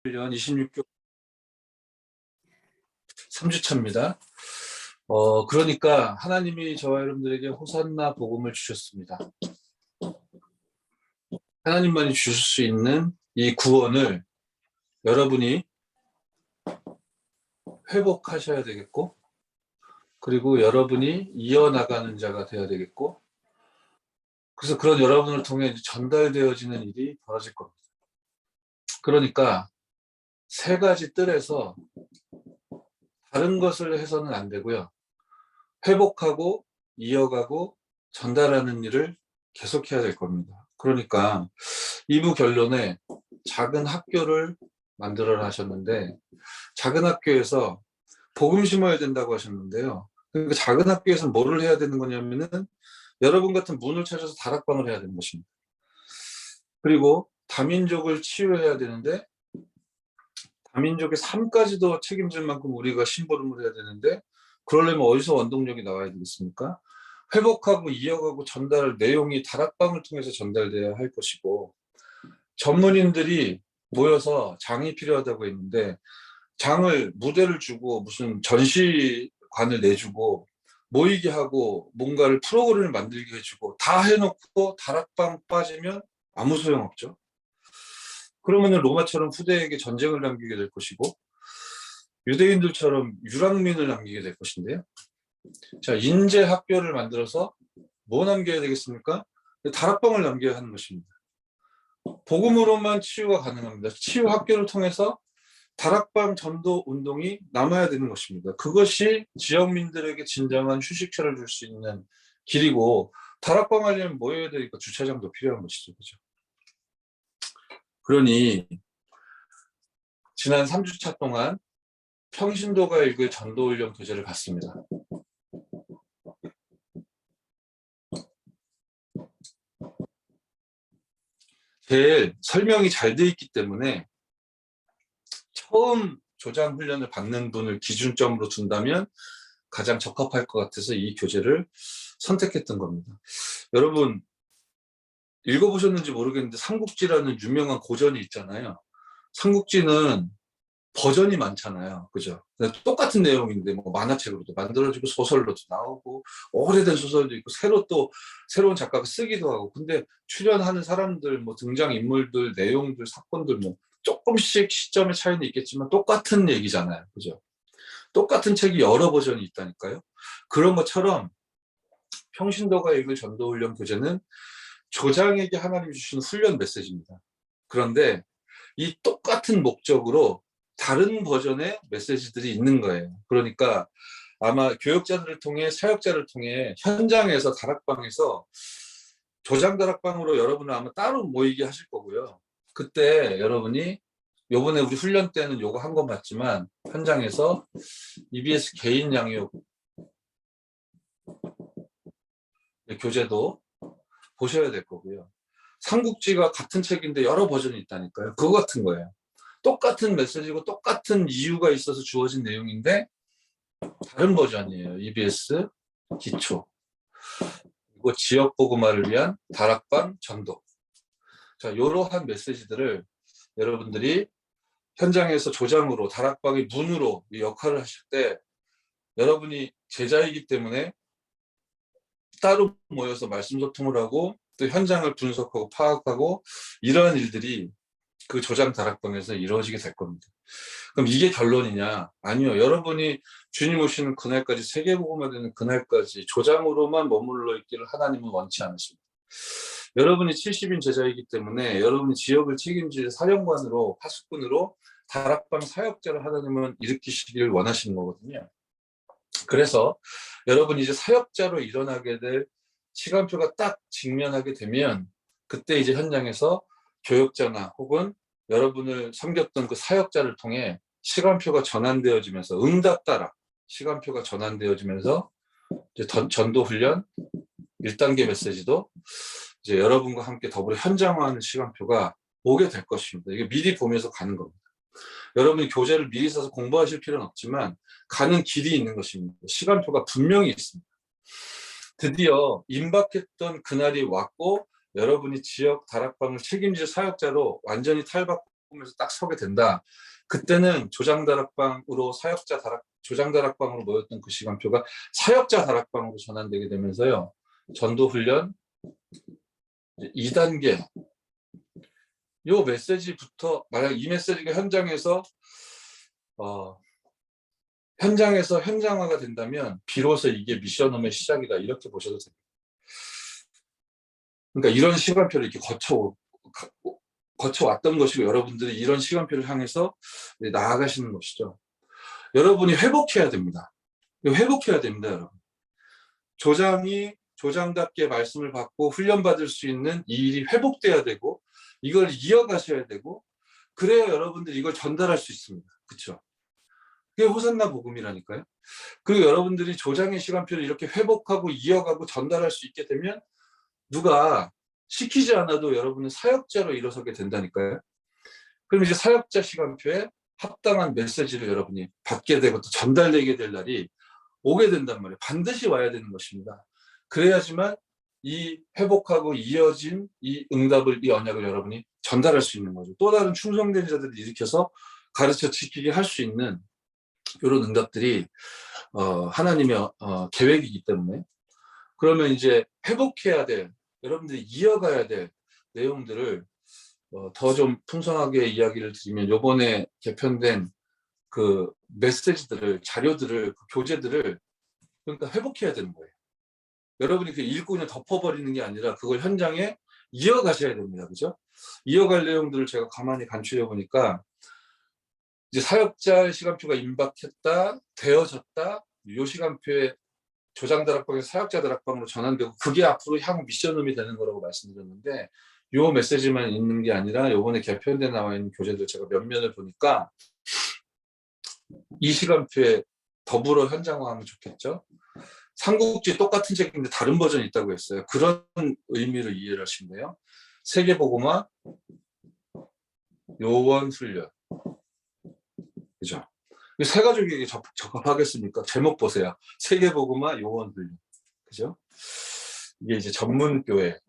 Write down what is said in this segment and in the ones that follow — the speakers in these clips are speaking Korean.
1년 26개월 3주차입니다. 그러니까 하나님이 저와 여러분들에게 호산나 복음을 주셨습니다. 하나님만이 주실 수 있는 이 구원을 여러분이 회복하셔야 되겠고, 그리고 여러분이 이어나가는 자가 되어야 되겠고, 그래서 그런 여러분을 통해 전달되어지는 일이 벌어질 겁니다. 그러니까 세 가지 뜰에서 다른 것을 해서는 안 되고요. 회복하고 이어가고 전달하는 일을 계속해야 될 겁니다. 그러니까 2부 결론에 작은 학교를 만들어라 하셨는데, 작은 학교에서 복음 심어야 된다고 하셨는데요. 그러니까 작은 학교에서 뭐를 해야 되는 거냐면은 여러분 같은 문을 찾아서 다락방을 해야 되는 것입니다. 그리고 다민족을 치유해야 되는데 다민족의 삶까지도 책임질 만큼 우리가 심부름을 해야 되는데, 그러려면 어디서 원동력이 나와야 되겠습니까? 회복하고 이어가고 전달 내용이 다락방을 통해서 전달돼야 할 것이고, 전문인들이 모여서 장이 필요하다고 했는데 장을 무대를 주고 무슨 전시관을 내주고 모이게 하고 뭔가를 프로그램을 만들게 해주고 다 해놓고 다락방 빠지면 아무 소용없죠. 그러면 로마처럼 후대에게 전쟁을 남기게 될 것이고 유대인들처럼 유랑민을 남기게 될 것인데요. 자, 인재 학교를 만들어서 뭐 남겨야 되겠습니까? 다락방을 남겨야 하는 것입니다. 복음으로만 치유가 가능합니다. 치유 학교를 통해서 다락방 전도 운동이 남아야 되는 것입니다. 그것이 지역민들에게 진정한 휴식처를 줄 수 있는 길이고, 다락방 하려면 뭐 해야 되니까 주차장도 필요한 것이죠. 그죠? 그러니 지난 3주차 동안 평신도가 읽을 전도훈련 교재를 봤습니다. 제일 설명이 잘 돼 있기 때문에 처음 조장 훈련을 받는 분을 기준점으로 둔다면 가장 적합할 것 같아서 이 교재를 선택했던 겁니다. 여러분 읽어보셨는지 모르겠는데 삼국지라는 유명한 고전이 있잖아요. 삼국지는 버전이 많잖아요. 그죠? 똑같은 내용인데 뭐 만화책으로도 만들어지고 소설로도 나오고 오래된 소설도 있고 새로 또 새로운 작가가 쓰기도 하고, 근데 출연하는 사람들 뭐 등장인물들 내용들 사건들 뭐 조금씩 시점의 차이는 있겠지만 똑같은 얘기잖아요. 그죠? 똑같은 책이 여러 버전이 있다니까요. 그런 것처럼 평신도가 읽을 전도훈련 교재는 조장에게 하나님이 주시는 훈련 메시지입니다. 그런데 이 똑같은 목적으로 다른 버전의 메시지들이 있는 거예요. 그러니까 아마 교역자들을 통해 사역자를 통해 현장에서 다락방에서 조장 다락방으로 여러분을 아마 따로 모이게 하실 거고요. 그때 여러분이 요번에 우리 훈련 때는 요거 한 건 맞지만 현장에서 EBS 개인 양육 교재도 보셔야 될 거고요. 삼국지가 같은 책인데 여러 버전이 있다니까요. 그거 같은 거예요. 똑같은 메시지고 똑같은 이유가 있어서 주어진 내용인데 다른 버전이에요. EBS 기초, 그리고 지역 복음화를 위한 다락방 전도. 자, 이러한 메시지들을 여러분들이 현장에서 조장으로 다락방의 문으로 역할을 하실 때 여러분이 제자이기 때문에 따로 모여서 말씀 소통을 하고 또 현장을 분석하고 파악하고 이러한 일들이 그 조장 다락방에서 이루어지게 될 겁니다. 그럼 이게 결론이냐? 아니요. 여러분이 주님 오시는 그날까지, 세계복음화 되는 그날까지 조장으로만 머물러 있기를 하나님은 원치 않으십니다. 여러분이 70인 제자이기 때문에 여러분이 지역을 책임질 사령관으로, 파수꾼으로 다락방 사역자를 하나님은 일으키시길 원하시는 거거든요. 그래서 여러분이 이제 사역자로 일어나게 될 시간표가 딱 직면하게 되면 그때 이제 현장에서 교역자나 혹은 여러분을 섬겼던 그 사역자를 통해 시간표가 전환되어지면서 응답 따라 시간표가 전환되어지면서 이제 전도 훈련 1단계 메시지도 이제 여러분과 함께 더불어 현장화하는 시간표가 오게 될 것입니다. 이게 미리 보면서 가는 겁니다. 여러분이 교재를 미리 사서 공부하실 필요는 없지만 가는 길이 있는 것입니다. 시간표가 분명히 있습니다. 드디어 임박했던 그날이 왔고 여러분이 지역 다락방을 책임질 사역자로 완전히 탈바꿈 보면서 딱 서게 된다. 그때는 조장다락방으로 조장다락방으로 모였던 그 시간표가 사역자 다락방으로 전환되게 되면서요. 전도훈련 2단계 요 메시지부터 만약 이 메시지가 현장에서 현장화가 된다면 비로소 이게 미션홈의 시작이다 이렇게 보셔도 됩니다. 그러니까 이런 시간표를 이렇게 거쳐왔던 것이고 여러분들이 이런 시간표를 향해서 나아가시는 것이죠. 여러분이 회복해야 됩니다. 회복해야 됩니다, 여러분. 조장이 조장답게 말씀을 받고 훈련받을 수 있는 이 일이 회복돼야 되고 이걸 이어가셔야 되고 그래야 여러분들이 이걸 전달할 수 있습니다. 그렇죠? 그게 호산나 복음이라니까요. 그리고 여러분들이 조장의 시간표를 이렇게 회복하고 이어가고 전달할 수 있게 되면 누가 시키지 않아도 여러분은 사역자로 일어서게 된다니까요. 그럼 이제 사역자 시간표에 합당한 메시지를 여러분이 받게 되고 또 전달되게 될 날이 오게 된단 말이에요. 반드시 와야 되는 것입니다. 그래야지만 이 회복하고 이어진 이 응답을, 이 언약을 여러분이 전달할 수 있는 거죠. 또 다른 충성된 자들을 일으켜서 가르쳐 지키게 할 수 있는 이런 응답들이 하나님의 계획이기 때문에 그러면 이제 회복해야 될, 여러분들이 이어가야 될 내용들을 더 좀 풍성하게 이야기를 드리면 요번에 개편된 그 메시지들을, 자료들을, 그 교재들을 그러니까 회복해야 되는 거예요. 여러분이 그 읽고 그냥 덮어버리는 게 아니라 그걸 현장에 이어가셔야 됩니다. 그죠? 이어갈 내용들을 제가 가만히 간추려 보니까 이제 사역자의 시간표가 임박했다, 되어졌다, 요 시간표에 조장다락방에서 사역자 다락방으로 전환되고 그게 앞으로 향후 미션홈이 되는 거라고 말씀드렸는데 요 메시지만 있는 게 아니라 요번에 개편돼 나와 있는 교재들 제가 몇 면을 보니까 이 시간표에 더불어 현장화하면 좋겠죠. 삼국지 똑같은 책인데 다른 버전이 있다고 했어요. 그런 의미를 이해를 하시면 돼요. 세계복음화, 요원훈련. 그죠? 세 가족에게 적합하겠습니까? 제목 보세요. 세계복음화, 요원훈련. 그죠? 이게 이제 전문교회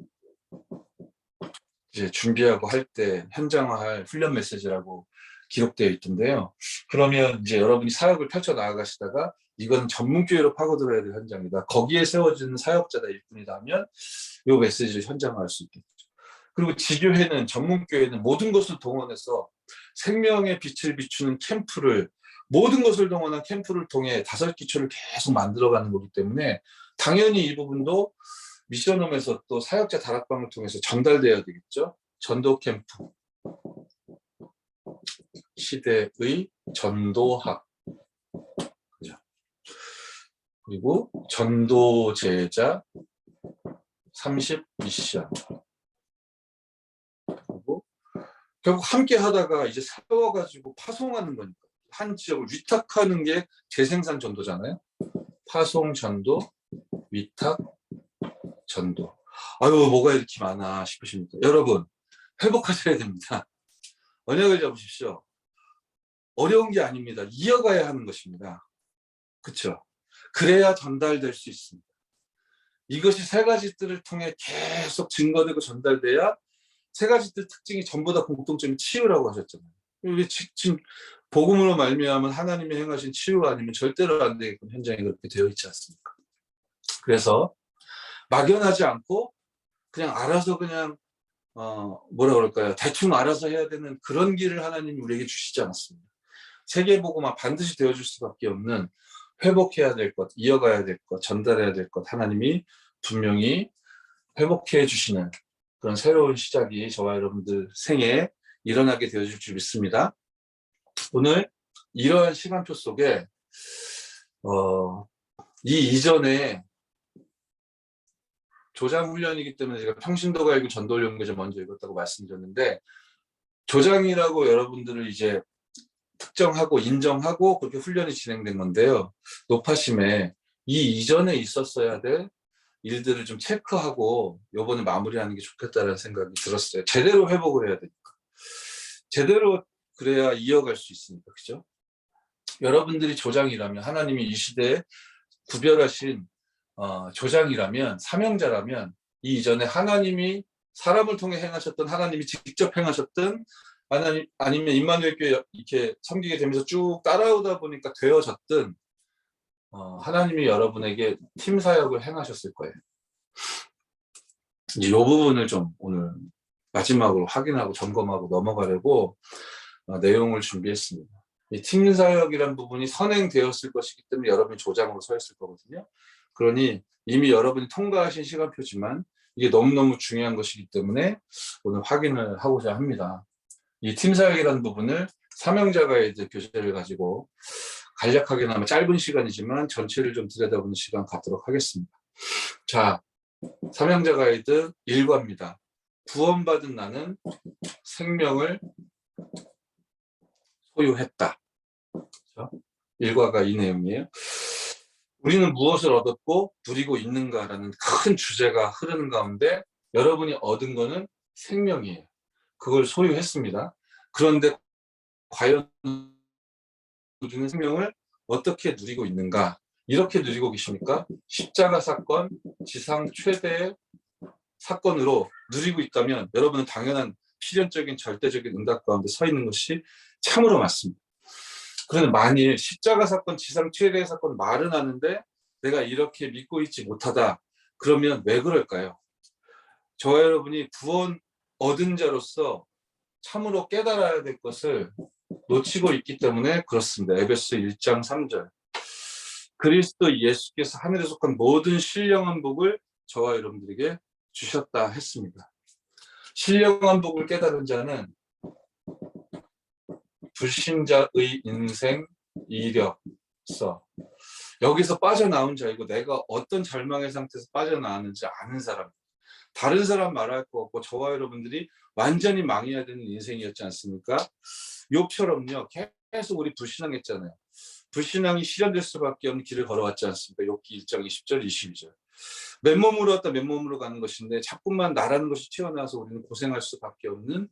이제 준비하고 할 때 현장화할 훈련 메시지라고 기록되어 있던데요. 그러면 이제 여러분이 사역을 펼쳐 나아가시다가 이건 전문교회로 파고들어야 될 현장이다. 거기에 세워지는 사역자다 일꾼이다 하면 이 메시지를 현장화할 수 있겠죠. 그리고 지교회는, 전문교회는 모든 것을 동원해서 생명의 빛을 비추는 캠프를, 모든 것을 동원한 캠프를 통해 5기초를 계속 만들어가는 거기 때문에 당연히 이 부분도 미션홈에서 또 사역자 다락방을 통해서 전달돼야 되겠죠. 전도 캠프, 시대의 전도학, 그죠? 그리고 전도 제자 30 미션. 그리고 결국 함께 하다가 이제 세워가지고 파송하는 거니까 한 지역을 위탁하는 게 재생산 전도잖아요. 파송 전도, 위탁 전도. 아유 뭐가 이렇게 많아 싶으십니까? 여러분 회복하셔야 됩니다. 언약을 잡으십시오. 어려운 게 아닙니다. 이어가야 하는 것입니다. 그렇죠? 그래야 전달될 수 있습니다. 이것이 세 가지들을 통해 계속 증거되고 전달돼야 세 가지들 특징이 전부 다 공통점이 치유라고 하셨잖아요. 이게 지금 복음으로 말미암은 하나님이 행하신 치유 아니면 절대로 안 되게끔 현장에 그렇게 되어 있지 않습니까? 그래서 막연하지 않고 그냥 알아서 그냥 뭐라 그럴까요? 대충 알아서 해야 되는 그런 길을 하나님이 우리에게 주시지 않았습니다. 세계복음화 반드시 되어줄 수밖에 없는 회복해야 될 것, 이어가야 될 것, 전달해야 될 것 하나님이 분명히 회복해 주시는 그런 새로운 시작이 저와 여러분들 생에 일어나게 되어줄 줄 믿습니다. 오늘 이러한 시간표 속에 이 이전에 조장훈련이기 때문에 제가 평신도가 읽고 전도훈련교재 먼저 읽었다고 말씀드렸는데 조장이라고 여러분들을 이제 특정하고 인정하고 그렇게 훈련이 진행된 건데요. 노파심에 이 이전에 있었어야 될 일들을 좀 체크하고 요번에 마무리하는 게 좋겠다는 생각이 들었어요. 제대로 회복을 해야 되니까. 제대로 그래야 이어갈 수 있으니까. 그죠? 여러분들이 조장이라면 하나님이 이 시대에 구별하신 조장이라면 사명자라면 이 이전에 하나님이 사람을 통해 행하셨던 하나님이 직접 행하셨던 아니면 임마누엘 교회 이렇게 섬기게 되면서 쭉 따라오다 보니까 되어졌든 하나님이 여러분에게 팀 사역을 행하셨을 거예요. 이제 이 부분을 좀 오늘 마지막으로 확인하고 점검하고 넘어가려고 내용을 준비했습니다. 이 팀 사역이란 부분이 선행되었을 것이기 때문에 여러분이 조장으로 서 있을 거거든요. 그러니 이미 여러분이 통과하신 시간표지만 이게 너무너무 중요한 것이기 때문에 오늘 확인을 하고자 합니다. 이 팀 사역이라는 부분을 사명자가의 교재를 가지고 간략하게나마 짧은 시간이지만 전체를 좀 들여다보는 시간 갖도록 하겠습니다. 자, 사명자 가이드 1과입니다. 구원받은 나는 생명을 소유했다. 그렇죠? 1과가 이 내용이에요. 우리는 무엇을 얻었고 누리고 있는가라는 큰 주제가 흐르는 가운데 여러분이 얻은 거는 생명이에요. 그걸 소유했습니다. 그런데 과연 우리는 생명을 어떻게 누리고 있는가? 이렇게 누리고 계십니까? 십자가 사건, 지상 최대의 사건으로 누리고 있다면 여러분은 당연한 필연적인 절대적인 응답 가운데 서 있는 것이 참으로 맞습니다. 그런데 만일 십자가 사건, 지상 최대의 사건 말은 하는데 내가 이렇게 믿고 있지 못하다. 그러면 왜 그럴까요? 저와 여러분이 구원 얻은 자로서 참으로 깨달아야 될 것을 놓치고 있기 때문에 그렇습니다. 에베소 1장 3절. 그리스도 예수께서 하늘에 속한 모든 신령한 복을 저와 여러분들에게 주셨다 했습니다. 신령한 복을 깨달은 자는 불신자의 인생 이력서 여기서 빠져나온 자이고 내가 어떤 절망의 상태에서 빠져나왔는지 아는 사람. 다른 사람 말할 거 없고 저와 여러분들이 완전히 망해야 되는 인생이었지 않습니까? 욥처럼요. 계속 우리 불신앙했잖아요. 불신앙이 실현될 수밖에 없는 길을 걸어왔지 않습니까? 욥기 1장 20절 22절. 맨몸으로 왔다 맨몸으로 가는 것인데 자꾸만 나라는 것이 튀어나와서 우리는 고생할 수밖에 없는,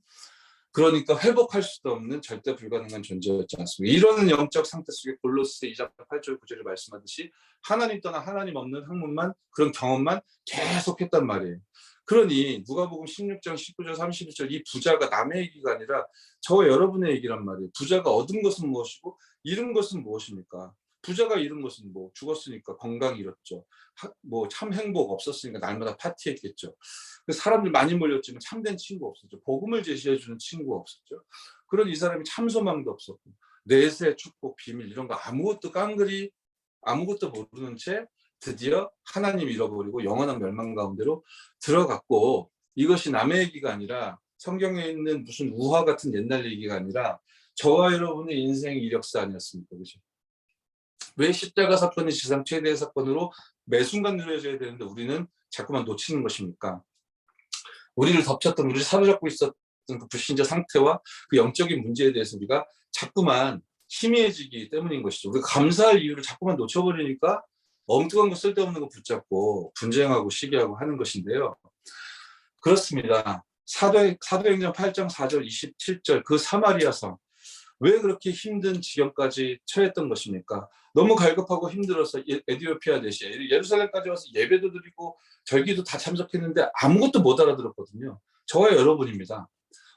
그러니까 회복할 수도 없는 절대 불가능한 존재였지 않습니까? 이런 영적 상태 속에 골로새 2장 8절 9절을 말씀하듯이 하나님 떠나 하나님 없는 학문만, 그런 경험만 계속했단 말이에요. 그러니 누가복음 16장 19절 31절 이 부자가 남의 얘기가 아니라 저와 여러분의 얘기란 말이에요. 부자가 얻은 것은 무엇이고 잃은 것은 무엇입니까? 부자가 잃은 것은 뭐 죽었으니까 건강 잃었죠. 뭐 참 행복 없었으니까 날마다 파티했겠죠. 사람들 많이 몰렸지만 참된 친구 없었죠. 복음을 제시해주는 친구가 없었죠. 그런 이 사람이 참 소망도 없었고 내세 축복 비밀 이런 거 아무것도 깡그리 아무것도 모르는 채 드디어 하나님 잃어버리고 영원한 멸망 가운데로 들어갔고, 이것이 남의 얘기가 아니라 성경에 있는 무슨 우화 같은 옛날 얘기가 아니라 저와 여러분의 인생 이력서 아니었습니까? 그죠? 왜 십자가 사건이 지상 최대의 사건으로 매 순간 누려져야 되는데 우리는 자꾸만 놓치는 것입니까? 우리를 덮쳤던, 우리를 사로잡고 있었던 그 불신자 상태와 그 영적인 문제에 대해서 우리가 자꾸만 희미해지기 때문인 것이죠. 우리가 감사할 이유를 자꾸만 놓쳐버리니까 엉뚱한 거 쓸데없는 거 붙잡고 분쟁하고 시기하고 하는 것인데요. 그렇습니다. 사도행전 8장 4절 27절 그 사마리아 성, 왜 그렇게 힘든 지경까지 처했던 것입니까? 너무 갈급하고 힘들어서 에디오피아 대시 예루살렘까지 와서 예배도 드리고 절기도 다 참석했는데 아무것도 못 알아들었거든요. 저와 여러분입니다.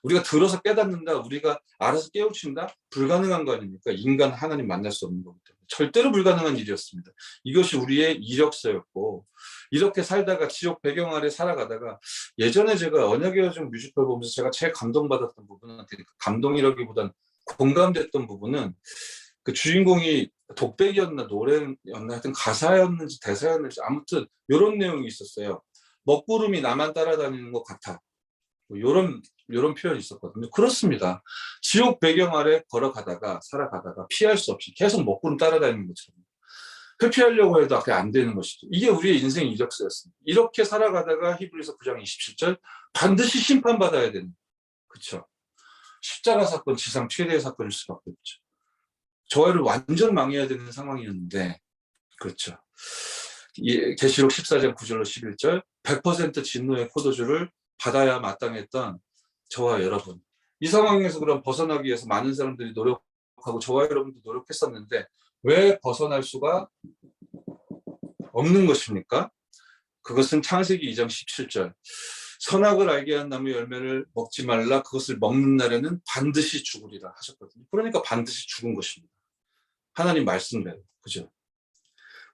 우리가 들어서 깨닫는다, 우리가 알아서 깨우친다, 불가능한 거 아닙니까? 인간 하나님 만날 수 없는 거기 때문에 절대로 불가능한 일이었습니다. 이것이 우리의 이력서였고, 이렇게 살다가 지옥 배경 아래 살아가다가, 예전에 제가 언약의 여정 뮤지컬 보면서 제가 제일 감동받았던 부분은, 감동이라기보단 공감됐던 부분은 그 주인공이 독백이었나 노래였나 하여튼 가사였는지 대사였는지 아무튼 이런 내용이 있었어요. 먹구름이 나만 따라다니는 것 같아. 이런 표현이 있었거든요. 그렇습니다. 지옥 배경 아래 걸어가다가 살아가다가 피할 수 없이 계속 먹구름 따라다니는 것처럼 회피하려고 해도 그게 안 되는 것이죠. 이게 우리의 인생 이력서였습니다. 이렇게 살아가다가 히브리서 9장 27절 반드시 심판받아야 되는, 그렇죠? 십자가 사건 지상 최대의 사건일 수밖에 없죠. 저희를 완전 망해야 되는 상황이었는데, 그렇죠. 계시록 14장 9절로 11절 100% 진노의 포도주를 받아야 마땅했던 저와 여러분, 이 상황에서 그럼 벗어나기 위해서 많은 사람들이 노력하고 저와 여러분도 노력했었는데 왜 벗어날 수가 없는 것입니까? 그것은 창세기 2장 17절 선악을 알게 한 나무 열매를 먹지 말라. 그것을 먹는 날에는 반드시 죽으리라 하셨거든요. 그러니까 반드시 죽은 것입니다. 하나님 말씀대로. 그죠?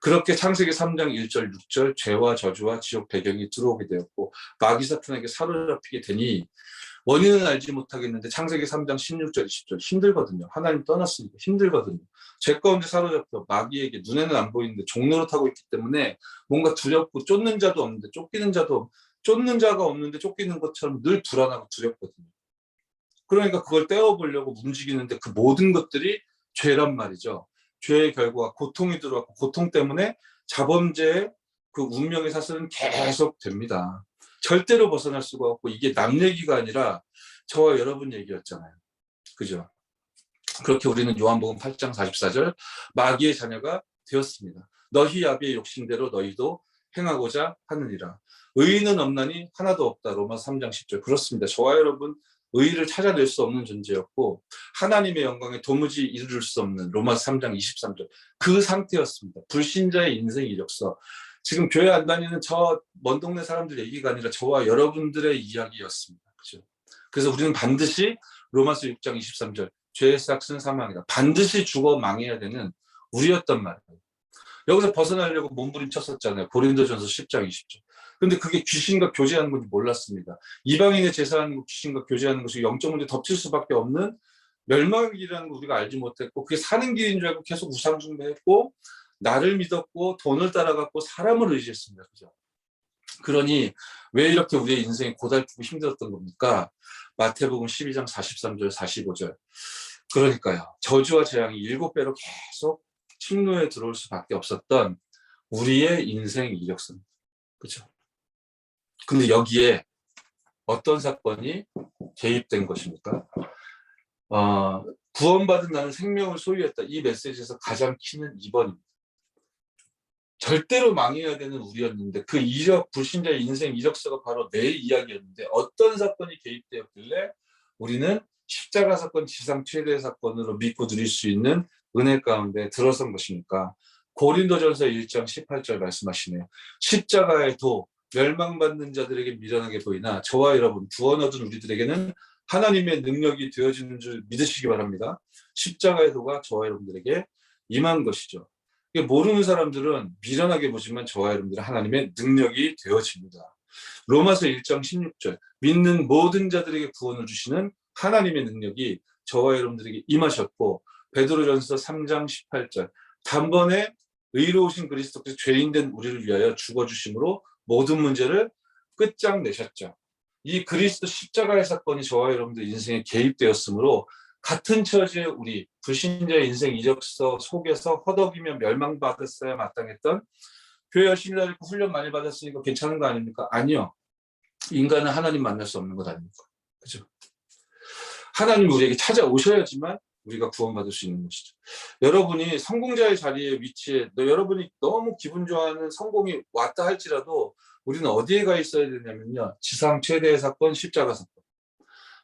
그렇게 창세기 3장 1절 6절 죄와 저주와 지옥 배경이 들어오게 되었고 마귀 사탄에게 사로잡히게 되니 원인은 알지 못하겠는데 창세기 3장 16절 20절 힘들거든요. 하나님 떠났으니까 힘들거든요. 죄 가운데 사로잡혀 마귀에게 눈에는 안 보이는데 종노릇하고 있기 때문에 뭔가 두렵고 쫓는 자도 없는데 쫓기는 자도 쫓는 자가 없는데 쫓기는 것처럼 늘 불안하고 두렵거든요. 그러니까 그걸 떼어보려고 움직이는데 그 모든 것들이 죄란 말이죠. 죄의 결과가 고통이 들어왔고 고통 때문에 자범죄의 그 운명의 사슬은 계속 됩니다. 절대로 벗어날 수가 없고 이게 남 얘기가 아니라 저와 여러분 얘기였잖아요. 그죠? 그렇게 우리는 요한복음 8장 44절 마귀의 자녀가 되었습니다. 너희 아비의 욕심대로 너희도 행하고자 하느니라. 의인은 없나니 하나도 없다. 로마서 3장 10절. 그렇습니다. 저와 여러분 의의를 찾아낼 수 없는 존재였고 하나님의 영광에 도무지 이르를 수 없는 로마서 3장 23절 그 상태였습니다. 불신자의 인생 이력서. 지금 교회 안 다니는 저 먼 동네 사람들 얘기가 아니라 저와 여러분들의 이야기였습니다. 그죠? 그래서 우리는 반드시 로마서 6장 23절 죄의 삭은 사망이다. 반드시 죽어 망해야 되는 우리였단 말이에요. 여기서 벗어나려고 몸부림쳤었잖아요. 고린도전서 10장 20절. 근데 그게 귀신과 교제하는 건지 몰랐습니다. 이방인의 제사하는 것, 귀신과 교제하는 것이 영적 문제 덮칠 수밖에 없는 멸망의 길이라는 걸 우리가 알지 못했고 그게 사는 길인 줄 알고 계속 우상 숭배했고 나를 믿었고 돈을 따라갔고 사람을 의지했습니다. 그죠? 그러니 왜 이렇게 우리의 인생이 고달프고 힘들었던 겁니까? 마태복음 12장 43절 45절. 그러니까요. 저주와 재앙이 7배로 계속 침노에 들어올 수밖에 없었던 우리의 인생 이력서입니다. 그렇죠? 근데 여기에 어떤 사건이 개입된 것입니까? 구원받은 나는 생명을 소유했다. 이 메시지에서 가장 키는 2번입니다. 절대로 망해야 되는 우리였는데 그 이력, 불신자의 인생 이력서가 바로 내 이야기였는데 어떤 사건이 개입되었길래 우리는 십자가 사건 지상 최대 사건으로 믿고 누릴 수 있는 은혜 가운데 들어선 것입니까? 고린도전서 1장 18절 말씀하시네요. 십자가의 도, 멸망받는 자들에게 미련하게 보이나 저와 여러분 구원 얻은 우리들에게는 하나님의 능력이 되어지는 줄 믿으시기 바랍니다. 십자가의 도가 저와 여러분들에게 임한 것이죠. 모르는 사람들은 미련하게 보지만 저와 여러분들은 하나님의 능력이 되어집니다. 로마서 1장 16절 믿는 모든 자들에게 구원을 주시는 하나님의 능력이 저와 여러분들에게 임하셨고 베드로전서 3장 18절 단번에 의로우신 그리스도께서 죄인된 우리를 위하여 죽어주심으로 모든 문제를 끝장내셨죠. 이 그리스도 십자가의 사건이 저와 여러분들 인생에 개입되었으므로 같은 처지의 우리 불신자의 인생 이력서 속에서 허덕이며 멸망받았어야 마땅했던 교회 열심히 다니고 훈련 많이 받았으니까 괜찮은 거 아닙니까? 아니요. 인간은 하나님 만날 수 없는 것 아닙니까? 그죠? 하나님 우리에게 찾아오셔야지만 우리가 구원받을 수 있는 것이죠. 여러분이 성공자의 자리에 위치해 여러분이 너무 기분 좋아하는 성공이 왔다 할지라도 우리는 어디에 가 있어야 되냐면요. 지상 최대의 사건, 십자가 사건.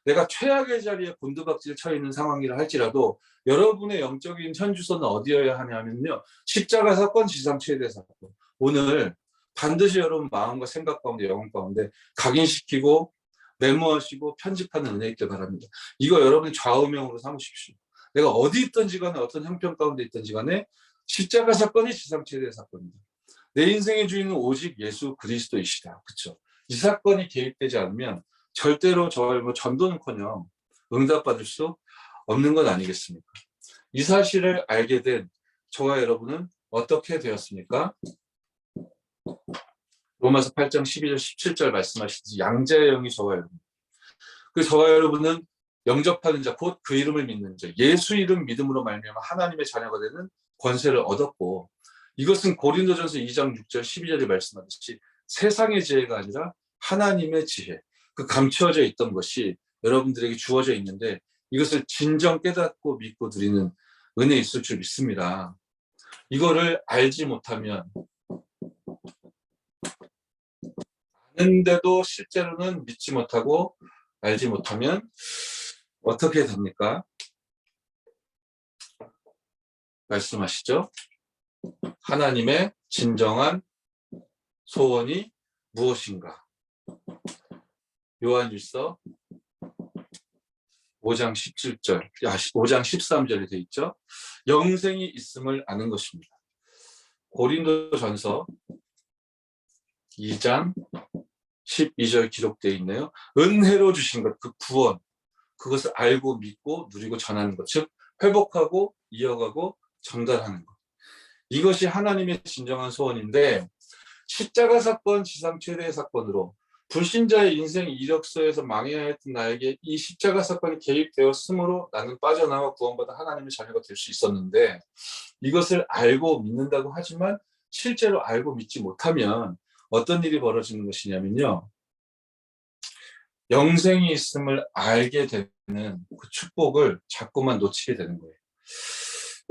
내가 최악의 자리에 곤두박질 쳐 있는 상황이라 할지라도 여러분의 영적인 현주소는 어디여야 하냐면요. 십자가 사건, 지상 최대 사건. 오늘 반드시 여러분 마음과 생각 가운데 영혼 가운데 각인시키고 메모하시고 편집하는 은혜 있길 바랍니다. 이거 여러분이 좌우명으로 삼으십시오. 내가 어디 있든지 간에 어떤 형편 가운데 있든지 간에 십자가 사건이 지상 최대 사건입니다. 내 인생의 주인은 오직 예수 그리스도이시다. 그렇죠? 이 사건이 개입되지 않으면 절대로 저의 전도는커녕 응답받을 수 없는 것 아니겠습니까? 이 사실을 알게 된 저와 여러분은 어떻게 되었습니까? 로마서 8장 12절 17절 말씀하시듯이 양자의 영이 저와 여러분. 그 저와 여러분은 영접하는 자 곧 그 이름을 믿는 자 예수 이름 믿음으로 말미암아 하나님의 자녀가 되는 권세를 얻었고 이것은 고린도전서 2장 6절 12절에 말씀하듯이 세상의 지혜가 아니라 하나님의 지혜 그 감추어져 있던 것이 여러분들에게 주어져 있는데 이것을 진정 깨닫고 믿고 드리는 은혜 있을 줄 믿습니다. 이거를 알지 못하면 아는데도 실제로는 믿지 못하고 알지 못하면 어떻게 됩니까? 말씀하시죠. 하나님의 진정한 소원이 무엇인가? 요한일서 5장 17절, 5장 13절에 되어 있죠. 영생이 있음을 아는 것입니다. 고린도전서 2장 12절 기록되어 있네요. 은혜로 주신 것, 그 구원, 그것을 알고 믿고 누리고 전하는 것, 즉 회복하고 이어가고 전달하는 것. 이것이 하나님의 진정한 소원인데, 십자가 사건, 지상 최대의 사건으로 불신자의 인생 이력서에서 망해야 했던 나에게 이 십자가 사건이 개입되었으므로 나는 빠져나와 구원받아 하나님의 자녀가 될 수 있었는데, 이것을 알고 믿는다고 하지만 실제로 알고 믿지 못하면 어떤 일이 벌어지는 것이냐면요, 영생이 있음을 알게 되는 그 축복을 자꾸만 놓치게 되는 거예요.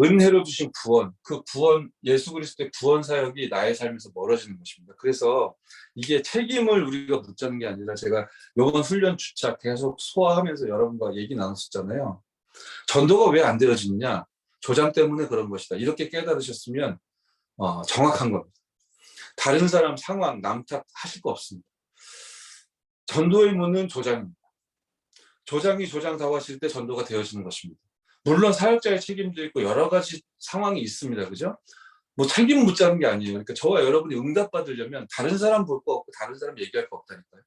은혜로 주신 구원, 그 구원, 예수 그리스도의 구원 사역이 나의 삶에서 멀어지는 것입니다. 그래서 이게 책임을 우리가 묻자는 게 아니라, 제가 이번 훈련 주차 계속 소화하면서 여러분과 얘기 나눴었잖아요. 전도가 왜 안 되어지느냐? 조장 때문에 그런 것이다. 이렇게 깨달으셨으면 정확한 겁니다. 다른 사람 상황, 남 탓하실 거 없습니다. 전도의 문은 조장입니다. 조장이 조장다워 하실 때 전도가 되어지는 것입니다. 물론 사역자의 책임도 있고 여러 가지 상황이 있습니다. 그죠? 뭐 책임 묻자는 게 아니에요. 그러니까 저와 여러분이 응답받으려면 다른 사람 볼 거 없고 다른 사람 얘기할 거 없다니까요.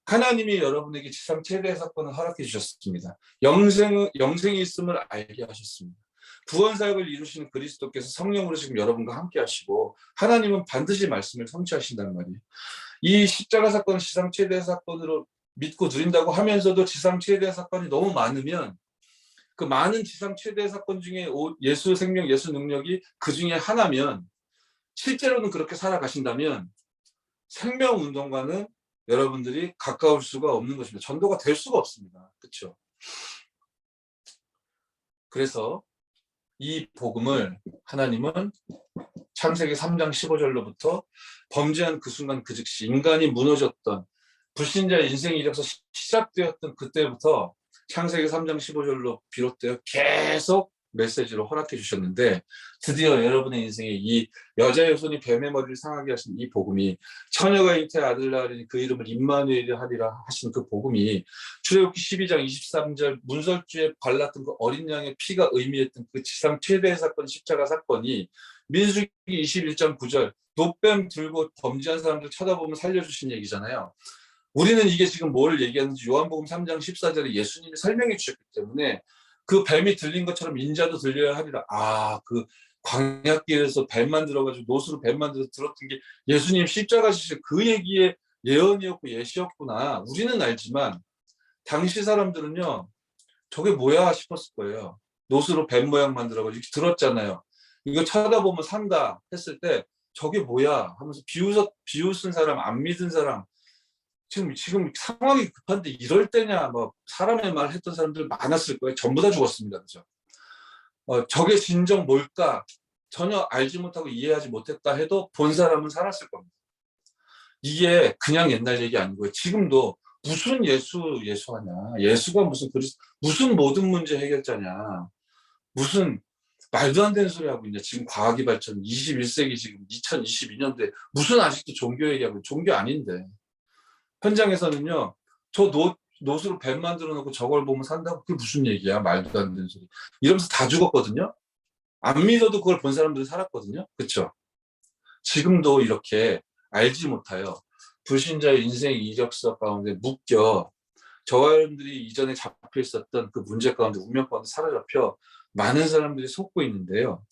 하나님이 여러분에게 지상 최대의 사건을 허락해 주셨습니다. 영생이 있음을 알게 하셨습니다. 구원 사역을 이루시는 그리스도께서 성령으로 지금 여러분과 함께 하시고, 하나님은 반드시 말씀을 성취하신다는 말이에요. 이 십자가 사건을 지상 최대의 사건으로 믿고 누린다고 하면서도 지상 최대의 사건이 너무 많으면, 그 많은 지상 최대의 사건 중에 예수 생명, 예수 능력이 그 중에 하나면, 실제로는 그렇게 살아가신다면 생명운동과는 여러분들이 가까울 수가 없는 것입니다. 전도가 될 수가 없습니다. 그렇죠? 그래서 이 복음을 하나님은 창세기 3장 15절로부터 범죄한 그 순간 그 즉시 인간이 무너졌던 불신자의 인생 이력서 시작되었던 그때부터 창세기 3장 15절로 비롯되어 계속 메시지로 허락해 주셨는데, 드디어 여러분의 인생에 이 여자의 손이 뱀의 머리를 상하게 하신 이 복음이, 처녀가 잉태 아들 낳으리니 그 이름을 임마누엘 하리라 하신 그 복음이, 출애굽기 12장 23절 문설주에 발랐던 그 어린 양의 피가 의미했던 그 지상 최대의 사건, 십자가 사건이 민수기 21장 9절 노뱀 들고 범죄한 사람들 쳐다보면 살려주신 얘기잖아요. 우리는 이게 지금 뭘 얘기하는지 요한복음 3장 14절에 예수님이 설명해 주셨기 때문에, 그 뱀이 들린 것처럼 인자도 들려야 하리라. 그 광야길에서 뱀만 들어가지고 노수로 뱀만 들었던 게 예수님 십자가 지실 그 얘기의 예언이었고 예시였구나. 우리는 알지만 당시 사람들은요, 저게 뭐야 싶었을 거예요. 노수로 뱀 모양 만들어가지고 들었잖아요. 이거 쳐다보면 산다 했을 때 저게 뭐야 하면서 비웃은 사람, 안 믿은 사람, 지금 상황이 급한데 이럴 때냐, 뭐 사람의 말 했던 사람들 많았을 거예요. 전부 다 죽었습니다. 그죠? 저게 진정 뭘까 전혀 알지 못하고 이해하지 못했다 해도 본 사람은 살았을 겁니다. 이게 그냥 옛날 얘기 아니고요. 지금도 무슨 예수하냐, 예수가 무슨 모든 문제 해결자냐, 무슨 말도 안 되는 소리 하고 있냐. 지금 과학이 발전 21세기 지금 2022년도에 무슨 아직도 종교 얘기하고, 종교 아닌데. 현장에서는요, 저 노수로 뱀 만들어 놓고 저걸 보면 산다고? 그게 무슨 얘기야, 말도 안 되는 소리 이러면서 다 죽었거든요. 안 믿어도 그걸 본 사람들은 살았거든요. 그렇죠? 지금도 이렇게 알지 못하여 불신자의 인생 이력서 가운데 묶여, 저와 여러분들이 이전에 잡혀 있었던 그 문제 가운데, 운명 가운데 사로잡혀 많은 사람들이 속고 있는데요,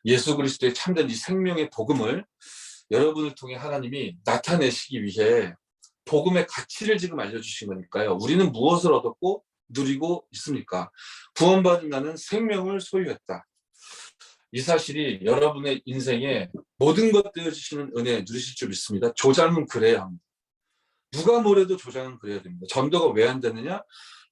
예수 그리스도의 참된 이 생명의 복음을 여러분을 통해 하나님이 나타내시기 위해 복음의 가치를 지금 알려주신 거니까요. 우리는 무엇을 얻었고 누리고 있습니까? 구원받은 나는 생명을 소유했다. 이 사실이 여러분의 인생에 모든 것 되어주시는 은혜 누리실 줄 믿습니다. 조장은 그래야 합니다. 누가 뭐래도 조장은 그래야 됩니다. 전도가 왜 안 되느냐?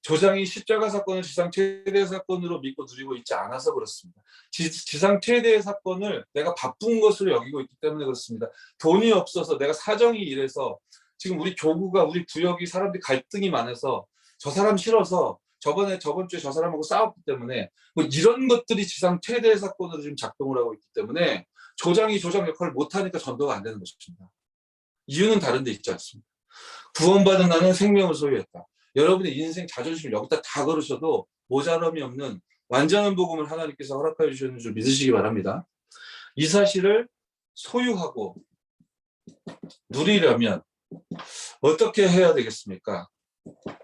조장이 십자가 사건을 지상 최대의 사건으로 믿고 누리고 있지 않아서 그렇습니다. 지상 최대의 사건을 내가 바쁜 것으로 여기고 있기 때문에 그렇습니다. 돈이 없어서, 내가 사정이 이래서, 지금 우리 교구가, 우리 구역이 사람들이 갈등이 많아서, 저 사람 싫어서 저번 주에 저 사람하고 싸웠기 때문에, 뭐 이런 것들이 지상 최대의 사건으로 지금 작동을 하고 있기 때문에 조장 역할을 못하니까 전도가 안 되는 것입니다. 이유는 다른 데 있지 않습니다. 구원받은 나는 생명을 소유했다. 여러분의 인생 자존심을 여기다 다 걸으셔도 모자람이 없는 완전한 복음을 하나님께서 허락하여 주셨는 줄 믿으시기 바랍니다. 이 사실을 소유하고 누리려면 어떻게 해야 되겠습니까?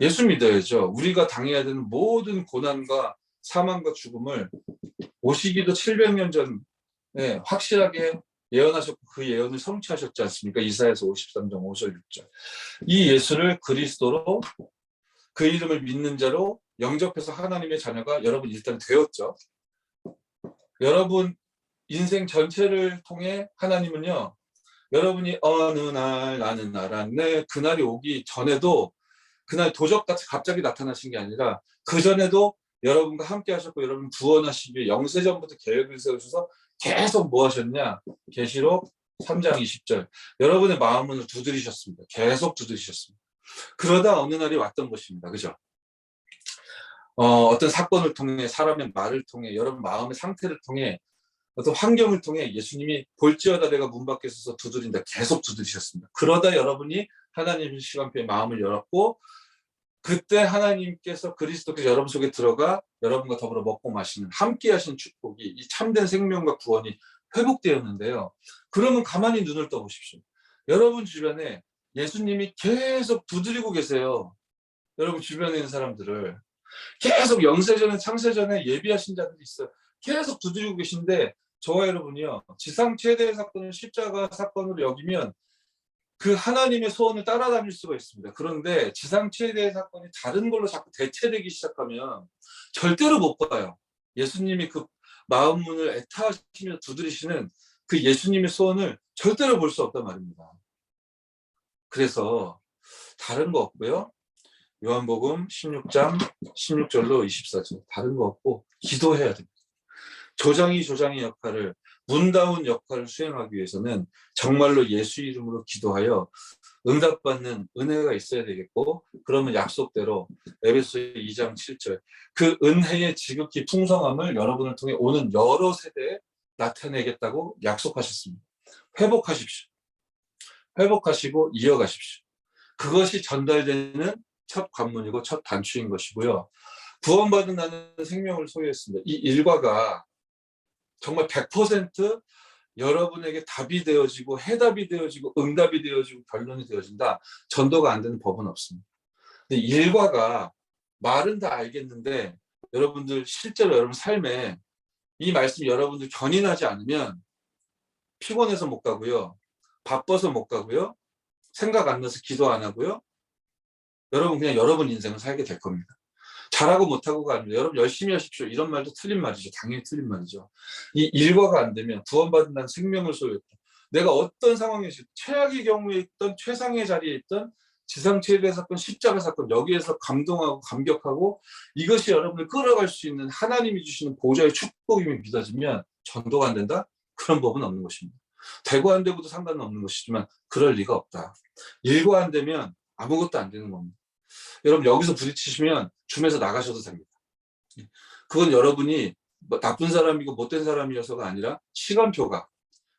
예수 믿어야죠. 우리가 당해야 되는 모든 고난과 사망과 죽음을 오시기도 700년 전에 확실하게 예언하셨고 그 예언을 성취하셨지 않습니까? 이사야서 53장 5절 6절. 이 예수를 그리스도로 그 이름을 믿는 자로 영접해서 하나님의 자녀가 여러분 일단 되었죠. 여러분 인생 전체를 통해 하나님은요. 여러분이 어느 날 나는 알았네. 그날이 오기 전에도 그날 도적같이 갑자기 나타나신 게 아니라 그전에도 여러분과 함께 하셨고 여러분 구원하시기 위해 영세전부터 계획을 세우셔서 계속 뭐 하셨냐. 계시록 3장 20절. 여러분의 마음문을 두드리셨습니다. 계속 두드리셨습니다. 그러다 어느 날이 왔던 것입니다. 그죠? 어떤 사건을 통해 사람의 말을 통해 여러분 마음의 상태를 통해 어떤 환경을 통해 예수님이 볼지어다 내가 문 밖에 서서 두드린다. 계속 두드리셨습니다. 그러다 여러분이 하나님의 시간표에 마음을 열었고 그때 하나님께서 그리스도께서 여러분 속에 들어가 여러분과 더불어 먹고 마시는 함께 하신 축복이 이 참된 생명과 구원이 회복되었는데요. 그러면 가만히 눈을 떠보십시오. 여러분 주변에 예수님이 계속 두드리고 계세요. 여러분 주변에 있는 사람들을 계속 영세전에 창세전에 예비하신 자들이 있어요. 계속 두드리고 계신데 저와 여러분이요. 지상 최대의 사건을 십자가 사건으로 여기면 그 하나님의 소원을 따라다닐 수가 있습니다. 그런데 지상 최대의 사건이 다른 걸로 자꾸 대체되기 시작하면 절대로 못 봐요. 예수님이 그 마음 문을 애타하시며 두드리시는 그 예수님의 소원을 절대로 볼 수 없단 말입니다. 그래서 다른 거 없고요. 요한복음 16장 16절로 24절 다른 거 없고 기도해야 됩니다. 조장이 조장의 역할을 문다운 역할을 수행하기 위해서는 정말로 예수 이름으로 기도하여 응답받는 은혜가 있어야 되겠고 그러면 약속대로 에베소 2장 7절 그 은혜의 지극히 풍성함을 여러분을 통해 오는 여러 세대에 나타내겠다고 약속하셨습니다. 회복하십시오. 회복하시고 이어가십시오. 그것이 전달되는 첫 관문이고 첫 단추인 것이고요. 구원받은 나는 생명을 소유했습니다. 이 일과가 정말 100% 여러분에게 답이 되어지고 해답이 되어지고 응답이 되어지고 결론이 되어진다. 전도가 안 되는 법은 없습니다. 근데 일과가 말은 다 알겠는데 여러분들 실제로 여러분 삶에 이 말씀이 여러분들 견인하지 않으면 피곤해서 못 가고요. 바빠서 못 가고요. 생각 안 나서 기도 안 하고요. 여러분 그냥 여러분 인생을 살게 될 겁니다. 잘하고 못하고가 아니라 여러분 열심히 하십시오. 이런 말도 틀린 말이죠. 당연히 틀린 말이죠. 이 일과가 안 되면 구원받은 난 생명을 소유했다. 내가 어떤 상황에서 최악의 경우에 있던 최상의 자리에 있던 지상 최대 사건, 십자가 사건 여기에서 감동하고 감격하고 이것이 여러분을 끌어갈 수 있는 하나님이 주시는 보좌의 축복임이 믿어지면 전도가 안 된다? 그런 법은 없는 것입니다. 되고 안 되고도 상관은 없는 것이지만 그럴 리가 없다. 일과 안 되면 아무것도 안 되는 겁니다. 여러분 여기서 부딪히시면 줌에서 나가셔도 됩니다. 그건 여러분이 나쁜 사람이고 못된 사람이어서가 아니라 시간표가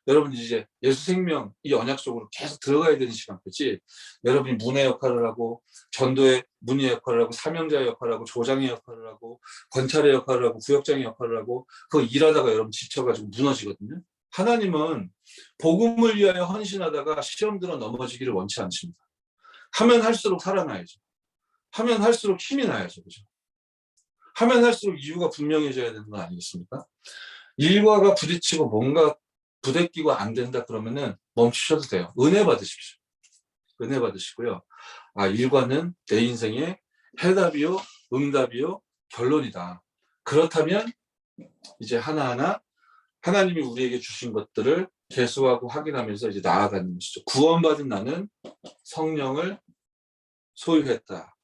여러분 이제 예수 생명 이 언약 속으로 계속 들어가야 되는 시간표지 여러분이 문의 역할을 하고 전도의 문의 역할을 하고 사명자의 역할을 하고 조장의 역할을 하고 권찰의 역할을 하고 구역장의 역할을 하고 그거 일하다가 여러분 지쳐가지고 무너지거든요. 하나님은 복음을 위하여 헌신하다가 시험 들어 넘어지기를 원치 않습니다. 하면 할수록 살아나야죠. 하면 할수록 힘이 나야죠. 그죠? 하면 할수록 이유가 분명해져야 되는 거 아니겠습니까? 일과가 부딪히고 뭔가 부대끼고 안 된다 그러면은 멈추셔도 돼요. 은혜 받으십시오. 은혜 받으시고요. 아, 일과는 내 인생의 해답이요, 응답이요, 결론이다. 그렇다면 이제 하나하나 하나님이 우리에게 주신 것들을 개수하고 확인하면서 이제 나아가는 것이죠. 구원받은 나는 성령을 소유했다.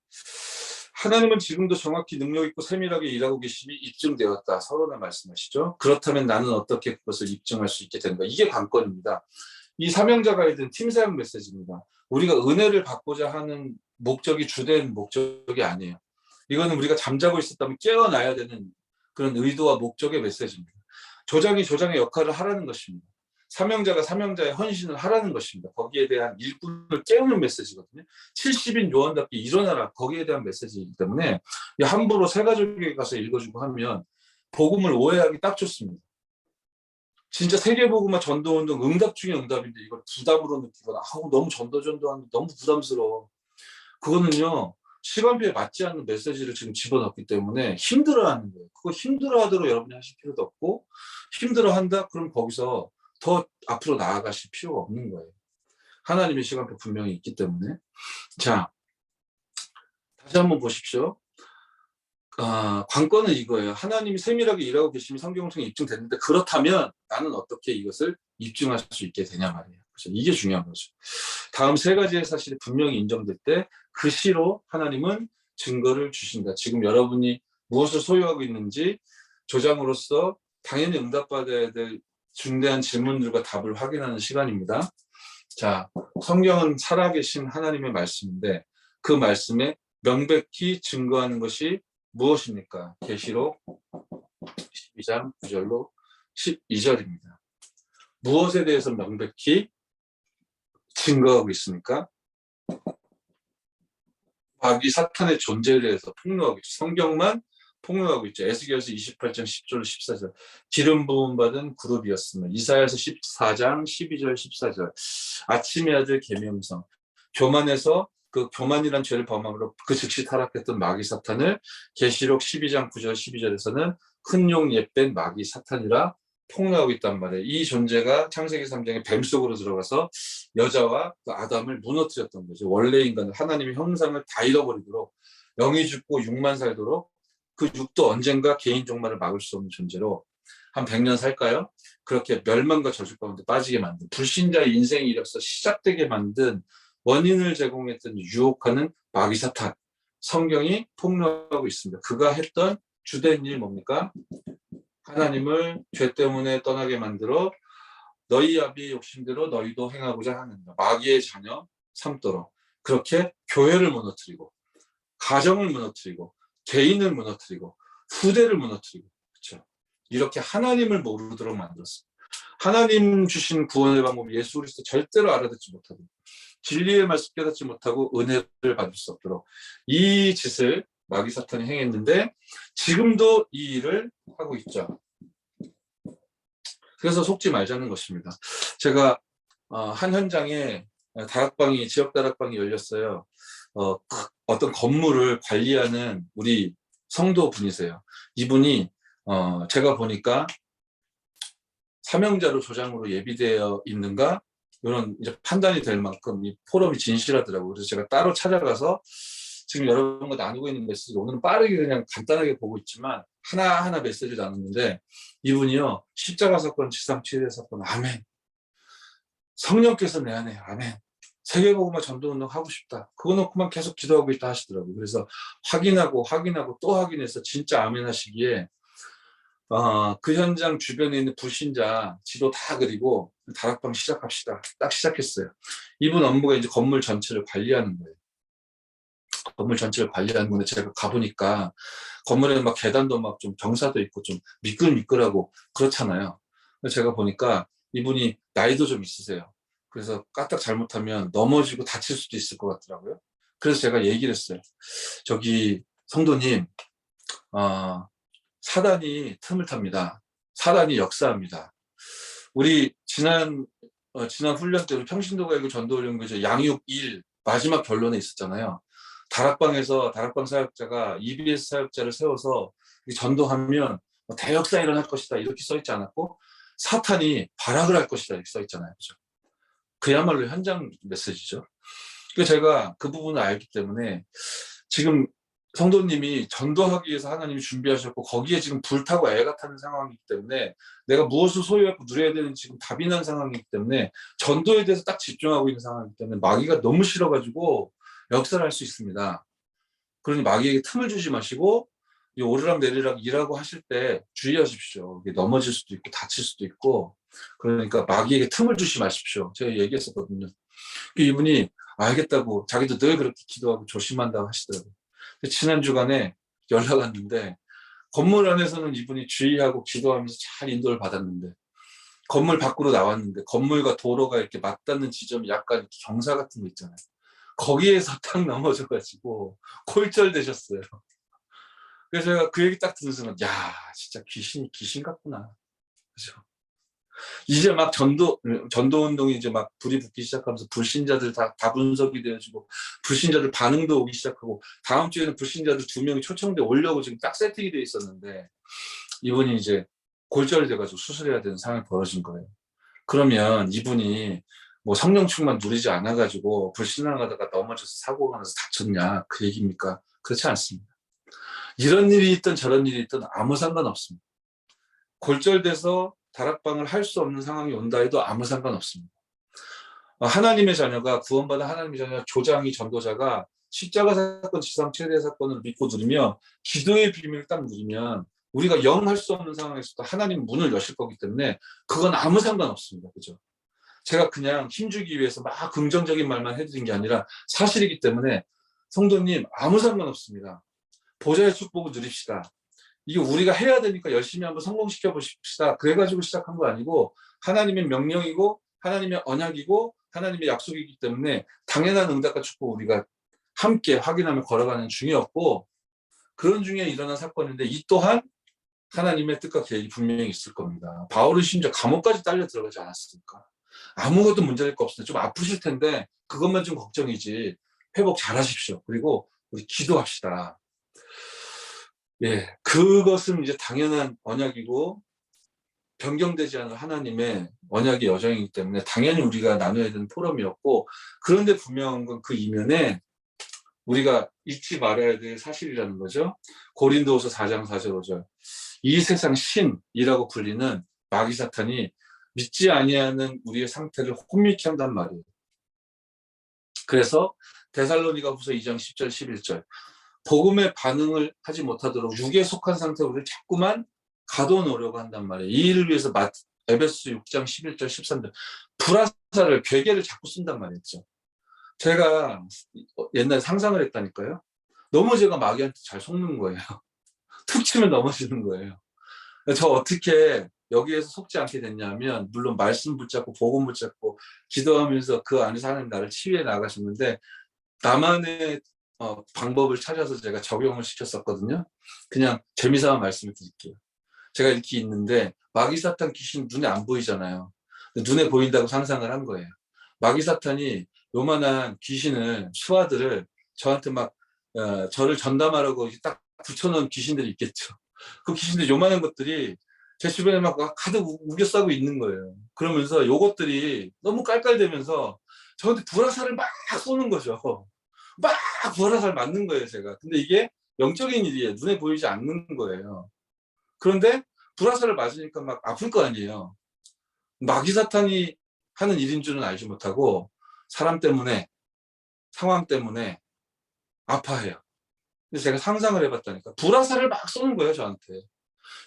하나님은 지금도 정확히 능력 있고 세밀하게 일하고 계심이 입증되었다. 서론에 말씀하시죠. 그렇다면 나는 어떻게 그것을 입증할 수 있게 되는가. 이게 관건입니다. 이 사명자 가이드는 팀 사역 메시지입니다. 우리가 은혜를 받고자 하는 목적이 주된 목적이 아니에요. 이거는 우리가 잠자고 있었다면 깨어나야 되는 그런 의도와 목적의 메시지입니다. 조장이 조장의 역할을 하라는 것입니다. 사명자가 사명자의 헌신을 하라는 것입니다. 거기에 대한 일꾼을 깨우는 메시지거든요. 70인 요한답게 일어나라. 거기에 대한 메시지이기 때문에 함부로 새가족에게 가서 읽어주고 하면 복음을 오해하기 딱 좋습니다. 진짜 세계복음화 전도운동 응답 중에 응답인데 이걸 부담으로 느끼거나 너무 전도하는 너무 부담스러워. 그거는요. 시간표에 맞지 않는 메시지를 지금 집어넣기 때문에 힘들어하는 거예요. 그거 힘들어하도록 여러분이 하실 필요도 없고 힘들어한다? 그럼 거기서 더 앞으로 나아가실 필요가 없는 거예요. 하나님의 시간표 분명히 있기 때문에. 자, 다시 한번 보십시오. 관건은 이거예요. 하나님이 세밀하게 일하고 계심이 성경을 통해 입증됐는데 그렇다면 나는 어떻게 이것을 입증할 수 있게 되냐 말이에요. 그렇죠? 이게 중요한 거죠. 다음 세 가지의 사실이 분명히 인정될 때 그 시로 하나님은 증거를 주신다. 지금 여러분이 무엇을 소유하고 있는지 조장으로서 당연히 응답받아야 될 중대한 질문들과 답을 확인하는 시간입니다. 자, 성경은 살아계신 하나님의 말씀인데 그 말씀에 명백히 증거하는 것이 무엇입니까? 계시록 12장 9절로 12절입니다. 무엇에 대해서 명백히 증거하고 있습니까? 마귀 사탄의 존재에 대해서 폭로하고 있죠. 성경만 폭로하고 있죠. 에스겔서 28장 10절 14절 기름 부음 받은 그룹이었으며 이사야서 14장 12절 14절 아침의 아들 계명성 교만에서 그 교만이란 죄를 범함으로 그 즉시 타락했던 마귀 사탄을 계시록 12장 9절 12절에서는 큰 용 옛뺀 마귀 사탄이라 폭로하고 있단 말이에요. 이 존재가 창세기 3장에 뱀 속으로 들어가서 여자와 그 아담을 무너뜨렸던 거죠. 원래 인간은 하나님의 형상을 다 잃어버리도록 영이 죽고 육만 살도록 그 육도 언젠가 개인 종말을 막을 수 없는 존재로 한 100년 살까요? 그렇게 멸망과 저주 가운데 빠지게 만든 불신자의 인생 이력서 시작되게 만든 원인을 제공했던 유혹하는 마귀 사탄 성경이 폭로하고 있습니다. 그가 했던 주된 일 뭡니까? 하나님을 죄 때문에 떠나게 만들어 너희 아비의 욕심대로 너희도 행하고자 하는 마귀의 자녀 삼도록 그렇게 교회를 무너뜨리고 가정을 무너뜨리고 개인을 무너뜨리고 후대를 무너뜨리고 그렇죠. 이렇게 하나님을 모르도록 만들었습니다. 하나님 주신 구원의 방법 예수 그리스도 절대로 알아듣지 못하고 진리의 말씀 깨닫지 못하고 은혜를 받을 수 없도록 이 짓을 마귀 사탄이 행했는데 지금도 이 일을 하고 있죠. 그래서 속지 말자는 것입니다. 제가 한 현장에 다락방이 지역 다락방이 열렸어요. 어떤 건물을 관리하는 우리 성도 분이세요. 이분이 제가 보니까 사명자로 조장으로 예비되어 있는가 이런 이제 판단이 될 만큼 이 포럼이 진실하더라고요. 그래서 제가 따로 찾아가서 지금 여러분과 나누고 있는 메시지 오늘은 빠르게 그냥 간단하게 보고 있지만 하나하나 메시지를 나눴는데 이분이요 십자가 사건 지상치유대 사건 아멘 성령께서 내 안에 아멘 세계복음화 전도운동 하고 싶다 그거 놓고만 계속 기도하고 있다 하시더라고요. 그래서 확인하고 또 확인해서 진짜 아멘 하시기에 그 현장 주변에 있는 불신자 지도 다 그리고 다락방 시작합시다 딱 시작했어요. 이분 업무가 이제 건물 전체를 관리하는 거예요. 건물 전체를 관리하는 건데 제가 가보니까 건물에 막 계단도 막 좀 경사도 있고 좀 미끌미끌하고 그렇잖아요. 제가 보니까 이분이 나이도 좀 있으세요. 그래서 까딱 잘못하면 넘어지고 다칠 수도 있을 것 같더라고요. 그래서 제가 얘기를 했어요. 저기 성도님 사단이 틈을 탑니다. 사단이 역사합니다. 우리 지난 훈련 때 평신도가이고 전도훈련교제 양육 1 마지막 결론에 있었잖아요. 다락방에서 다락방 사역자가 EBS 사역자를 세워서 전도하면 대역사 일어날 것이다 이렇게 써있지 않았고 사탄이 발악을 할 것이다 이렇게 써있잖아요. 그죠? 그야말로 현장 메시지죠. 그래서 제가 그 부분을 알기 때문에 지금 성도님이 전도하기 위해서 하나님이 준비하셨고 거기에 지금 불타고 애가 타는 상황이기 때문에 내가 무엇을 소유하고 누려야 되는지 지금 답이 난 상황이기 때문에 전도에 대해서 딱 집중하고 있는 상황이기 때문에 마귀가 너무 싫어가지고 역사를 할 수 있습니다. 그러니 마귀에게 틈을 주지 마시고 이 오르락 내리락 일하고 하실 때 주의하십시오. 넘어질 수도 있고 다칠 수도 있고 그러니까 마귀에게 틈을 주지 마십시오. 제가 얘기했었거든요. 이분이 알겠다고 자기도 늘 그렇게 기도하고 조심한다고 하시더라고요. 지난 주간에 연락 왔는데 건물 안에서는 이분이 주의하고 기도하면서 잘 인도를 받았는데 건물 밖으로 나왔는데 건물과 도로가 이렇게 맞닿는 지점이 약간 이렇게 경사 같은 거 있잖아요. 거기에서 탁 넘어져가지고 골절되셨어요. 그래서 제가 그 얘기 딱 듣는 순간, 야, 진짜 귀신 같구나. 그죠? 이제 막 전도 운동이 이제 막 불이 붙기 시작하면서 불신자들 다 분석이 되어지고 불신자들 반응도 오기 시작하고 다음 주에는 불신자들 2명이 초청돼 오려고 지금 딱 세팅이 돼 있었는데 이분이 이제 골절이 돼가지고 수술해야 되는 상황이 벌어진 거예요. 그러면 이분이 뭐 성령 충만 누리지 않아가지고 불신앙하다가 넘어져서 사고가 나서 다쳤냐 그 얘기입니까? 그렇지 않습니다. 이런 일이 있든 저런 일이 있든 아무 상관없습니다. 골절돼서 다락방을 할 수 없는 상황이 온다 해도 아무 상관없습니다. 하나님의 자녀가 구원받은 하나님의 자녀 조장이 전도자가 십자가 사건 지상 최대 사건을 믿고 누리며 기도의 비밀을 딱 누리면 우리가 영 할 수 없는 상황에서도 하나님 문을 여실 거기 때문에 그건 아무 상관없습니다. 그죠? 제가 그냥 힘주기 위해서 막 긍정적인 말만 해드린 게 아니라 사실이기 때문에 성도님 아무 상관없습니다. 보좌의 축복을 누립시다. 이게 우리가 해야 되니까 열심히 한번 성공시켜 보십시다. 그래가지고 시작한 거 아니고 하나님의 명령이고 하나님의 언약이고 하나님의 약속이기 때문에 당연한 응답과 축복 우리가 함께 확인하며 걸어가는 중이었고 그런 중에 일어난 사건인데 이 또한 하나님의 뜻과 계획이 분명히 있을 겁니다. 바울은 심지어 감옥까지 딸려 들어가지 않았습니까? 아무것도 문제될 거 없어요. 좀 아프실 텐데 그것만 좀 걱정이지 회복 잘 하십시오. 그리고 우리 기도합시다. 예, 그것은 이제 당연한 언약이고 변경되지 않은 하나님의 언약의 여정이기 때문에 당연히 우리가 나눠야 되는 포럼이었고 그런데 분명한 건 그 이면에 우리가 잊지 말아야 될 사실이라는 거죠. 고린도후서 4장 4절 5절 이 세상 신이라고 불리는 마귀 사탄이 믿지 아니하는 우리의 상태를 혼미케 한단 말이에요. 그래서 데살로니가 후서 2장 10절 11절 복음에 반응을 하지 못하도록 육에 속한 상태로 우리를 자꾸만 가둬놓으려고 한단 말이에요. 이 일을 위해서 에베소 6장 11절 13절 불화살을 괴계를 자꾸 쓴단 말이었죠. 제가 옛날에 상상을 했다니까요. 너무 제가 마귀한테 잘 속는 거예요. 툭 치면 넘어지는 거예요. 저 어떻게 여기에서 속지 않게 됐냐면 물론 말씀 붙잡고 복음 붙잡고 기도하면서 그 안에서 하나님 나를 치유해 나가셨는데 나만의 방법을 찾아서 제가 적용을 시켰었거든요. 그냥 재미삼아 말씀을 드릴게요. 제가 이렇게 있는데 마귀 사탄 귀신 눈에 안 보이잖아요. 눈에 보인다고 상상을 한 거예요. 마귀 사탄이 요만한 귀신을 수하들을 저한테 막 저를 전담하라고 딱 붙여놓은 귀신들이 있겠죠. 그 귀신들 요만한 것들이 제 주변에 막 가득 우겨 싸고 있는 거예요. 그러면서 요것들이 너무 깔깔대면서 저한테 불화살을 막 쏘는 거죠. 막 불화살 맞는 거예요, 제가. 근데 이게 영적인 일이에요. 눈에 보이지 않는 거예요. 그런데 불화살을 맞으니까 막 아플 거 아니에요. 마귀 사탄이 하는 일인 줄은 알지 못하고 사람 때문에 상황 때문에 아파해요. 그래서 제가 상상을 해봤다니까 불화살을 막 쏘는 거예요, 저한테.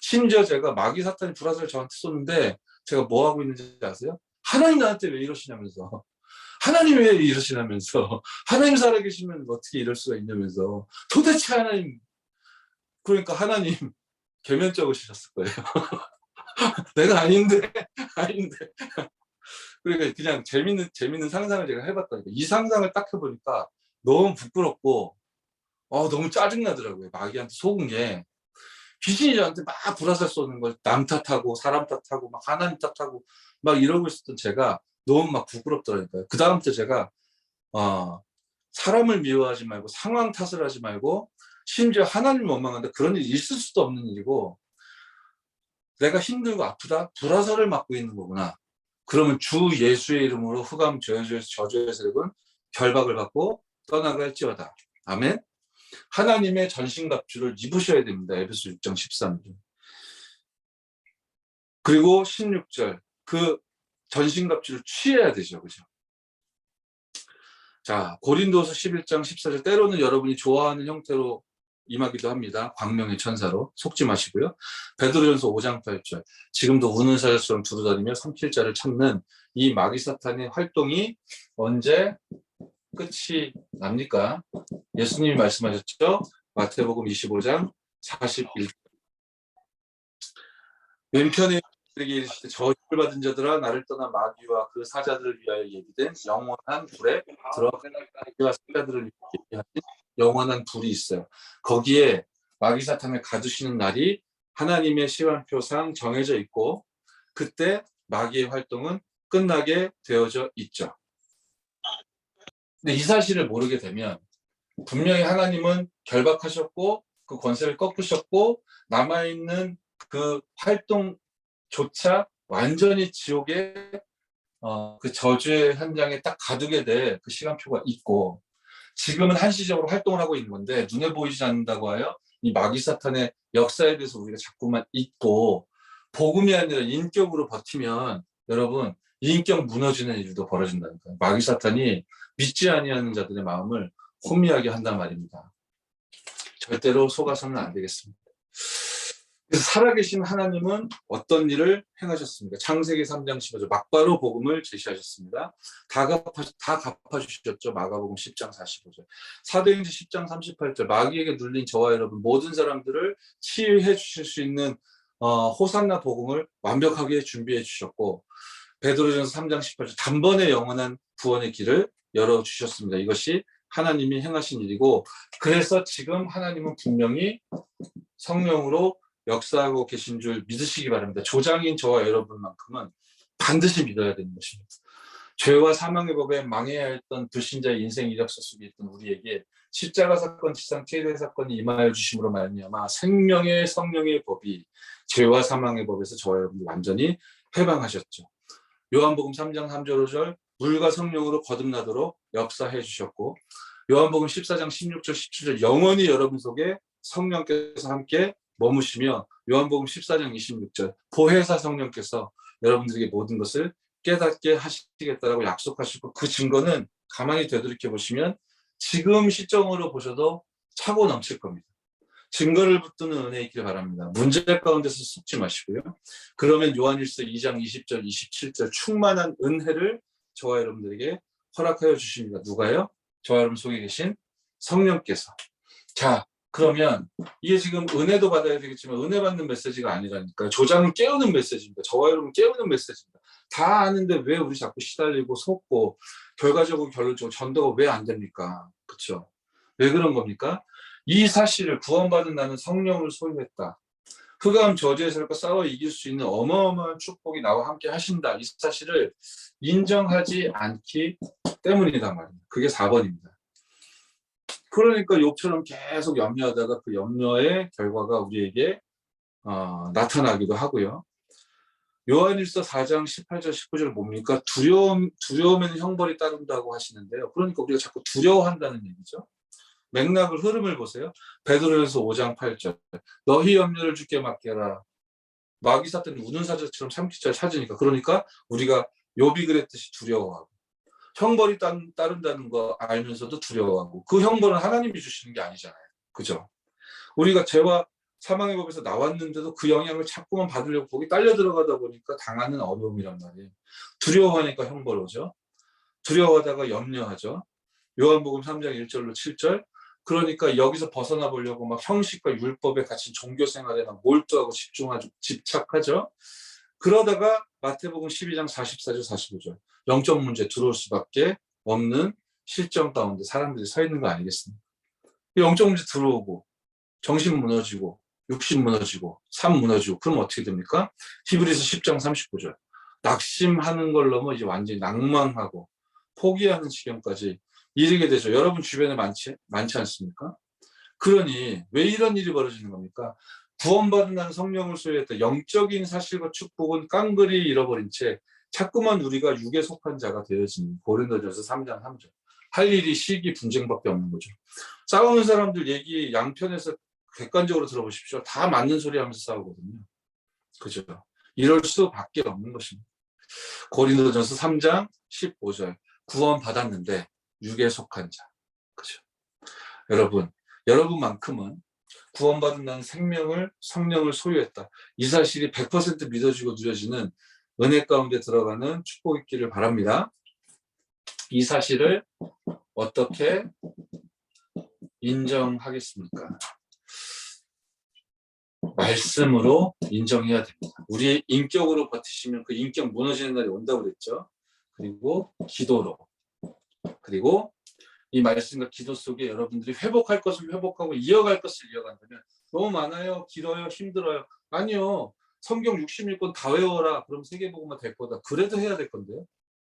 심지어 제가 마귀 사탄이 불화살을 저한테 쏘는데 제가 뭐 하고 있는지 아세요? 하나님 나한테 왜 이러시냐면서 하나님 왜 이러시냐면서 하나님 살아계시면 어떻게 이럴 수가 있냐면서 도대체 하나님 그러니까 하나님 계면 적으셨을 거예요. 내가 아닌데 아닌데 그러니까 그냥 재밌는 상상을 제가 해봤다니까 이 상상을 딱 해보니까 너무 부끄럽고 너무 짜증나더라고요. 마귀한테 속은 게 귀신이 저한테 막 불화살 쏘는 걸 남 탓하고 사람 탓하고 막 하나님 탓하고 막 이러고 있었던 제가 너무 막 부끄럽더라니까요. 그 다음부터 제가 사람을 미워하지 말고 상황 탓을 하지 말고 심지어 하나님 원망한다 그런 일이 있을 수도 없는 일이고 내가 힘들고 아프다 불화살을 맞고 있는 거구나. 그러면 주 예수의 이름으로 흑암 저주의 세력은 결박을 받고 떠나가 할지어다. 아멘. 하나님의 전신갑주를 입으셔야 됩니다. 에베소 6장 13절. 그리고 16절 그 전신갑주를 취해야 되죠. 그죠? 자, 고린도서 11장 14절 때로는 여러분이 좋아하는 형태로 임하기도 합니다. 광명의 천사로 속지 마시고요. 베드로전서 5장 8절 지금도 우는 사자처럼 두루다니며 삼킬 자를 찾는 이 마귀 사탄의 활동이 언제 끝이 납니까? 예수님이 말씀하셨죠. 마태복음 25장 41절 왼편에 그에게 이르시되 저주를 받은 자들아 나를 떠난 마귀와 그 사자들을 위하여 예비된 영원한 불에 들어가 마귀와 사자들을 위하여 예비하신 영원한 불이 있어요. 거기에 마귀 사탄을 가두시는 날이 하나님의 시간표상 정해져 있고 그때 마귀의 활동은 끝나게 되어져 있죠. 근데 이 사실을 모르게 되면 분명히 하나님은 결박하셨고 그 권세를 꺾으셨고 남아있는 그 활동조차 완전히 지옥의 그 저주의 현장에 딱 가두게 될 그 시간표가 있고 지금은 한시적으로 활동을 하고 있는 건데 눈에 보이지 않는다고 하여 이 마귀 사탄의 역사에 대해서 우리가 자꾸만 잊고 복음이 아니라 인격으로 버티면 여러분 인격 무너지는 일도 벌어진다니까요. 마귀 사탄이 믿지 아니하는 자들의 마음을 혼미하게 한단 말입니다. 절대로 속아서는 안 되겠습니다. 그래서 살아계신 하나님은 어떤 일을 행하셨습니까? 창세기 3장 15절 막바로 복음을 제시하셨습니다. 다 갚아주셨죠. 마가복음 10장 45절. 사도행전 10장 38절 마귀에게 눌린 저와 여러분 모든 사람들을 치유해 주실 수 있는 호산나 복음을 완벽하게 준비해 주셨고 베드로전서 3장 18절 단번에 영원한 구원의 길을 열어주셨습니다. 이것이 하나님이 행하신 일이고 그래서 지금 하나님은 분명히 성령으로 역사하고 계신 줄 믿으시기 바랍니다. 조장인 저와 여러분만큼은 반드시 믿어야 되는 것입니다. 죄와 사망의 법에 망해야 했던 불신자의 인생 이력서 속에 있던 우리에게 십자가 사건, 지상 태세 사건이 임하여 주심으로 말미암아 생명의 성령의 법이 죄와 사망의 법에서 저와 여러분을 완전히 해방하셨죠. 요한복음 3장 3절 5절 물과 성령으로 거듭나도록 역사해 주셨고 요한복음 14장 16절 17절 영원히 여러분 속에 성령께서 함께 머무시며 요한복음 14장 26절 보혜사 성령께서 여러분들에게 모든 것을 깨닫게 하시겠다라고 약속하시고 그 증거는 가만히 되돌이켜 보시면 지금 시점으로 보셔도 차고 넘칠 겁니다. 증거를 붙드는 은혜 있길 바랍니다. 문제 가운데서 속지 마시고요. 그러면 요한일서 2장 20절 27절 충만한 은혜를 저와 여러분들에게 허락하여 주십니다. 누가요? 저와 여러분 속에 계신 성령께서. 자, 그러면 이게 지금 은혜도 받아야 되겠지만 은혜 받는 메시지가 아니라니까요. 조장을 깨우는 메시지입니다. 저와 여러분 깨우는 메시지입니다. 다 아는데 왜 우리 자꾸 시달리고 속고 결과적으로 결론적으로 전도가 왜 안 됩니까? 그렇죠? 왜 그런 겁니까? 이 사실을 구원받은 나는 성령을 소유했다. 흑암 저주에서 싸워 이길 수 있는 어마어마한 축복이 나와 함께 하신다. 이 사실을 인정하지 않기 때문이다 말입니다. 그게 4번입니다. 그러니까 욥처럼 계속 염려하다가 그 염려의 결과가 우리에게 나타나기도 하고요. 요한일서 4장 18절 19절 뭡니까? 두려움에는 형벌이 따른다고 하시는데요. 그러니까 우리가 자꾸 두려워한다는 얘기죠. 맥락을 흐름을 보세요. 베드로전서 5장 8절 너희 염려를 주께 맡겨라. 마귀 사탄이 우는 사자처럼 삼키자 찾으니까 그러니까 우리가 욥이 그랬듯이 두려워하고 형벌이 따른다는 거 알면서도 두려워하고 그 형벌은 하나님이 주시는 게 아니잖아요. 그죠? 우리가 죄와 사망의 법에서 나왔는데도 그 영향을 자꾸만 받으려고 거기 딸려 들어가다 보니까 당하는 어려움이란 말이에요. 두려워하니까 형벌 오죠. 두려워하다가 염려하죠. 요한복음 3장 1절로 7절 그러니까 여기서 벗어나 보려고 막 형식과 율법에 갇힌 종교 생활에 막 몰두하고 집착하죠. 그러다가 마태복음 12장 44절 45절 영적 문제 들어올 수밖에 없는 실정 가운데 사람들이 서 있는 거 아니겠습니까? 영적 문제 들어오고 정신 무너지고 육신 무너지고 삶 무너지고 그럼 어떻게 됩니까? 히브리서 10장 39절 낙심하는 걸 넘어 이제 완전히 낭망하고 포기하는 지경까지 이르게 되죠. 여러분 주변에 많지 않습니까? 그러니 왜 이런 일이 벌어지는 겁니까? 구원받은 나는 성령을 소유했다. 영적인 사실과 축복은 깡그리 잃어버린 채 자꾸만 우리가 육에 속한 자가 되어지는 고린도전서 3장 3절. 할 일이 시기 분쟁밖에 없는 거죠. 싸우는 사람들 얘기 양편에서 객관적으로 들어보십시오. 다 맞는 소리 하면서 싸우거든요. 그죠? 이럴 수밖에 없는 것입니다. 고린도전서 3장 15절. 구원받았는데 육에 속한 자. 그죠? 여러분만큼은 구원받은 나는 성령을 소유했다. 이 사실이 100% 믿어지고 누려지는 은혜 가운데 들어가는 축복 있기를 바랍니다. 이 사실을 어떻게 인정하겠습니까? 말씀으로 인정해야 됩니다. 우리의 인격으로 버티시면 그 인격 무너지는 날이 온다고 그랬죠. 그리고 기도로, 그리고 이 말씀과 기도 속에 여러분들이 회복할 것을 회복하고 이어갈 것을 이어간다면, 너무 많아요, 길어요, 힘들어요. 아니요. 성경 60일권 다 외워라. 그럼 세계복음화 될 거다. 그래도 해야 될 건데요.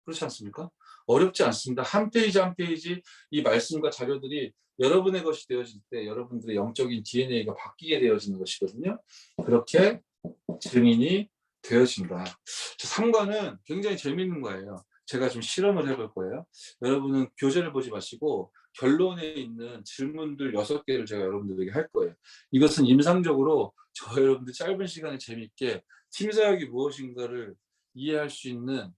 그렇지 않습니까? 어렵지 않습니다. 한 페이지 한 페이지 이 말씀과 자료들이 여러분의 것이 되어질 때 여러분들의 영적인 DNA가 바뀌게 되어지는 것이거든요. 그렇게 증인이 되어진다. 3과는 굉장히 재밌는 거예요. 제가 좀 실험을 해볼 거예요. 여러분은 교재를 보지 마시고 결론에 있는 질문들 6개를 제가 여러분들에게 할 거예요. 이것은 임상적으로 저 여러분들 짧은 시간에 재밌게 팀사역이 무엇인가를 이해할 수 있는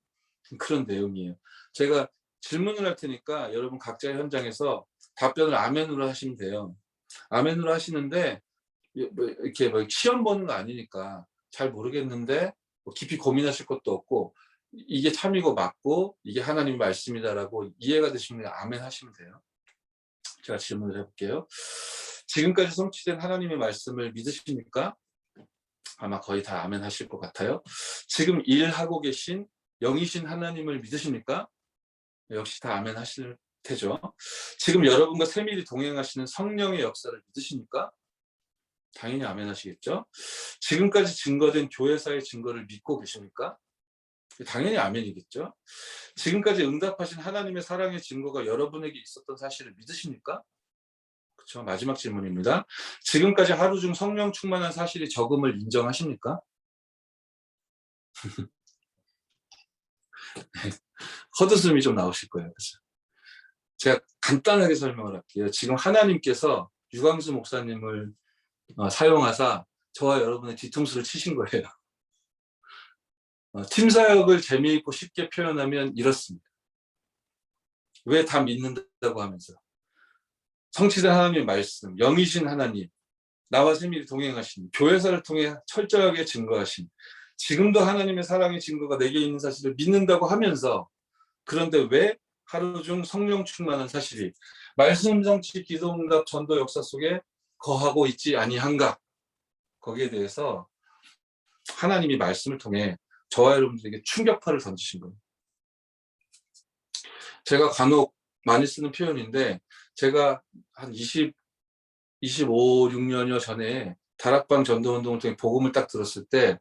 그런 내용이에요. 제가 질문을 할 테니까 여러분 각자의 현장에서 답변을 아멘으로 하시면 돼요. 아멘으로 하시는데 이렇게 시험 보는 거 아니니까 잘 모르겠는데 깊이 고민하실 것도 없고, 이게 참이고 맞고 이게 하나님의 말씀이다라고 이해가 되시면 아멘 하시면 돼요. 제가 질문을 해볼게요. 지금까지 성취된 하나님의 말씀을 믿으십니까? 아마 거의 다 아멘 하실 것 같아요. 지금 일하고 계신 영이신 하나님을 믿으십니까? 역시 다 아멘 하실 테죠. 지금 여러분과 세밀히 동행하시는 성령의 역사를 믿으십니까? 당연히 아멘 하시겠죠. 지금까지 증거된 교회사의 증거를 믿고 계십니까? 당연히 아멘이겠죠. 지금까지 응답하신 하나님의 사랑의 증거가 여러분에게 있었던 사실을 믿으십니까? 그렇죠. 마지막 질문입니다. 지금까지 하루 중 성령 충만한 사실이 적음을 인정하십니까? 헛웃음이 좀 나오실 거예요. 그래서 제가 간단하게 설명을 할게요. 지금 하나님께서 유광수 목사님을 사용하사 저와 여러분의 뒤통수를 치신 거예요. 팀 사역을 재미있고 쉽게 표현하면 이렇습니다. 왜 다 믿는다고 하면서 성취된 하나님의 말씀, 영이신 하나님, 나와 세밀히 동행하신, 교회사를 통해 철저하게 증거하신, 지금도 하나님의 사랑의 증거가 내게 있는 사실을 믿는다고 하면서, 그런데 왜 하루 중 성령 충만한 사실이 말씀 성취 기도응답 전도 역사 속에 거하고 있지 아니한가? 거기에 대해서 하나님이 말씀을 통해 저와 여러분들에게 충격파를 던지신 거예요. 제가 간혹 많이 쓰는 표현인데, 제가 한 25, 6년여 전에 다락방 전도운동을 통해 복음을 딱 들었을 때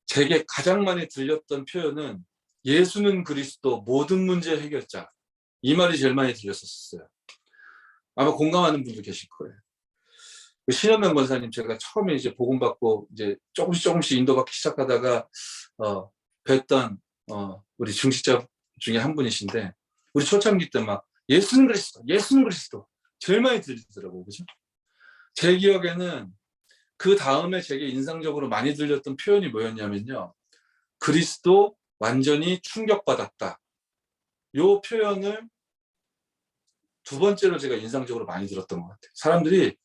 제게 가장 많이 들렸던 표현은 예수는 그리스도 모든 문제 해결자, 이 말이 제일 많이 들렸었어요. 아마 공감하는 분도 계실 거예요. 신현명 권사님, 제가 처음에 이제 복음 받고 이제 조금씩 인도받기 시작하다가 뵀던 우리 중직자 중에 한 분이신데, 우리 초창기 때 막 예수는 그리스도, 예수는 그리스도 제일 많이 들리더라고요. 그죠? 제 기억에는 그 다음에 제게 인상적으로 많이 들렸던 표현이 뭐였냐면요, 그리스도 완전히 충격받았다. 요 표현을 두 번째로 제가 인상적으로 많이 들었던 것 같아요. 사람들이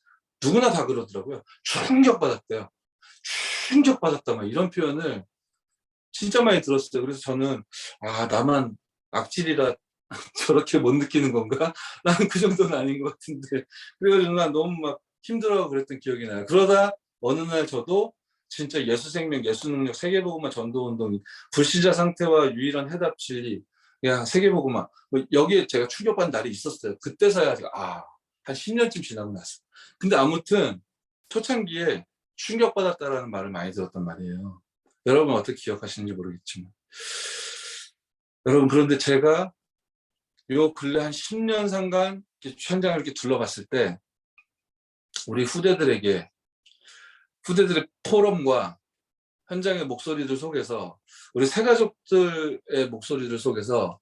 누구나 다 그러더라고요. 충격받았대요. 충격받았다, 막 이런 표현을 진짜 많이 들었어요. 그래서 저는 나만 악질이라 저렇게 못 느끼는 건가? 나는 그 정도는 아닌 것 같은데. 그래가지고 난 너무 막 힘들어하고 그랬던 기억이 나요. 그러다 어느 날 저도 진짜 예수생명, 예수능력, 세계복음화 전도운동, 불신자 상태와 유일한 해답 진리, 야 세계복음화, 여기에 제가 충격받은 날이 있었어요. 그때서야 제가 한 10년쯤 지나고 났어. 근데 아무튼 초창기에 충격받았다라는 말을 많이 들었단 말이에요. 여러분 어떻게 기억하시는지 모르겠지만, 여러분, 그런데 제가 요 근래 한 10년 상간 현장을 이렇게 둘러봤을 때 우리 후대들의 포럼과 현장의 목소리들 속에서, 우리 새가족들의 목소리들 속에서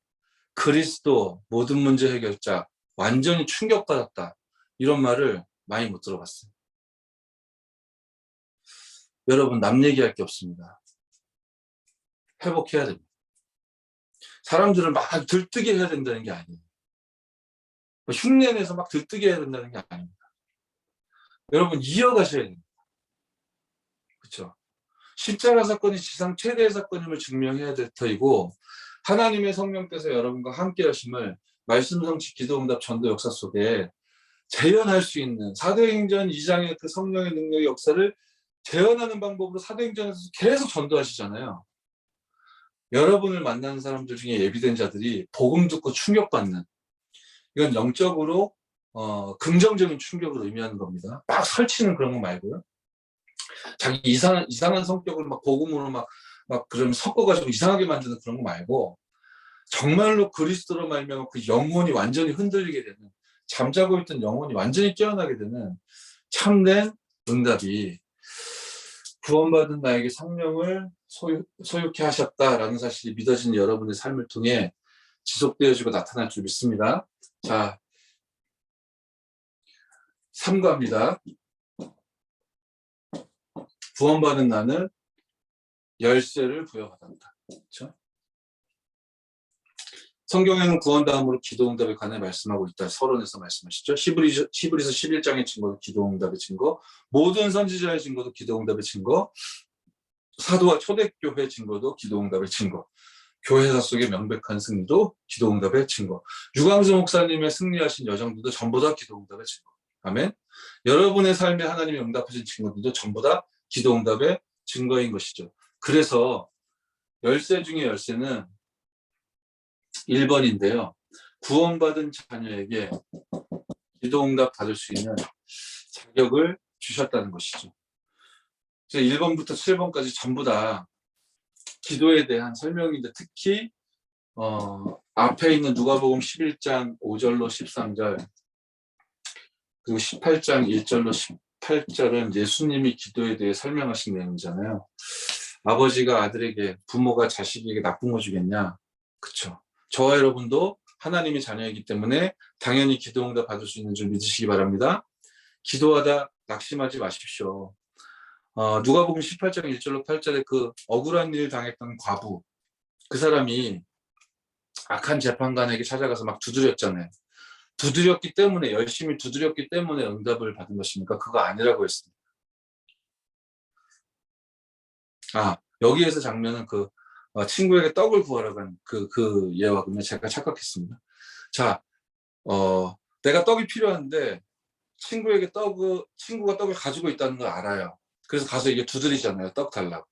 그리스도 모든 문제 해결자, 완전히 충격받았다, 이런 말을 많이 못 들어봤어요. 여러분, 남 얘기할 게 없습니다. 회복해야 됩니다. 사람들을 막 들뜨게 해야 된다는 게 아니에요. 흉내내서 막 들뜨게 해야 된다는 게 아닙니다. 여러분, 이어가셔야 됩니다. 그렇죠? 십자가 사건이 지상 최대의 사건임을 증명해야 될 터이고, 하나님의 성령께서 여러분과 함께 하심을 말씀 성취 기도응답 전도 역사 속에 재현할 수 있는 사도행전 2장의 그 성령의 능력의 역사를 재현하는 방법으로 사도행전에서 계속 전도하시잖아요. 여러분을 만나는 사람들 중에 예비된 자들이 복음 듣고 충격받는, 이건 영적으로 긍정적인 충격을 의미하는 겁니다. 막 설치는 그런 거 말고요. 자기 이상한 성격을 막 복음으로 막 그럼 섞어가지고 이상하게 만드는 그런 거 말고, 정말로 그리스도로 말미암아 그 영혼이 완전히 흔들리게 되는, 잠자고 있던 영혼이 완전히 깨어나게 되는 참된 응답이, 구원받은 나에게 성령을 소유케 하셨다라는 사실이 믿어지는 여러분의 삶을 통해 지속되어지고 나타날 줄 믿습니다. 자, 3가입니다. 구원받은 나는 열쇠를 부여받았다. 그렇죠? 성경에는 구원 다음으로 기도응답에 관해 말씀하고 있다. 서론에서 말씀하시죠. 히브리서 11장의 증거도 기도응답의 증거, 모든 선지자의 증거도 기도응답의 증거, 사도와 초대교회 증거도 기도응답의 증거, 교회사 속의 명백한 승리도 기도응답의 증거, 유광수 목사님의 승리하신 여정들도 전부 다 기도응답의 증거. 아멘. 여러분의 삶에 하나님이 응답하신 증거들도 전부 다 기도응답의 증거인 것이죠. 그래서 열쇠 중에 열쇠는 1번인데요. 구원받은 자녀에게 기도응답 받을 수 있는 자격을 주셨다는 것이죠. 1번부터 7번까지 전부 다 기도에 대한 설명인데, 특히 앞에 있는 누가복음 11장 5절로 13절, 그리고 18장 1절로 18절은 예수님이 기도에 대해 설명하신 내용이잖아요. 아버지가 아들에게, 부모가 자식에게 나쁜 거 주겠냐? 그쵸. 저와 여러분도 하나님의 자녀이기 때문에 당연히 기도응답 받을 수 있는 줄 믿으시기 바랍니다. 기도하다 낙심하지 마십시오. 누가복음 18장 1절로 8절에 그 억울한 일 당했던 과부, 그 사람이 악한 재판관에게 찾아가서 막 두드렸잖아요. 두드렸기 때문에, 열심히 두드렸기 때문에 응답을 받은 것입니까? 그거 아니라고 했습니다. 여기에서 장면은 그 친구에게 떡을 구하러 간 그 예화군요. 제가 착각했습니다. 자, 내가 떡이 필요한데 친구가 떡을 가지고 있다는 걸 알아요. 그래서 가서 이게 두드리잖아요. 떡 달라고.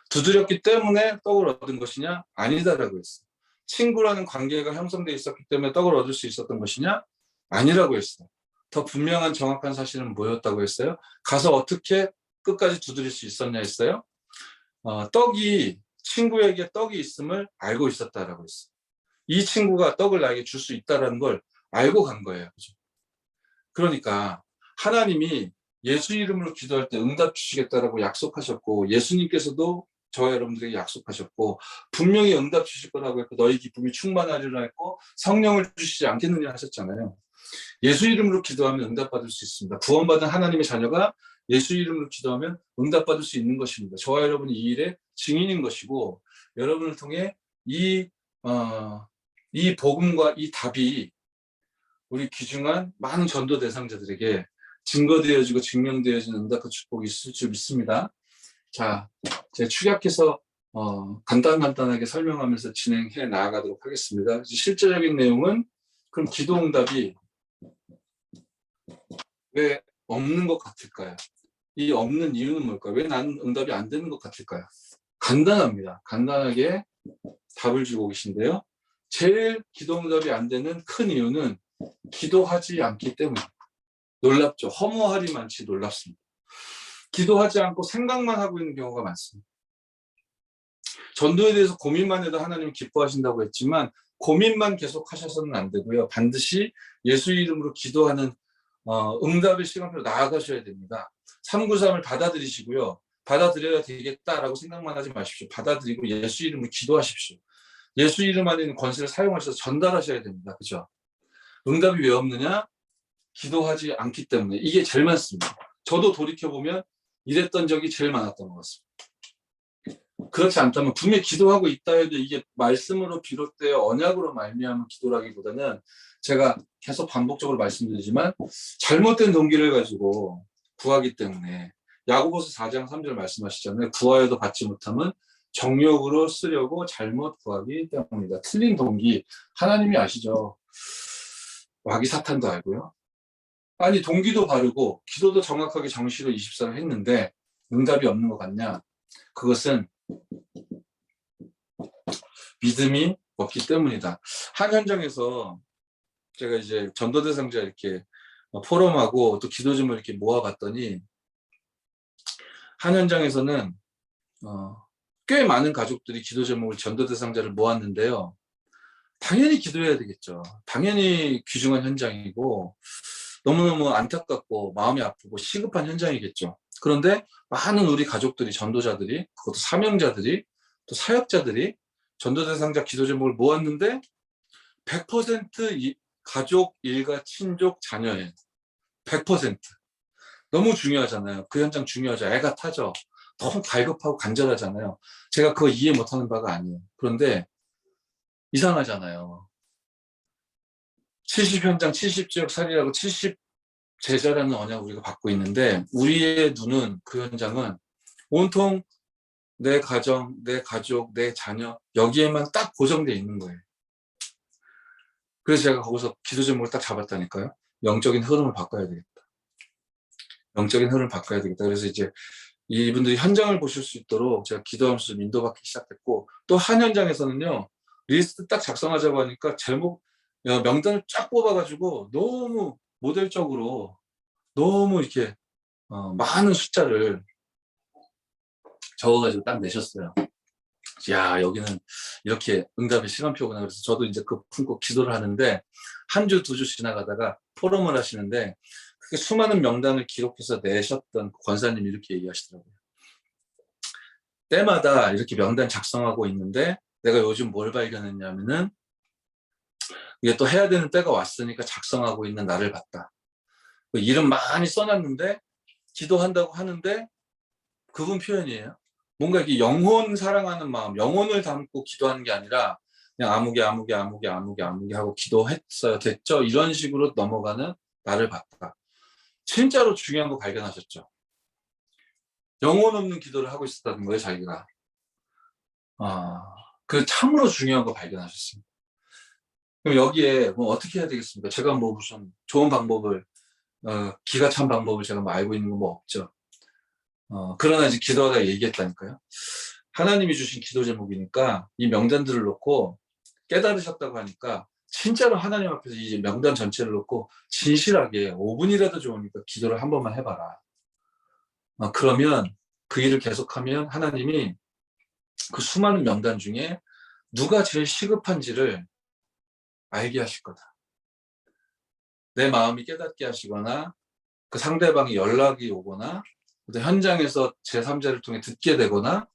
두드렸기 때문에 떡을 얻은 것이냐? 아니다라고 했어요. 친구라는 관계가 형성되어 있었기 때문에 떡을 얻을 수 있었던 것이냐? 아니라고 했어요. 더 분명한 정확한 사실은 뭐였다고 했어요? 가서 어떻게 끝까지 두드릴 수 있었냐 했어요? 친구에게 떡이 있음을 알고 있었다라고 했어요. 이 친구가 떡을 나에게 줄 수 있다는 걸 알고 간 거예요. 그죠? 그러니까 하나님이 예수 이름으로 기도할 때 응답 주시겠다라고 약속하셨고, 예수님께서도 저와 여러분들에게 약속하셨고, 분명히 응답 주실 거라고 했고, 너희 기쁨이 충만하리라 했고, 성령을 주시지 않겠느냐 하셨잖아요. 예수 이름으로 기도하면 응답받을 수 있습니다. 구원받은 하나님의 자녀가 예수 이름으로 기도하면 응답받을 수 있는 것입니다. 저와 여러분이 이 일의 증인인 것이고, 여러분을 통해 이 복음과 이 답이 우리 귀중한 많은 전도 대상자들에게 증거되어지고 증명되어지는 응답과 축복이 있을 줄 믿습니다. 자, 제가 축약해서 간단하게 설명하면서 진행해 나아가도록 하겠습니다. 실제적인 내용은, 그럼 기도응답이 왜 없는 것 같을까요? 이 없는 이유는 뭘까요? 왜 나는 응답이 안 되는 것 같을까요? 간단합니다. 간단하게 답을 주고 계신데요. 제일 기도응답이 안 되는 큰 이유는 기도하지 않기 때문입니다. 놀랍죠? 허무하리만치 놀랍습니다. 기도하지 않고 생각만 하고 있는 경우가 많습니다. 전도에 대해서 고민만 해도 하나님이 기뻐하신다고 했지만, 고민만 계속 하셔서는 안 되고요. 반드시 예수 이름으로 기도하는 응답의 시간표로 나아가셔야 됩니다. 393을 받아들이시고요. 받아들여야 되겠다라고 생각만 하지 마십시오. 받아들이고 예수 이름으로 기도하십시오. 예수 이름 안에 있는 권세를 사용하셔서 전달하셔야 됩니다. 그죠? 응답이 왜 없느냐? 기도하지 않기 때문에. 이게 제일 많습니다. 저도 돌이켜보면 이랬던 적이 제일 많았던 것 같습니다. 그렇지 않다면, 분명히 기도하고 있다 해도 이게 말씀으로 비롯되어 언약으로 말미암은 기도라기보다는, 제가 계속 반복적으로 말씀드리지만 잘못된 동기를 가지고 구하기 때문에, 야고보서 4장 3절 말씀하시잖아요. 구하여도 받지 못하면 정욕으로 쓰려고 잘못 구하기 때문이다. 틀린 동기 하나님이 아시죠? 마귀 사탄도 알고요. 아니, 동기도 바르고 기도도 정확하게 정시로 24를 했는데 응답이 없는 것 같냐? 그것은 믿음이 없기 때문이다. 한 현장에서 제가 이제 전도 대상자 이렇게 포럼하고 또 기도 제목을 이렇게 모아봤더니 한 현장에서는 꽤 많은 가족들이 기도 제목을 전도 대상자를 모았는데요. 당연히 기도해야 되겠죠. 당연히 귀중한 현장이고 너무너무 안타깝고 마음이 아프고 시급한 현장이겠죠. 그런데 많은 우리 가족들이, 전도자들이, 그것도 사명자들이, 또 사역자들이 전도 대상자 기도 제목을 모았는데 100% 가족, 일가, 친족, 자녀예요. 100%. 너무 중요하잖아요. 그 현장 중요하죠. 애가 타죠. 너무 갈급하고 간절하잖아요. 제가 그거 이해 못하는 바가 아니에요. 그런데 이상하잖아요. 70현장, 70지역 살이라고 70제자라는 언약을 우리가 받고 있는데 우리의 눈은 그 현장은 온통 내 가정, 내 가족, 내 자녀 여기에만 딱 고정되어 있는 거예요. 그래서 제가 거기서 기도 제목을 딱 잡았다니까요. 영적인 흐름을 바꿔야 되겠다. 영적인 흐름을 바꿔야 되겠다. 그래서 이제 이분들이 현장을 보실 수 있도록 제가 기도하면서 인도받기 시작했고 또 한 현장에서는요. 리스트 딱 작성하자고 하니까 제목 명단을 쫙 뽑아가지고 너무 모델적으로 너무 이렇게 많은 숫자를 적어가지고 딱 내셨어요. 야, 여기는 이렇게 응답의 시간표구나. 그래서 저도 이제 그 품고 기도를 하는데 한 주, 두 주 지나가다가 포럼을 하시는데 그게 수많은 명단을 기록해서 내셨던 권사님이 이렇게 얘기하시더라고요. 때마다 이렇게 명단 작성하고 있는데 내가 요즘 뭘 발견했냐면은 이게 또 해야 되는 때가 왔으니까 작성하고 있는 나를 봤다. 이름 많이 써놨는데 기도한다고 하는데 그분 표현이에요. 뭔가 이렇게 영혼 사랑하는 마음, 영혼을 담고 기도하는 게 아니라 그냥 아무개 하고 기도했어요. 됐죠? 이런 식으로 넘어가는 나를 봤다. 진짜로 중요한 거 발견하셨죠? 영혼 없는 기도를 하고 있었다는 거예요, 자기가. 그 참으로 중요한 거 발견하셨습니다. 그럼 여기에 뭐 어떻게 해야 되겠습니까? 제가 뭐 무슨 좋은 방법을, 기가 찬 방법을 제가 뭐 알고 있는 거 뭐 없죠. 그러나 이제 기도하다 얘기했다니까요. 하나님이 주신 기도 제목이니까 이 명단들을 놓고 깨달으셨다고 하니까 진짜로 하나님 앞에서 이 명단 전체를 놓고 진실하게 5분이라도 좋으니까 기도를 한 번만 해봐라. 그러면 그 일을 계속하면 하나님이 그 수많은 명단 중에 누가 제일 시급한지를 알게 하실 거다. 내 마음이 깨닫게 하시거나 그 상대방이 연락이 오거나 현장에서 제3자를 통해 듣게 되거나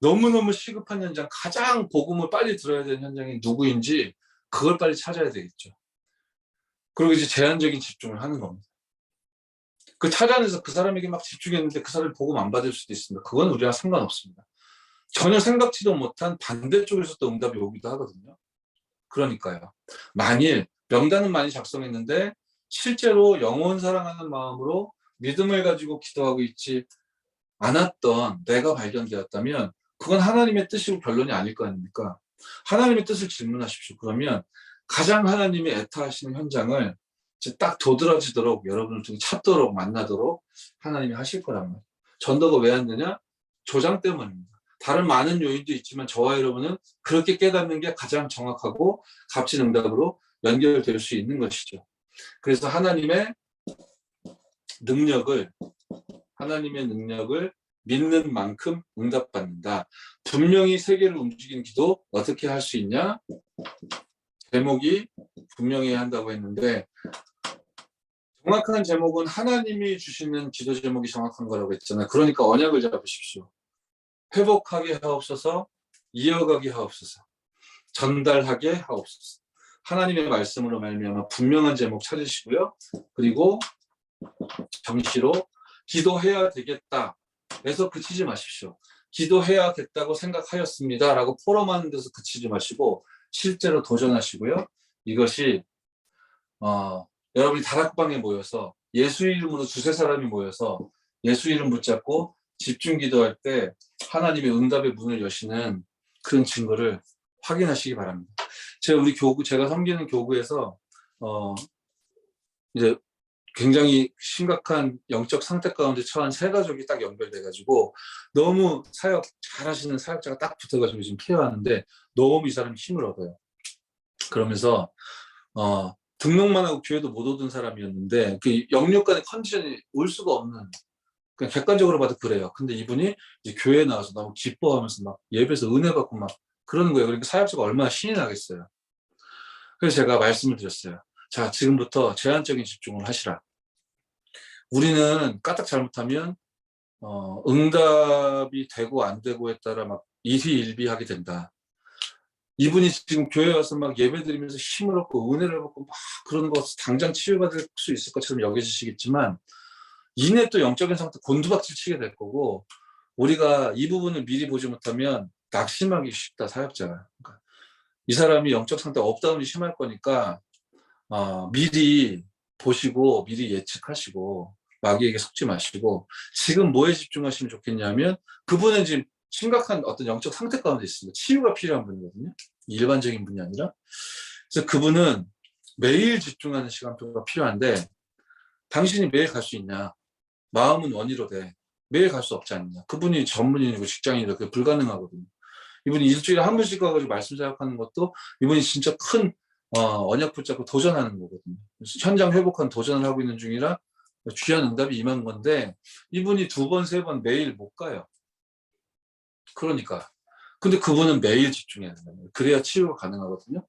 너무너무 시급한 현장, 가장 복음을 빨리 들어야 되는 현장이 누구인지 그걸 빨리 찾아야 되겠죠. 그리고 이제 제한적인 집중을 하는 겁니다. 그 찾아내서 그 사람에게 막 집중했는데 그 사람이 복음 안 받을 수도 있습니다. 그건 우리랑 상관없습니다. 전혀 생각지도 못한 반대쪽에서 또 응답이 오기도 하거든요. 그러니까요. 만일 명단은 많이 작성했는데 실제로 영혼 사랑하는 마음으로 믿음을 가지고 기도하고 있지 않았던 내가 발견되었다면 그건 하나님의 뜻이고 결론이 아닐 거 아닙니까? 하나님의 뜻을 질문하십시오. 그러면 가장 하나님이 애타하시는 현장을 딱 도드라지도록 여러분을 통해 찾도록 만나도록 하나님이 하실 거란 말이에요. 전도가 왜 안 되냐? 조장 때문입니다. 다른 많은 요인도 있지만 저와 여러분은 그렇게 깨닫는 게 가장 정확하고 값진 응답으로 연결될 수 있는 것이죠. 그래서 하나님의 능력을 믿는 만큼 응답받는다. 분명히 세계를 움직이는 기도 어떻게 할 수 있냐? 제목이 분명히 한다고 했는데 정확한 제목은 하나님이 주시는 기도 제목이 정확한 거라고 했잖아요. 그러니까 언약을 잡으십시오. 회복하게 하옵소서, 이어가게 하옵소서, 전달하게 하옵소서. 하나님의 말씀으로 말미암아 분명한 제목 찾으시고요. 그리고 정시로 기도해야 되겠다 에서 그치지 마십시오. 기도해야겠다고 생각하였습니다 라고 포럼하는 데서 그치지 마시고 실제로 도전하시고요. 이것이 여러분이 다락방에 모여서 예수 이름으로 두세 사람이 모여서 예수 이름 붙잡고 집중 기도할 때 하나님의 응답의 문을 여시는 그런 증거를 확인하시기 바랍니다. 제가 섬기는 교구에서 이제 굉장히 심각한 영적 상태 가운데 처한 세 가족이 딱 연결돼가지고 너무 사역 잘하시는 사역자가 딱 붙어가지고 지금 케어하는데 너무 이 사람이 힘을 얻어요. 그러면서 등록만 하고 교회도 못 오던 사람이었는데 그 영육간의 컨디션이 올 수가 없는, 그냥 객관적으로 봐도 그래요. 근데 이분이 이제 교회에 나와서 너무 기뻐하면서 막 예배에서 은혜 받고 막 그러는 거예요. 그러니까 사역자가 얼마나 신이 나겠어요. 그래서 제가 말씀을 드렸어요. 자, 지금부터 제한적인 집중을 하시라. 우리는 까딱 잘못하면 응답이 되고 안 되고에 따라 막 일희일비하게 된다. 이분이 지금 교회 와서 막 예배 드리면서 힘을 얻고 은혜를 받고 막 그러는 거 당장 치유받을 수 있을 것처럼 여겨지시겠지만 이내 또 영적인 상태 곤두박질 치게 될 거고, 우리가 이 부분을 미리 보지 못하면 낙심하기 쉽다, 사역자가. 그러니까 이 사람이 영적 상태가 업다운이 심할 거니까 미리 보시고 미리 예측하시고 마귀에게 속지 마시고 지금 뭐에 집중하시면 좋겠냐면, 그분은 지금 심각한 어떤 영적 상태 가운데 있습니다. 치유가 필요한 분이거든요. 일반적인 분이 아니라. 그래서 그분은 매일 집중하는 시간표가 필요한데, 당신이 매일 갈 수 있냐? 마음은 원의로 돼. 매일 갈 수 없지 않느냐. 그분이 전문인이고 직장인이라 그게 불가능하거든요. 이분이 일주일에 한 번씩 가가지고 말씀 사역하는 것도 이분이 진짜 큰 언약 붙잡고 도전하는 거거든요. 현장 회복한 도전을 하고 있는 중이라 귀한 응답이 임한 건데, 이분이 두 번, 세 번 매일 못 가요. 그러니까. 근데 그분은 매일 집중해야 된다는 거예요. 그래야 치유가 가능하거든요.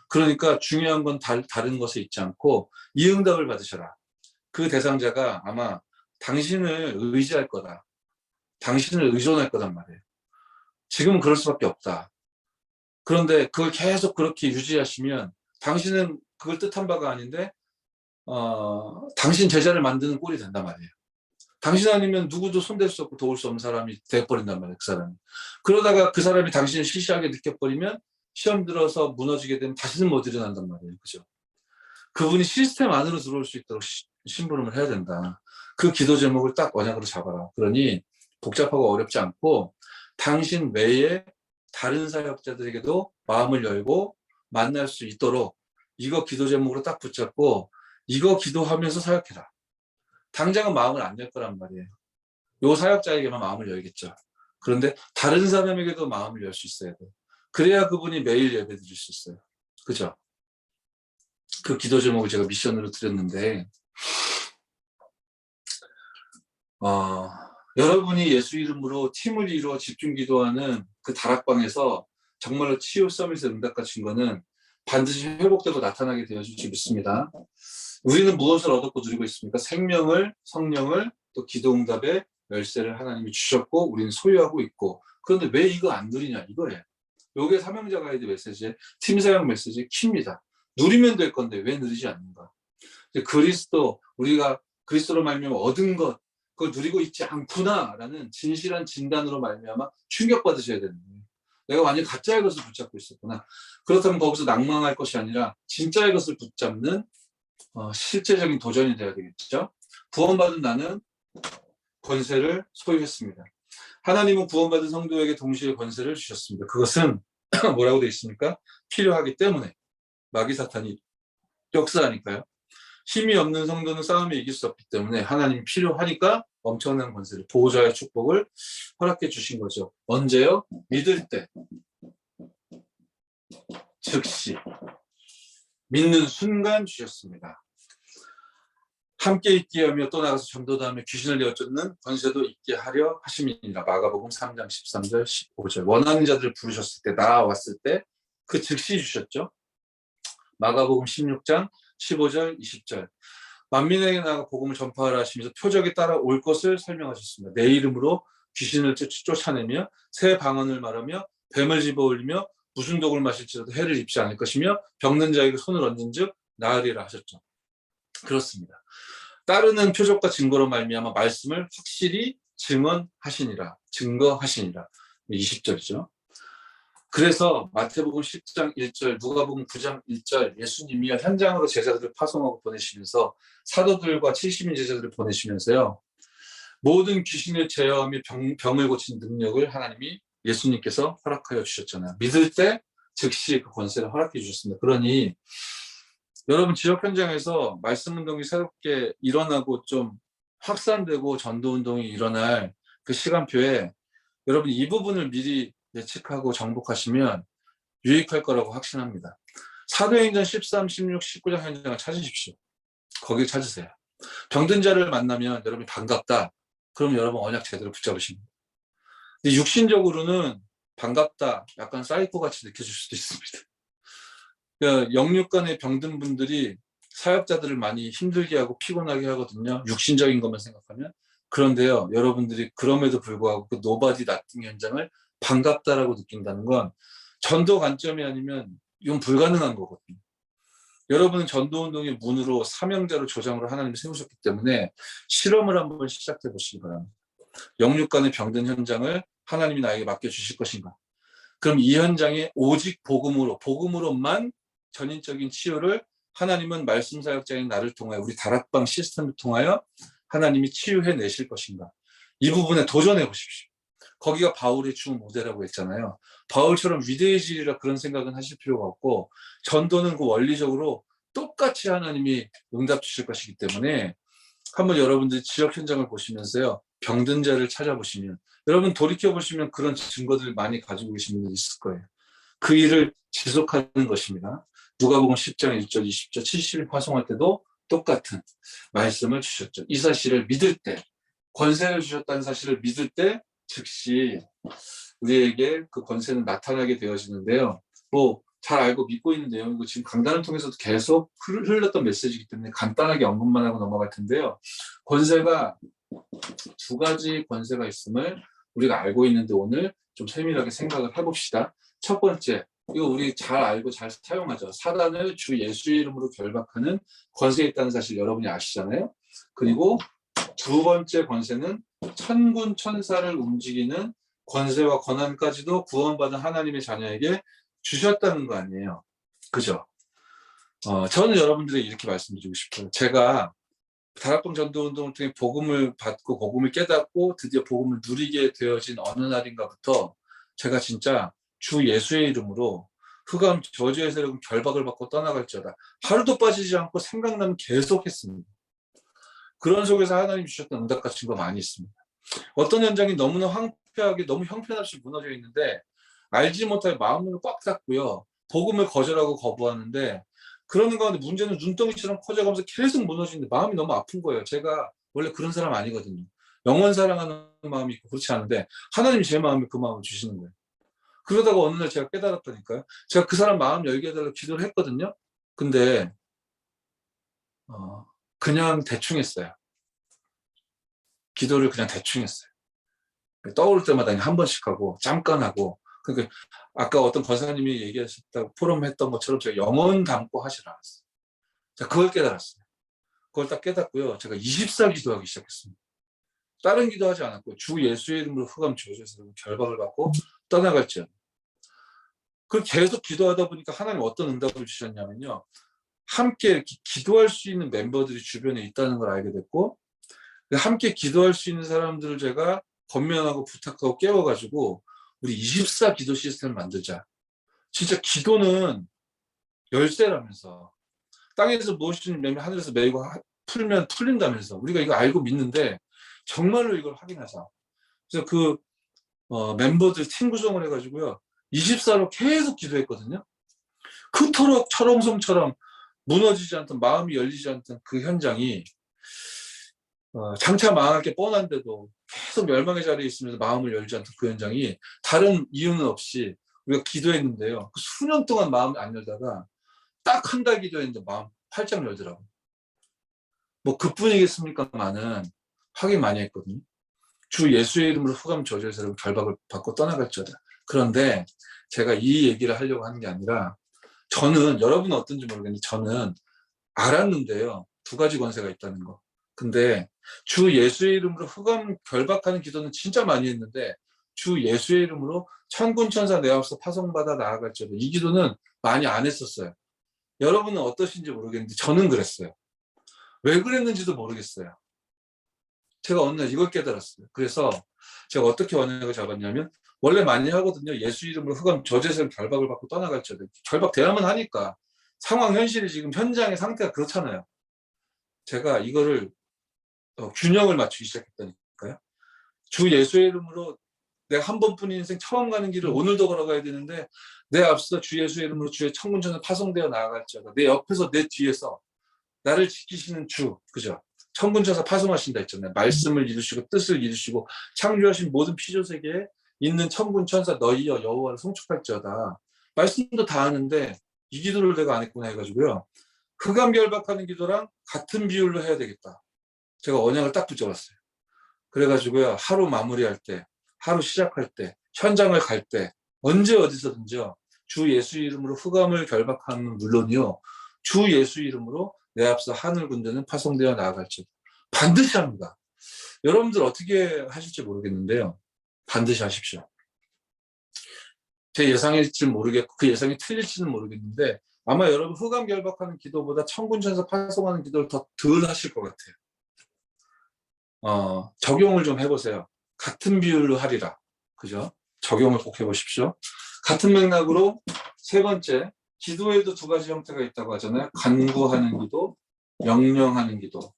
그러니까 중요한 건 다른 것에 있지 않고 이 응답을 받으셔라. 그 대상자가 아마 당신을 의지할 거다. 당신을 의존할 거단 말이에요. 지금은 그럴 수밖에 없다. 그런데 그걸 계속 그렇게 유지하시면 당신은 그걸 뜻한 바가 아닌데 당신 제자를 만드는 꼴이 된단 말이에요. 당신 아니면 누구도 손댈 수 없고 도울 수 없는 사람이 돼버린단 말이에요. 그 사람이. 그러다가 그 사람이 당신을 시시하게 느껴버리면 시험 들어서 무너지게 되면 다시는 못 일어난단 말이에요. 그죠? 그분이 시스템 안으로 들어올 수 있도록 심부름을 해야 된다. 그 기도 제목을 딱 언약으로 잡아라. 그러니 복잡하고 어렵지 않고 당신 외에 다른 사역자들에게도 마음을 열고 만날 수 있도록 이거 기도 제목으로 딱 붙잡고 이거 기도하면서 사역해라. 당장은 마음을 안 열 거란 말이에요. 요 사역자에게만 마음을 열겠죠. 그런데 다른 사람에게도 마음을 열 수 있어야 돼요. 그래야 그분이 매일 예배 드릴 수 있어요. 그죠? 그 기도 제목을 제가 미션으로 드렸는데, 여러분이 예수 이름으로 팀을 이루어 집중 기도하는 그 다락방에서 정말로 치유 서밋의 응답과 증거는 반드시 회복되고 나타나게 되어질 줄 믿습니다. 우리는 무엇을 얻었고 누리고 있습니까? 생명을, 성령을, 또 기도 응답의 열쇠를 하나님이 주셨고 우리는 소유하고 있고, 그런데 왜 이거 안 누리냐 이거예요. 요게 사명자 가이드 메시지의 팀 사역 메시지의 키입니다. 누리면 될 건데 왜 누리지 않는가? 그리스도, 우리가 그리스도로 말미암아 얻은 것, 그걸 누리고 있지 않구나라는 진실한 진단으로 말미암아 충격받으셔야 되는 거예요. 내가 완전히 가짜의 것을 붙잡고 있었구나. 그렇다면 거기서 낭망할 것이 아니라 진짜의 것을 붙잡는 실제적인 도전이 돼야 되겠죠. 구원받은 나는 권세를 소유했습니다. 하나님은 구원받은 성도에게 동시에 권세를 주셨습니다. 그것은 뭐라고 되어 있습니까? 필요하기 때문에. 마귀 사탄이 역사하니까요. 힘이 없는 성도는 싸움에 이길 수 없기 때문에 하나님이 필요하니까 엄청난 권세를, 보호자의 축복을 허락해 주신 거죠. 언제요? 믿을 때. 즉시. 믿는 순간 주셨습니다. 함께 있게 하며 또 나가서 전도도 하며 귀신을 내어쫓는 권세도 있게 하려 하심이니라. 마가복음 3장 13절 15절. 원하는 자들을 부르셨을 때, 나아왔을 때 그 즉시 주셨죠. 마가복음 16장 15절 20절. 만민에게 나가 복음을 전파하라 하시면서 표적에 따라 올 것을 설명하셨습니다. 내 이름으로 귀신을 쫓아내며 새 방언을 말하며 뱀을 집어올리며 무슨 독을 마실지라도 해를 입지 않을 것이며 병든 자에게 손을 얹은 즉 나으리라 하셨죠. 그렇습니다. 따르는 표적과 증거로 말미암아 말씀을 확실히 증언하시니라. 증거하시니라. 20절이죠. 그래서 마태복음 10장 1절, 누가복음 9장 1절 예수님이 현장으로 제자들을 파송하고 보내시면서 사도들과 70인 제자들을 보내시면서요. 모든 귀신을 제어하며 병을 고친 능력을 하나님이 예수님께서 허락하여 주셨잖아요. 믿을 때 즉시 그 권세를 허락해 주셨습니다. 그러니 여러분 지역 현장에서 말씀 운동이 새롭게 일어나고 좀 확산되고 전도 운동이 일어날 그 시간표에 여러분 이 부분을 미리 예측하고 정복하시면 유익할 거라고 확신합니다. 사도행전 13, 16, 19장 현장을 찾으십시오. 거길 찾으세요. 병든 자를 만나면 여러분이 반갑다. 그럼 여러분 언약 제대로 붙잡으십니다. 근데 육신적으로는 반갑다. 약간 사이코같이 느껴질 수도 있습니다. 그러니까 영육간의 병든 분들이 사역자들을 많이 힘들게 하고 피곤하게 하거든요. 육신적인 것만 생각하면. 그런데요, 여러분들이 그럼에도 불구하고 그 노바디 나띵 현장을 반갑다라고 느낀다는 건 전도 관점이 아니면 이건 불가능한 거거든요. 여러분은 전도운동의 문으로 사명자로 조장으로 하나님이 세우셨기 때문에 실험을 한번 시작해 보시기 바랍니다. 영육간의 병든 현장을 하나님이 나에게 맡겨주실 것인가? 그럼 이 현장에 오직 복음으로만 전인적인 치유를 하나님은 말씀 사역자인 나를 통하여 우리 다락방 시스템을 통하여 하나님이 치유해 내실 것인가? 이 부분에 도전해 보십시오. 거기가 바울의 주 모델이라고 했잖아요. 바울처럼 위대해지리라 그런 생각은 하실 필요가 없고 전도는 그 원리적으로 똑같이 하나님이 응답 주실 것이기 때문에 한번 여러분들 지역 현장을 보시면서요. 병든 자를 찾아보시면 여러분 돌이켜보시면 그런 증거들 많이 가지고 계신 분들이 있을 거예요. 그 일을 지속하는 것입니다. 누가복음 10장 1절 20절 70일 파송할 때도 똑같은 말씀을 주셨죠. 이 사실을 믿을 때 권세를 주셨다는 사실을 믿을 때 즉시 우리에게 그 권세는 나타나게 되어지는데요. 뭐 잘 알고 믿고 있는 내용이고 지금 강단을 통해서도 계속 흘렀던 메시지이기 때문에 간단하게 언급만 하고 넘어갈 텐데요. 권세가 두 가지 권세가 있음을 우리가 알고 있는데 오늘 좀 세밀하게 생각을 해봅시다. 첫 번째, 이거 우리 잘 알고 잘 사용하죠. 사단을 주 예수의 이름으로 결박하는 권세에 있다는 사실 여러분이 아시잖아요. 그리고 두 번째 권세는 천군 천사를 움직이는 권세와 권한까지도 구원받은 하나님의 자녀에게 주셨다는 거 아니에요. 그죠? 저는 여러분들에게 이렇게 말씀드리고 싶어요. 제가 다락방 전도운동을 통해 복음을 받고 복음을 깨닫고 드디어 복음을 누리게 되어진 어느 날인가부터 제가 진짜 주 예수의 이름으로 흑암 저주의 세력은 결박을 받고 떠나갈지어다. 하루도 빠지지 않고 생각나면 계속 했습니다. 그런 속에서 하나님 주셨던 응답 같은 거 많이 있습니다. 어떤 현장이 너무나 황폐하게 너무 형편없이 무너져 있는데 알지 못할 마음을 꽉 닫고요. 복음을 거절하고 거부하는데 그러는 가운데 문제는 눈덩이처럼 커져가면서 계속 무너지는데 마음이 너무 아픈 거예요. 제가 원래 그런 사람 아니거든요. 영원 사랑하는 마음이 있고 그렇지 않은데 하나님이 제 마음에 그 마음을 주시는 거예요. 그러다가 어느 날 제가 깨달았다니까요. 제가 그 사람 마음 열게 해달라고 기도를 했거든요. 근데 그냥 대충 했어요. 기도를 그냥 대충 했어요. 떠오를 때마다 한 번씩 하고 잠깐 하고 그러니까 아까 어떤 권사님이 얘기하셨다고 포럼 했던 것처럼 제가 영혼 담고 하질 않았어요. 제가 그걸 깨달았어요. 그걸 딱 깨닫고요. 제가 24 기도하기 시작했습니다. 다른 기도하지 않았고 주 예수의 이름으로 흑암 저주에서 결박을 받고 떠나갈지. 그 계속 기도하다 보니까 하나님 어떤 응답을 주셨냐면요. 함께 이렇게 기도할 수 있는 멤버들이 주변에 있다는 걸 알게 됐고 함께 기도할 수 있는 사람들을 제가 권면하고 부탁하고 깨워가지고 우리 24 기도 시스템을 만들자. 진짜 기도는 열쇠라면서 땅에서 무엇이든 매면 하늘에서 매이고 풀면 풀린다면서 우리가 이거 알고 믿는데 정말로 이걸 확인하자. 그래서 그 멤버들 팀 구성을 해가지고요. 24로 계속 기도했거든요. 그토록 철옹성처럼 무너지지 않던 마음이 열리지 않던 그 현장이 장차 망할 게 뻔한데도 계속 멸망의 자리에 있으면서 마음을 열지 않던 그 현장이 다른 이유는 없이 우리가 기도했는데요. 그 수년 동안 마음을 안 열다가 딱 한 달 기도했는데 마음 활짝 열더라고요. 뭐 그뿐이겠습니까만은 확인 많이 했거든요. 주 예수의 이름으로 흑암 저주에서 결박을 받고 떠나갈지어다. 그런데 제가 이 얘기를 하려고 하는 게 아니라 저는 여러분은 어떤지 모르겠는데 저는 알았는데요. 두 가지 권세가 있다는 거. 근데 주 예수의 이름으로 흑암 결박하는 기도는 진짜 많이 했는데 주 예수의 이름으로 천군 천사 내 앞에서 파송받아 나아갈지어다. 이 기도는 많이 안 했었어요. 여러분은 어떠신지 모르겠는데 저는 그랬어요. 왜 그랬는지도 모르겠어요. 제가 어느 날 이걸 깨달았어요. 그래서 제가 어떻게 언약을 잡았냐면 원래 많이 하거든요. 예수 이름으로 흑암 저주에서 결박을 받고 떠나갈지어다. 결박돼야만 하니까. 상황 현실이 지금 현장의 상태가 그렇잖아요. 제가 이거를 균형을 맞추기 시작했다니까요. 주 예수의 이름으로 내가 한 번뿐인 인생 처음 가는 길을 오늘도 걸어가야 되는데 내 앞서 주 예수의 이름으로 주의 천군천사 파송되어 나아갈지어다. 내 옆에서 내 뒤에서 나를 지키시는 주, 그죠? 천군천사 파송하신다 했잖아요. 말씀을 이루시고 뜻을 이루시고 창조하신 모든 피조세계에 있는 천군천사 너희여 여호와를 송축할지어다. 말씀도 다 하는데 이 기도를 내가 안 했구나 해가지고요. 흑암결박하는 기도랑 같은 비율로 해야 되겠다. 제가 언약을 딱 붙여봤어요. 그래가지고요. 하루 마무리할 때, 하루 시작할 때, 현장을 갈 때, 언제 어디서든지요. 주 예수 이름으로 흑암을 결박하는 물론이요. 주 예수 이름으로 내 앞서 하늘 군대는 파송되어 나아갈지 반드시 합니다. 여러분들 어떻게 하실지 모르겠는데요. 반드시 하십시오. 제 예상일지 모르겠고 그 예상이 틀릴지는 모르겠는데 아마 여러분 흑암 결박하는 기도보다 천군천사 파송하는 기도를 더 덜 하실 것 같아요. 적용을 좀 해보세요. 같은 비율로 하리라. 그죠? 적용을 꼭 해보십시오. 같은 맥락으로 세 번째, 기도에도 두 가지 형태가 있다고 하잖아요. 간구하는 기도, 명령하는 기도.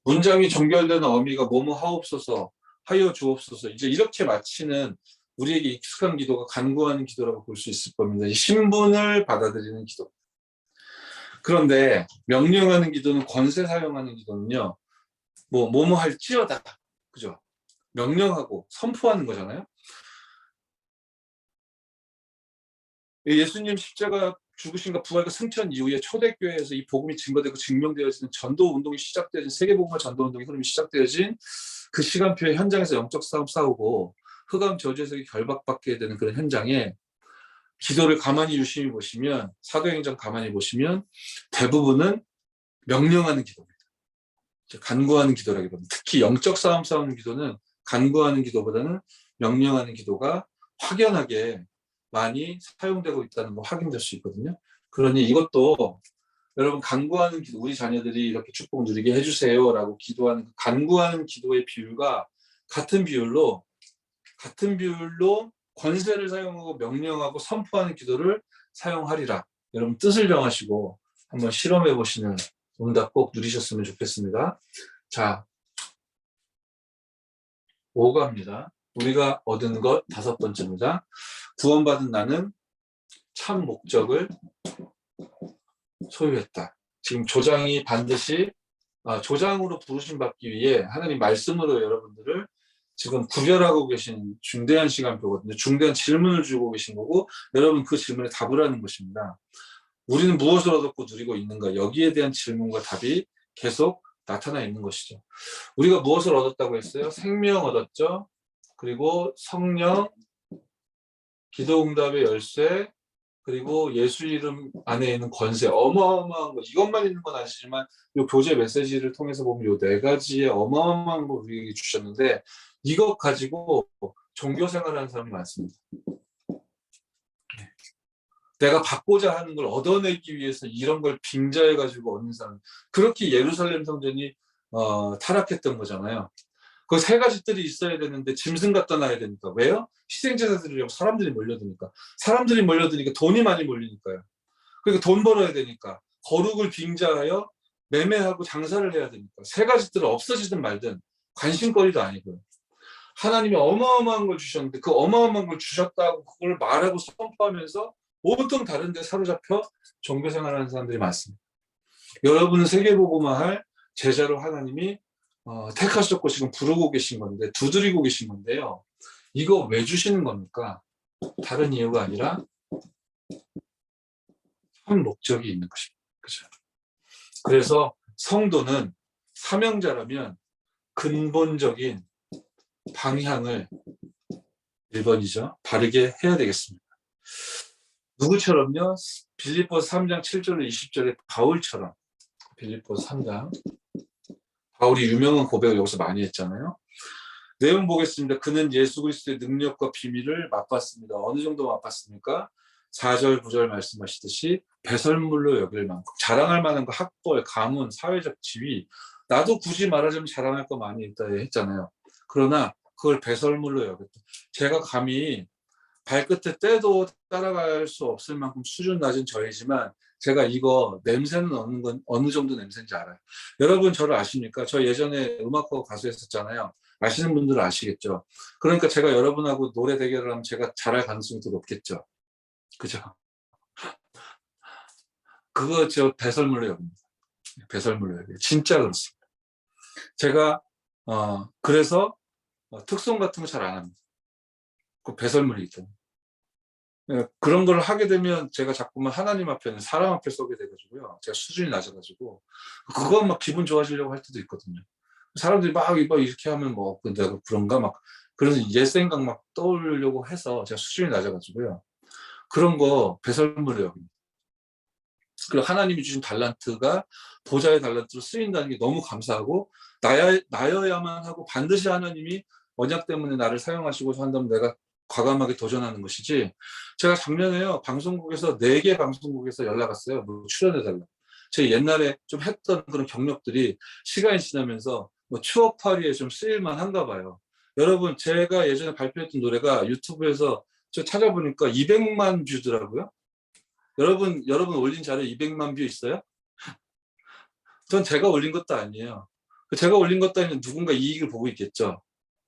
문장이 종결되는 어미가 뭐뭐 하옵소서, 하여 주옵소서. 이제 이렇게 마치는 우리에게 익숙한 기도가 간구하는 기도라고 볼 수 있을 겁니다. 신분을 받아들이는 기도. 그런데 명령하는 기도는 권세 사용하는 기도는요. 뭐뭐 할지어다. 그죠? 명령하고 선포하는 거잖아요. 예수님 십자가 죽으신가 부활과 승천 이후에 초대교회에서 이 복음이 증거되고 증명되어지는 전도 운동이 시작되어진 세계복음화 전도 운동의 흐름이 시작되어진 그 시간표의 현장에서 영적 싸움 싸우고 흑암 저주에서 결박받게 되는 그런 현장에 기도를 가만히 유심히 보시면 사도행전 가만히 보시면 대부분은 명령하는 기도입니다. 간구하는 기도라기보다는 특히 영적 싸움 싸우는 기도는 간구하는 기도보다는 명령하는 기도가 확연하게 많이 사용되고 있다는 거 확인될 수 있거든요. 그러니 이것도 여러분 간구하는 기도, 우리 자녀들이 이렇게 축복 누리게 해주세요라고 기도하는 간구하는 기도의 비율과 같은 비율로 권세를 사용하고 명령하고 선포하는 기도를 사용하리라. 여러분 뜻을 정하시고 한번 실험해 보시는 응답 꼭 누리셨으면 좋겠습니다. 자, 5가입니다. 우리가 얻은 것 5번째입니다. 구원받은 나는 참 목적을 소유했다. 지금 조장이 반드시 조장으로 부르심 받기 위해 하나님 말씀으로 여러분들을 지금 구별하고 계신 중대한 시간표거든요. 중대한 질문을 주고 계신 거고 여러분 그 질문에 답을 하는 것입니다. 우리는 무엇을 얻었고 누리고 있는가? 여기에 대한 질문과 답이 계속 나타나 있는 것이죠. 우리가 무엇을 얻었다고 했어요? 생명 얻었죠. 그리고 성령, 기도응답의 열쇠, 그리고 예수 이름 안에 있는 권세, 어마어마한 거. 이것만 있는 건 아시지만 이 교재 메시지를 통해서 보면 이 4가지의 어마어마한 걸 우리에게 주셨는데 이것 가지고 종교 생활하는 사람이 많습니다. 내가 받고자 하는 걸 얻어내기 위해서 이런 걸 빙자해가지고 얻는 사람. 그렇게 예루살렘 성전이 타락했던 거잖아요. 그 3가지들이 있어야 되는데 짐승 갖다 놔야 되니까. 왜요? 희생제사들이라고 사람들이 몰려드니까. 사람들이 몰려드니까 돈이 많이 몰리니까요. 그러니까 돈 벌어야 되니까. 거룩을 빙자하여 매매하고 장사를 해야 되니까. 3가지들은 없어지든 말든 관심거리도 아니고요. 하나님이 어마어마한 걸 주셨는데 그 어마어마한 걸 주셨다고 그걸 말하고 선포하면서 온통 다른 데 사로잡혀 종교생활하는 사람들이 많습니다. 여러분은 세계복음화할 제자로 하나님이 택하셨고 지금 부르고 계신 건데 두드리고 계신 건데요. 이거 왜 주시는 겁니까? 다른 이유가 아니라 한 목적이 있는 것입니다. 그죠? 그래서 성도는 사명자라면 근본적인 방향을 1번이죠. 바르게 해야 되겠습니다. 누구처럼요? 빌립보서 3장 7절 20절에 바울처럼. 빌립보서 3장. 바울이 유명한 고백을 여기서 많이 했잖아요. 내용 보겠습니다. 그는 예수 그리스도의 능력과 비밀을 맛봤습니다. 어느 정도 맛봤습니까? 4절 9절 말씀하시듯이 배설물로 여길 만큼 자랑할 만한 거 학벌, 가문, 사회적 지위. 나도 굳이 말하자면 자랑할 거 많이 있다 했잖아요. 그러나 그걸 배설물로 여겼다. 제가 감히 발끝에 떼도 따라갈 수 없을 만큼 수준 낮은 저이지만 제가 이거 냄새는 어느 정도 냄새인지 알아요. 여러분 저를 아십니까? 저 예전에 음악하고 가수 했었잖아요. 아시는 분들은 아시겠죠. 그러니까 제가 여러분하고 노래 대결을 하면 제가 잘할 가능성이 더 높겠죠. 그죠? 그거 저 배설물로 여깁니다. 배설물로 여겨요. 진짜 그렇습니다. 제가 그래서 특송 같은 거 잘 안 합니다. 그 배설물이 있잖아요. 그런 걸 하게 되면 제가 자꾸만 하나님 앞에는 사람 앞에 서게 돼가지고요. 제가 수준이 낮아가지고 그거 막 기분 좋아지려고 할 때도 있거든요. 사람들이 막 이렇게 하면 뭐 내가 그런가 막 그래서 옛 생각 막 떠올리려고 해서 제가 수준이 낮아가지고요. 그런 거 배설물이에요. 그리고 하나님이 주신 달란트가 보좌의 달란트로 쓰인다는 게 너무 감사하고 나여야만 하고 반드시 하나님이 언약 때문에 나를 사용하시고 한다면 내가 과감하게 도전하는 것이지. 제가 작년에요 방송국에서 4개 방송국에서 연락 왔어요. 뭐 출연해달라. 제가 옛날에 좀 했던 그런 경력들이 시간이 지나면서 뭐 추억팔이에 좀 쓰일만 한가 봐요. 여러분 제가 예전에 발표했던 노래가 유튜브에서 저 찾아보니까 200만 뷰더라고요. 여러분 올린 자료 200만 뷰 있어요? 전 제가 올린 것도 아니에요. 제가 올린 것도 아니면 누군가 이익을 보고 있겠죠.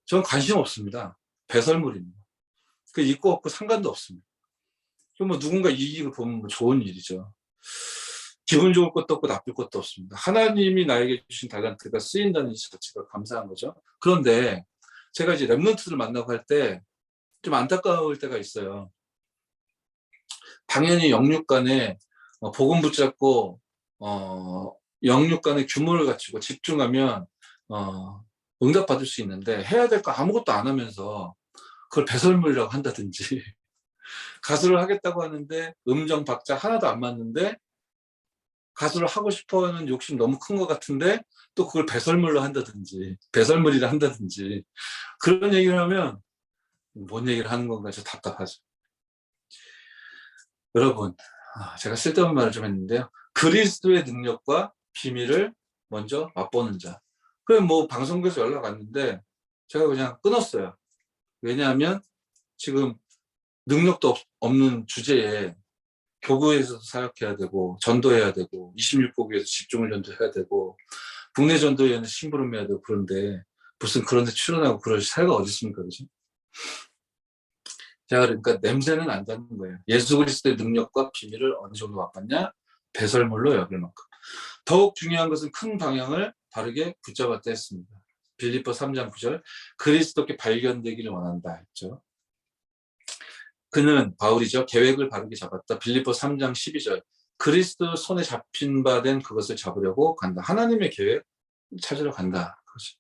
저는 관심 없습니다. 배설물입니다. 그 있고 없고 상관도 없습니다. 뭐 누군가 이익을 보면 뭐 좋은 일이죠. 기분 좋을 것도 없고 나쁠 것도 없습니다. 하나님이 나에게 주신 달란트가 쓰인다는 이 자체가 감사한 거죠. 그런데 제가 이제 랩런트를 만나고 할 때 좀 안타까울 때가 있어요. 당연히 영육 간에 복음 붙잡고 영육 간의 규모를 갖추고 집중하면 응답받을 수 있는데 해야 될 거 아무것도 안 하면서 그걸 배설물이라고 한다든지 가수를 하겠다고 하는데 음정 박자 하나도 안 맞는데 가수를 하고 싶어하는 욕심 너무 큰 것 같은데 또 그걸 배설물로 한다든지 배설물이라 한다든지 그런 얘기를 하면 뭔 얘기를 하는 건가 저 답답하죠. 여러분 제가 쓸데없는 말을 좀 했는데요. 그리스도의 능력과 비밀을 먼저 맛보는 자. 그래 뭐 방송국에서 연락 왔는데 제가 그냥 끊었어요. 왜냐하면 지금 능력도 없는 주제에 교구에서도 사역해야 되고 전도해야 되고 26곡에서 집중을 전도해야 되고 국내 전도회는 심부름해야 되고 그런데 무슨 그런 데 출연하고 그럴 사회가 어디 있습니까? 그죠? 제가 그러니까 냄새는 안다는 거예요. 예수 그리스도의 능력과 비밀을 어느 정도 맛봤냐? 배설물로 여길 만큼. 더욱 중요한 것은 큰 방향을 바르게 붙잡았다 했습니다. 빌립보 3장 9절 그리스도께 발견되기를 원한다 했죠. 그는 바울이죠. 계획을 바르게 잡았다. 빌립보 3장 12절 그리스도 손에 잡힌 바 된 그것을 잡으려고 간다. 하나님의 계획 찾으러 간다. 그렇지.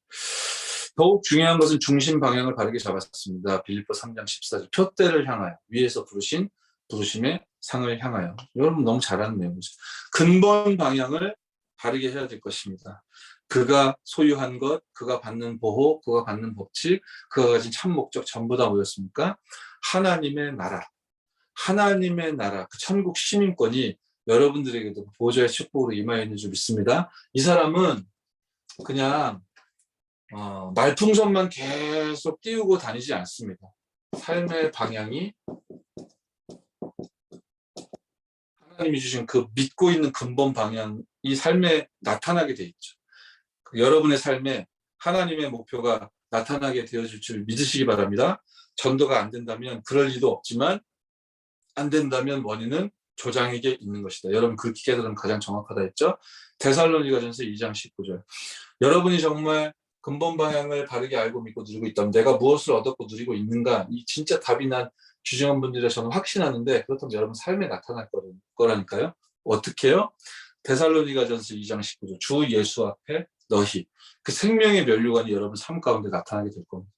더욱 중요한 것은 중심 방향을 바르게 잡았습니다. 빌립보 3장 14절 표대를 향하여 위에서 부르심의 상을 향하여. 여러분 너무 잘하는 내용이죠. 근본 방향을 바르게 해야 될 것입니다. 그가 소유한 것, 그가 받는 보호, 그가 받는 법칙, 그가 가진 참 목적 전부 다 뭐였습니까? 하나님의 나라, 그 천국 시민권이 여러분들에게도 보좌의 축복으로 임하여 있는 줄 믿습니다. 이 사람은 그냥 말풍선만 계속 띄우고 다니지 않습니다. 삶의 방향이 하나님이 주신 그 믿고 있는 근본 방향이 삶에 나타나게 돼 있죠. 여러분의 삶에 하나님의 목표가 나타나게 되어질 줄 믿으시기 바랍니다. 전도가 안 된다면 그럴 리도 없지만 안 된다면 원인은 조장에게 있는 것이다. 여러분 그렇게 깨달으면 가장 정확하다 했죠. 데살로니가전서 2장 19절 여러분이 정말 근본 방향을 바르게 알고 믿고 누리고 있다면 내가 무엇을 얻었고 누리고 있는가 이 진짜 답이 난 귀중한 분들에 저는 확신하는데 그렇다면 여러분 삶에 나타날 거라니까요. 어떻게 해요? 데살로니가전서 2장 19절 주 예수 앞에 너희 그 생명의 면류관이 여러분 삶 가운데 나타나게 될 겁니다.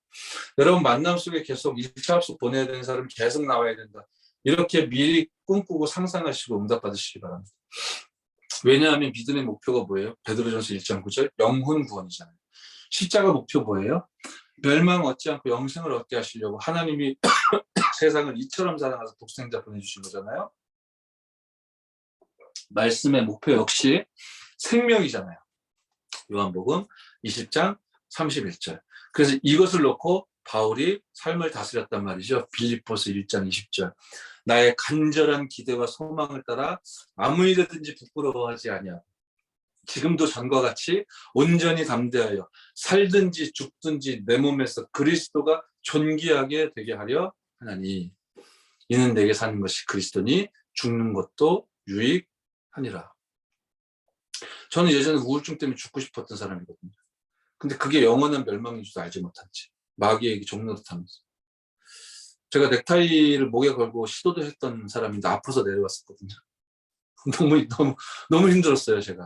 여러분 만남 속에 계속 1차 합숙 보내야 되는 사람 계속 나와야 된다. 이렇게 미리 꿈꾸고 상상하시고 응답받으시기 바랍니다. 왜냐하면 믿음의 목표가 뭐예요? 베드로전서 1장 9절 영혼 구원이잖아요. 십자가 목표 뭐예요? 멸망 얻지 않고 영생을 얻게 하시려고 하나님이 세상을 이처럼 사랑하사 독생자 보내주신 거잖아요. 말씀의 목표 역시 생명이잖아요. 요한복음 20장 31절 그래서 이것을 놓고 바울이 삶을 다스렸단 말이죠. 빌립보서 1장 20절. 나의 간절한 기대와 소망을 따라 아무 일이든지 부끄러워하지 아니하고 지금도 전과 같이 온전히 담대하여 살든지 죽든지 내 몸에서 그리스도가 존귀하게 되게 하려 하나니 이는 내게 사는 것이 그리스도니 죽는 것도 유익하니라. 저는 예전에 우울증 때문에 죽고 싶었던 사람이거든요. 근데 그게 영원한 멸망인 줄도 알지 못했지. 마귀에게 종노릇하면서. 제가 넥타이를 목에 걸고 시도도 했던 사람인데 아파서 내려왔었거든요. 너무 힘들었어요, 제가.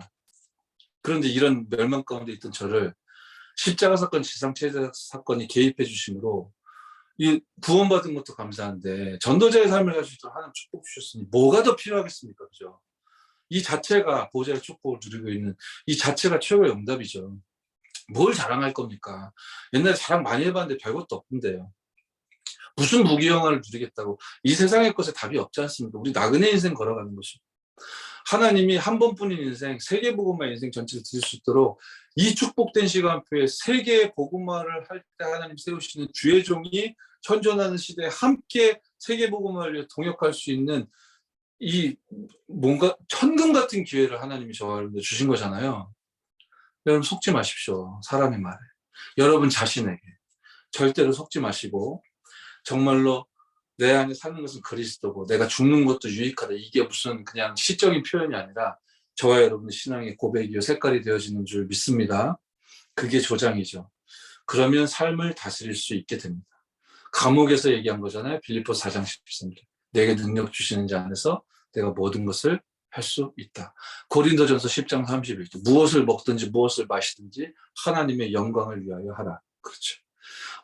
그런데 이런 멸망 가운데 있던 저를 십자가 사건, 지상체제 사건이 개입해 주심으로 이 구원받은 것도 감사한데 전도자의 삶을 가지고 있도록 하나님 축복 주셨으니 뭐가 더 필요하겠습니까? 그죠? 이 자체가 보호자의 축복을 누리고 있는 이 자체가 최고의 응답이죠. 뭘 자랑할 겁니까? 옛날에 자랑 많이 해봤는데 별것도 없던데요. 무슨 무기영화를 누리겠다고. 이 세상의 것에 답이 없지 않습니까? 우리 나그네 인생 걸어가는 것이. 하나님이 한 번뿐인 인생, 세계복음화 인생 전체를 드릴 수 있도록 이 축복된 시간표에 세계의 복음화를 할 때 하나님 세우시는 주의 종이 현존하는 시대에 함께 세계복음화를 동역할 수 있는 이 뭔가 천금 같은 기회를 하나님이 저한테 주신 거잖아요. 여러분 속지 마십시오. 사람의 말에. 여러분 자신에게. 절대로 속지 마시고 정말로 내 안에 사는 것은 그리스도고 내가 죽는 것도 유익하다. 이게 무슨 그냥 시적인 표현이 아니라 저와 여러분의 신앙의 고백이요 색깔이 되어지는 줄 믿습니다. 그게 조장이죠. 그러면 삶을 다스릴 수 있게 됩니다. 감옥에서 얘기한 거잖아요. 빌립보서 4장 13절. 내게 능력 주시는 자 안에서 내가 모든 것을 할 수 있다. 고린도전서 10장 31절. 무엇을 먹든지 무엇을 마시든지 하나님의 영광을 위하여 하라. 그렇죠.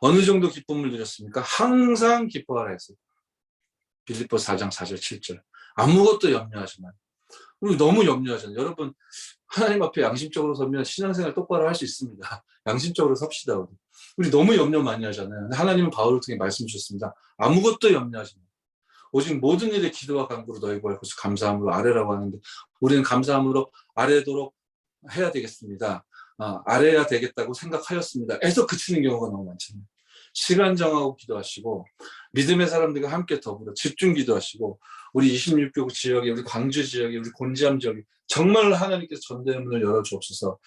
어느 정도 기쁨을 누렸습니까? 항상 기뻐하라 했어요. 빌립보서 4장 4절 7절. 아무것도 염려하지 마. 우리 너무 염려하잖아요. 여러분 하나님 앞에 양심적으로 서면 신앙생활 똑바로 할 수 있습니다. 양심적으로 섭시다. 우리 너무 염려 많이 하잖아요. 하나님은 바울을 통해 말씀 주셨습니다. 아무것도 염려하지 마. 오직 모든 일에 기도와 간구로 너희 구할 것을 감사함으로 아뢰라고 하는데 우리는 감사함으로 아뢰도록 해야 되겠습니다. 아뢰야 되겠다고 생각하였습니다. 에서 그치는 경우가 너무 많잖아요. 시간 정하고 기도하시고 믿음의 사람들과 함께 더불어 집중 기도하시고 우리 26교구 지역에 우리 광주 지역에 우리 곤지암 지역에 정말 하나님께서 전도의 문을 열어주옵소서.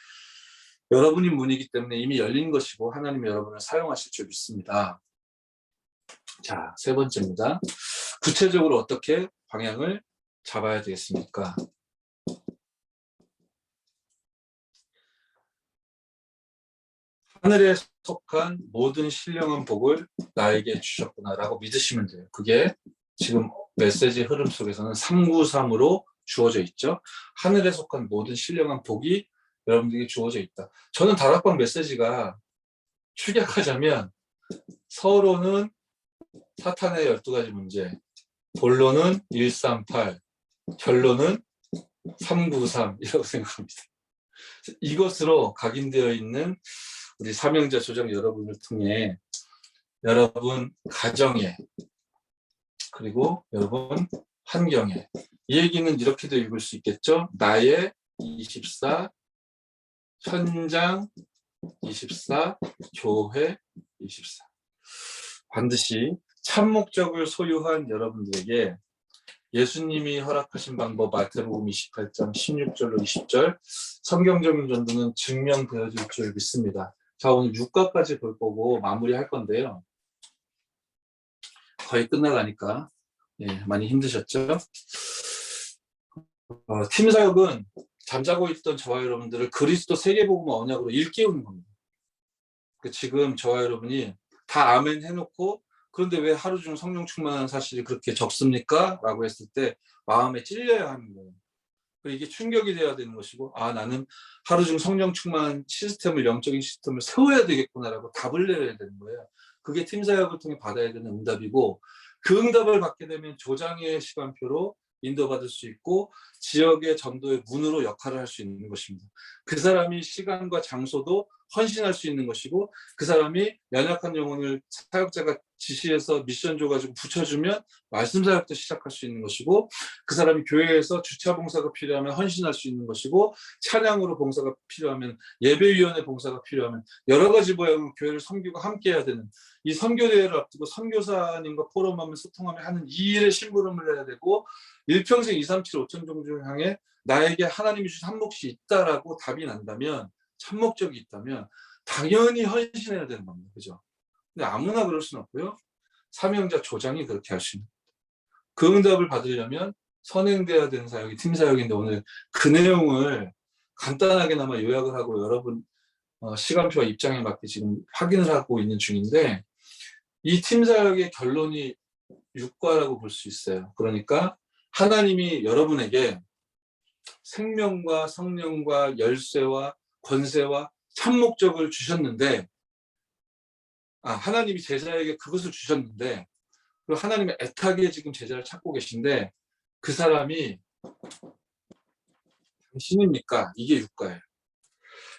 여러분이 문이기 때문에 이미 열린 것이고 하나님이 여러분을 사용하실 줄 믿습니다. 자, 세 번째입니다. 구체적으로 어떻게 방향을 잡아야 되겠습니까? 하늘에 속한 모든 신령한 복을 나에게 주셨구나라고 믿으시면 돼요. 그게 지금 메시지 흐름 속에서는 393으로 주어져 있죠. 하늘에 속한 모든 신령한 복이 여러분들에게 주어져 있다. 저는 다락방 메시지가 축약하자면 서로는 사탄의 12가지 문제, 본론은 138, 결론은 393이라고 생각합니다. 이것으로 각인되어 있는 우리 사명자 조정 여러분을 통해 여러분 가정에 그리고 여러분 환경에 이 얘기는 이렇게도 읽을 수 있겠죠. 나의 24, 현장 24, 교회 24. 반드시 참 목적을 소유한 여러분들에게 예수님이 허락하신 방법 마태복음 28장 16절로 20절 성경적인 전도는 증명되어질 줄 믿습니다. 자, 오늘 6가까지 볼 거고 마무리할 건데요. 거의 끝나가니까 많이 힘드셨죠? 팀 사역은 잠자고 있던 저와 여러분들을 그리스도 세계복음 언약으로 일깨우는 겁니다. 지금 저와 여러분이 다 아멘 해놓고 그런데 왜 하루 중 성령 충만한 사실이 그렇게 적습니까? 라고 했을 때 마음에 찔려야 하는 거예요. 이게 충격이 돼야 되는 것이고 나는 하루 중 성령 충만한 시스템을 영적인 시스템을 세워야 되겠구나라고 답을 내려야 되는 거예요. 그게 팀 사역을 통해 받아야 되는 응답이고 그 응답을 받게 되면 조장의 시간표로 인도받을 수 있고 지역의 전도의 문으로 역할을 할 수 있는 것입니다. 그 사람이 시간과 장소도 헌신할 수 있는 것이고, 그 사람이 연약한 영혼을 사역자가 지시해서 미션 줘가지고 붙여주면 말씀 사역도 시작할 수 있는 것이고, 그 사람이 교회에서 주차 봉사가 필요하면 헌신할 수 있는 것이고, 찬양으로 봉사가 필요하면, 예배위원회 봉사가 필요하면, 여러 가지 모양으로 교회를 섬기고 함께해야 되는, 이 선교대회를 앞두고 선교사님과 포럼하며 소통하며 하는 이 일에 심부름을 해야 되고, 일평생 237 5천 종족을 향해 나에게 하나님이 주신 한 몫이 있다라고 답이 난다면, 참목적이 있다면 당연히 헌신해야 되는 겁니다. 그죠? 근데 아무나 그럴 수는 없고요. 사명자 조장이 그렇게 할 수 있는. 그 응답을 받으려면 선행돼야 되는 사역이 팀 사역인데, 오늘 그 내용을 간단하게나마 요약을 하고 여러분 시간표와 입장에 맞게 지금 확인을 하고 있는 중인데, 이 팀 사역의 결론이 육과라고 볼 수 있어요. 그러니까 하나님이 여러분에게 생명과 성령과 열쇠와 권세와 참목적을 주셨는데, 하나님이 제자에게 그것을 주셨는데, 그리고 하나님의 애타게 지금 제자를 찾고 계신데, 그 사람이 당신입니까? 이게 육과예요.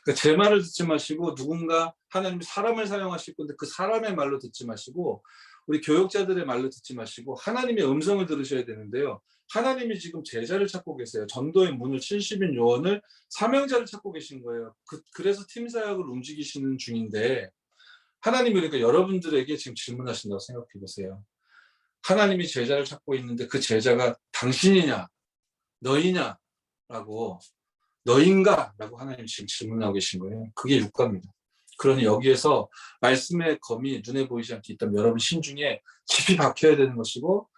그러니까 제 말을 듣지 마시고, 누군가 하나님이 사람을 사용하실 건데 그 사람의 말로 듣지 마시고, 우리 교역자들의 말로 듣지 마시고 하나님의 음성을 들으셔야 되는데요. 하나님이 지금 제자를 찾고 계세요. 전도의 문을 70인 요원을, 사명자를 찾고 계신 거예요. 그래서 팀 사역을 움직이시는 중인데, 하나님이 그러니까 여러분들에게 지금 질문하신다고 생각해 보세요. 하나님이 제자를 찾고 있는데 그 제자가 당신이냐 너희냐 라고, 너인가? 라고 하나님이 지금 질문하고 계신 거예요. 그게 육과입니다. 그러니 여기에서 말씀의 검이 눈에 보이지 않게 있다면 여러분 심중에 깊이 박혀야 되는 것이고,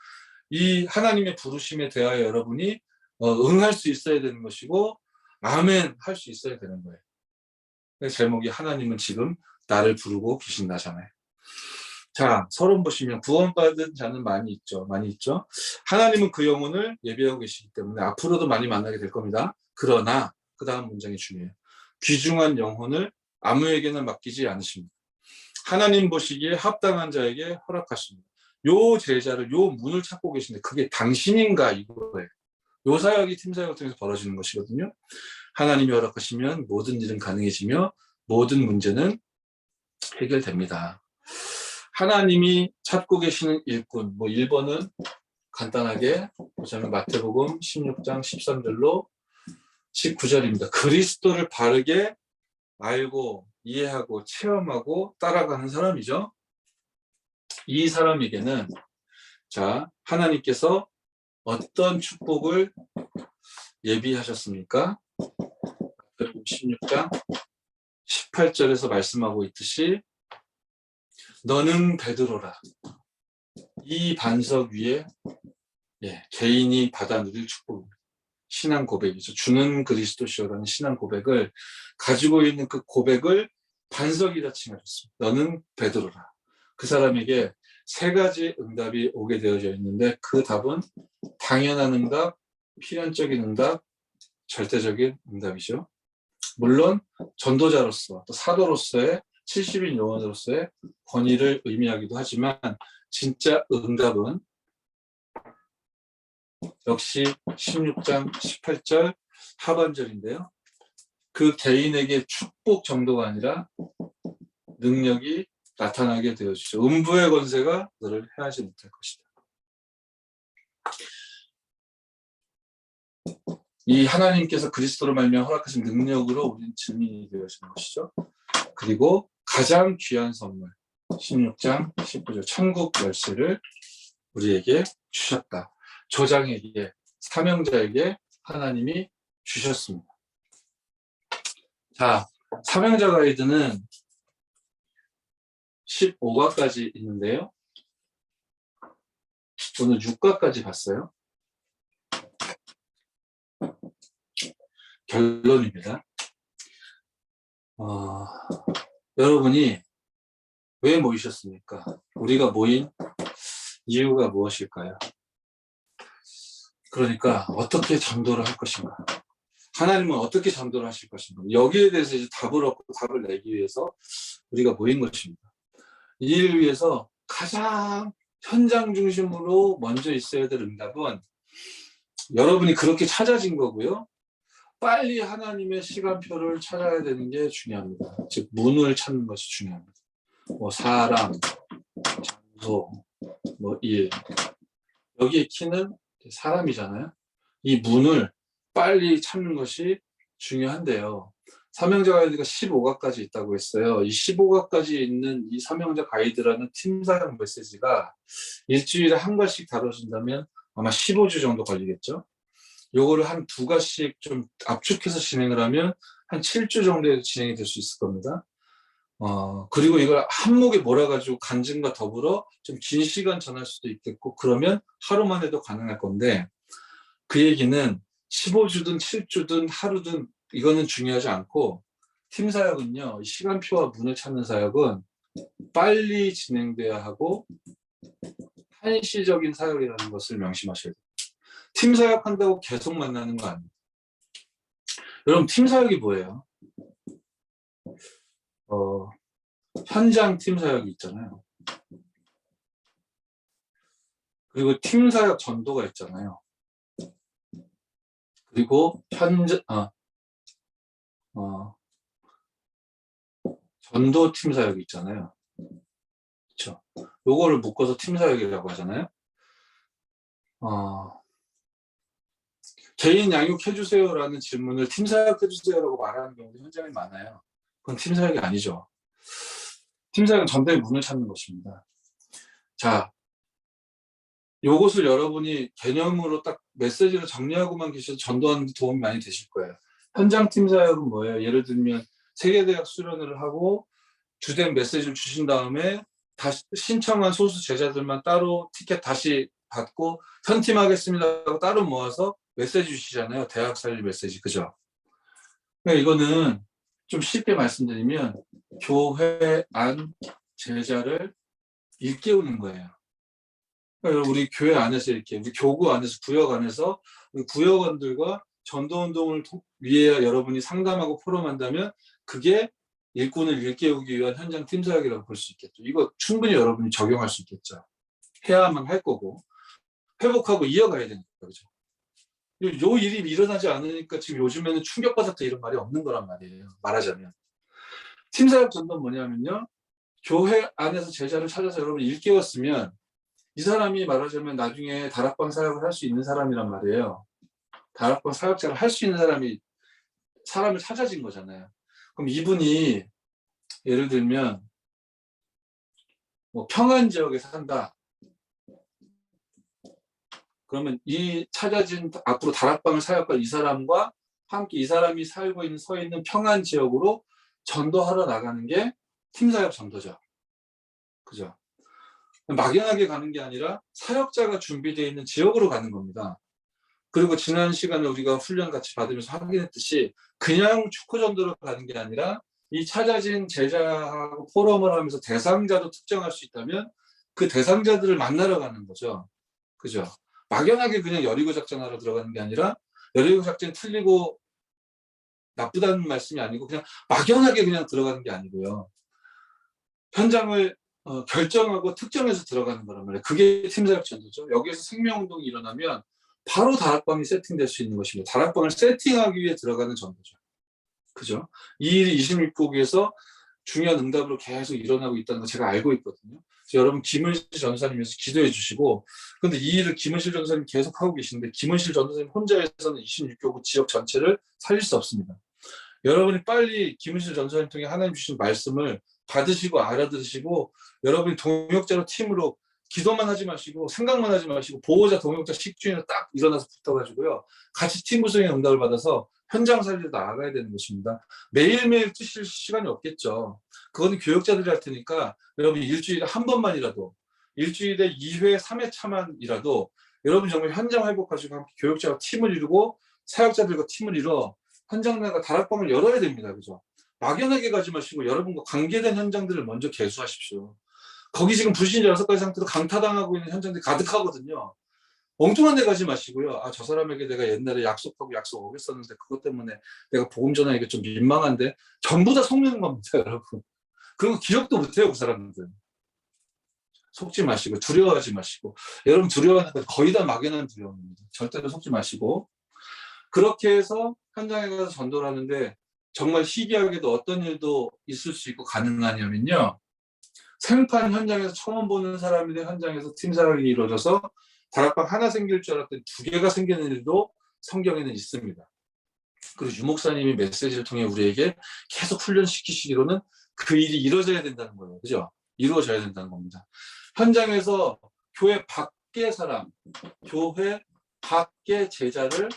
이 하나님의 부르심에 대하여 여러분이 응할 수 있어야 되는 것이고, 아멘 할 수 있어야 되는 거예요. 제목이 하나님은 지금 나를 부르고 계신다잖아요. 자, 서론 보시면 구원받은 자는 많이 있죠. 많이 있죠. 하나님은 그 영혼을 예비하고 계시기 때문에 앞으로도 많이 만나게 될 겁니다. 그러나 그 다음 문장이 중요해요. 귀중한 영혼을 아무에게나 맡기지 않으십니다. 하나님 보시기에 합당한 자에게 허락하십니다. 요 제자를, 요 문을 찾고 계신데 그게 당신인가 이거예요. 요 사역이 팀 사역을 통해서 벌어지는 것이거든요. 하나님이 허락하시면 모든 일은 가능해지며 모든 문제는 해결됩니다. 하나님이 찾고 계시는 일꾼, 1번은 간단하게 보자면 마태복음 16장 13절로 19절입니다. 그리스도를 바르게 알고 이해하고 체험하고 따라가는 사람이죠. 이 사람에게는 자, 하나님께서 어떤 축복을 예비하셨습니까? 16장 18절에서 말씀하고 있듯이 너는 베드로라. 이 반석 위에 개인이 받아 누릴 축복입니다. 신앙 고백이죠. 주는 그리스도시오라는 신앙 고백을 가지고 있는 그 고백을 반석이라 칭하셨습니다. 너는 베드로라. 그 사람에게 세 가지 응답이 오게 되어져 있는데, 그 답은 당연한 응답, 필연적인 응답, 절대적인 응답이죠. 물론 전도자로서 또 사도로서의 70인 요원으로서의 권위를 의미하기도 하지만, 진짜 응답은 역시 16장 18절 하반절인데요. 그 개인에게 축복 정도가 아니라 능력이 나타나게 되어주죠. 음부의 권세가 너를 해하지 못할 것이다. 이 하나님께서 그리스도로 말미암아 허락하신 능력으로 우리는 증인이 되어지는 것이죠. 그리고 가장 귀한 선물 16장 19절 천국 열쇠를 우리에게 주셨다. 조장에게, 사명자에게 하나님이 주셨습니다. 자, 사명자 가이드는 15과까지 있는데요. 오늘 6과까지 봤어요. 결론입니다. 여러분이 왜 모이셨습니까? 우리가 모인 이유가 무엇일까요? 그러니까 어떻게 전도를 할 것인가? 하나님은 어떻게 전도를 하실 것인가? 여기에 대해서 이제 답을 얻고 답을 내기 위해서 우리가 모인 것입니다. 이 일을 위해서 가장 현장 중심으로 먼저 있어야 될 응답은 여러분이 그렇게 찾아진 거고요. 빨리 하나님의 시간표를 찾아야 되는 게 중요합니다. 즉 문을 찾는 것이 중요합니다. 뭐 사람, 장소, 뭐 일, 여기에 키는 사람이잖아요. 이 문을 빨리 찾는 것이 중요한데요. 삼형제 가이드가 15가까지 있다고 했어요. 이 15가까지 있는 이 삼형제 가이드라는 팀 사용 메시지가 일주일에 한 권씩 다뤄진다면 아마 15주 정도 걸리겠죠. 요거를 한 2가씩 좀 압축해서 진행을 하면 한 7주 정도에 진행이 될 수 있을 겁니다. 그리고 이걸 한목에 몰아가지고 간증과 더불어 좀 긴 시간 전할 수도 있겠고, 그러면 하루만 해도 가능할 건데, 그 얘기는 15주든 7주든 하루든 이거는 중요하지 않고, 팀 사역은요, 시간표와 문을 찾는 사역은 빨리 진행돼야 하고 한시적인 사역이라는 것을 명심하셔야 돼요. 팀 사역한다고 계속 만나는 거 아니에요. 여러분, 팀 사역이 뭐예요? 현장 팀 사역이 있잖아요. 그리고 팀 사역 전도가 있잖아요. 그리고 전도 팀 사역이 있잖아요. 그렇죠? 요거를 묶어서 팀 사역이라고 하잖아요. 개인 양육해주세요라는 질문을 팀 사역해주세요라고 말하는 경우도 현장에 많아요. 그건 팀 사역이 아니죠. 팀 사역은 전도의 문을 찾는 것입니다. 자, 요것을 여러분이 개념으로 딱 메시지를 정리하고만 계셔도 전도하는 데 도움이 많이 되실 거예요. 현장 팀 사역은 뭐예요? 예를 들면 세계대학 수련회를 하고 주된 메시지를 주신 다음에 다시 신청한 소수 제자들만 따로 티켓 다시 받고 현팀하겠습니다 하고 따로 모아서 메시지 주시잖아요. 대학 살릴 메시지, 그죠? 그러니까 이거는 좀 쉽게 말씀드리면 교회 안 제자를 일깨우는 거예요. 그러니까 우리 교회 안에서 이렇게 우리 교구 안에서 구역 안에서 우리 구역원들과 전도운동을 위해 여러분이 상담하고 포럼한다면 그게 일꾼을 일깨우기 위한 현장 팀 사역이라고 볼 수 있겠죠. 이거 충분히 여러분이 적용할 수 있겠죠. 해야만 할 거고 회복하고 이어가야 되니까, 그죠? 요 일이 일어나지 않으니까 지금 요즘에는 충격받았다 이런 말이 없는 거란 말이에요. 말하자면 팀 사역 전도는 뭐냐면요, 교회 안에서 제자를 찾아서 여러분이 일깨웠으면 이 사람이 말하자면 나중에 다락방 사역을 할 수 있는 사람이란 말이에요. 다락방 사역자를 할 수 있는 사람을 찾아진 거잖아요. 그럼 이분이 예를 들면 뭐 평안 지역에 산다. 그러면 이 찾아진 앞으로 다락방을 사역할 이 사람과 함께 이 사람이 살고 있는 서 있는 평안 지역으로 전도하러 나가는 게 팀사역 전도죠. 그죠? 막연하게 가는 게 아니라 사역자가 준비되어 있는 지역으로 가는 겁니다. 그리고 지난 시간에 우리가 훈련 같이 받으면서 확인했듯이 그냥 축구 전도로 가는 게 아니라 이 찾아진 제자하고 포럼을 하면서 대상자도 특정할 수 있다면 그 대상자들을 만나러 가는 거죠. 그죠? 막연하게 그냥 여리고 작전하러 들어가는 게 아니라 여리고 작전이 틀리고 나쁘다는 말씀이 아니고 그냥 막연하게 그냥 들어가는 게 아니고요. 현장을 결정하고 특정해서 들어가는 거란 말이에요. 그게 팀사역 전도죠. 여기에서 생명운동이 일어나면 바로 다락방이 세팅될 수 있는 것입니다. 다락방을 세팅하기 위해 들어가는 전도죠. 그죠? 이 일이 26국에서 중요한 응답으로 계속 일어나고 있다는 거 제가 알고 있거든요. 여러분 김은실 전사님께서 기도해 주시고, 근데 이 일을 김은실 전사님 계속 하고 계시는데 김은실 전사님 혼자 해서는 26교구 지역 전체를 살릴 수 없습니다. 여러분이 빨리 김은실 전사님 통해 하나님 주신 말씀을 받으시고 알아들으시고 여러분이 동역자로 팀으로 기도만 하지 마시고 생각만 하지 마시고 보호자 동역자 식주인으로 딱 일어나서 붙어가지고요, 같이 팀 구성의 응답을 받아서 현장 살리러 나아가야 되는 것입니다. 매일매일 뜨실 시간이 없겠죠. 그거는 교역자들이 할 테니까 여러분이 일주일에 한 번만이라도, 일주일에 2회 3회차만이라도 여러분 정말 현장 회복하시고 함께 교역자와 팀을 이루고 사역자들과 팀을 이뤄 현장 나가 다락방을 열어야 됩니다. 그죠? 막연하게 가지 마시고 여러분과 관계된 현장들을 먼저 개수하십시오. 거기 지금 불신 6가지 상태로 강타당하고 있는 현장들이 가득하거든요. 엉뚱한 데 가지 마시고요. 아, 저 사람에게 내가 옛날에 약속하고 약속 어겼었는데 그것 때문에 내가 복음 전하기가 좀 민망한데, 전부 다 속는 겁니다, 여러분. 그런 거 기억도 못해요, 그 사람들. 속지 마시고 두려워하지 마시고. 여러분 두려워하는 건 거의 다 막연한 두려움입니다. 절대로 속지 마시고. 그렇게 해서 현장에 가서 전도를 하는데 정말 희귀하게도 어떤 일도 있을 수 있고 가능하냐면요. 생판 현장에서 처음 보는 사람인데 현장에서 팀 사역이 이루어져서 다락방 하나 생길 줄 알았더니 두 개가 생기는 일도 성경에는 있습니다. 그리고 유 목사님이 메시지를 통해 우리에게 계속 훈련시키시기로는 그 일이 이루어져야 된다는 거예요. 그죠? 이루어져야 된다는 겁니다. 현장에서 교회 밖의 사람, 교회 밖의 제자를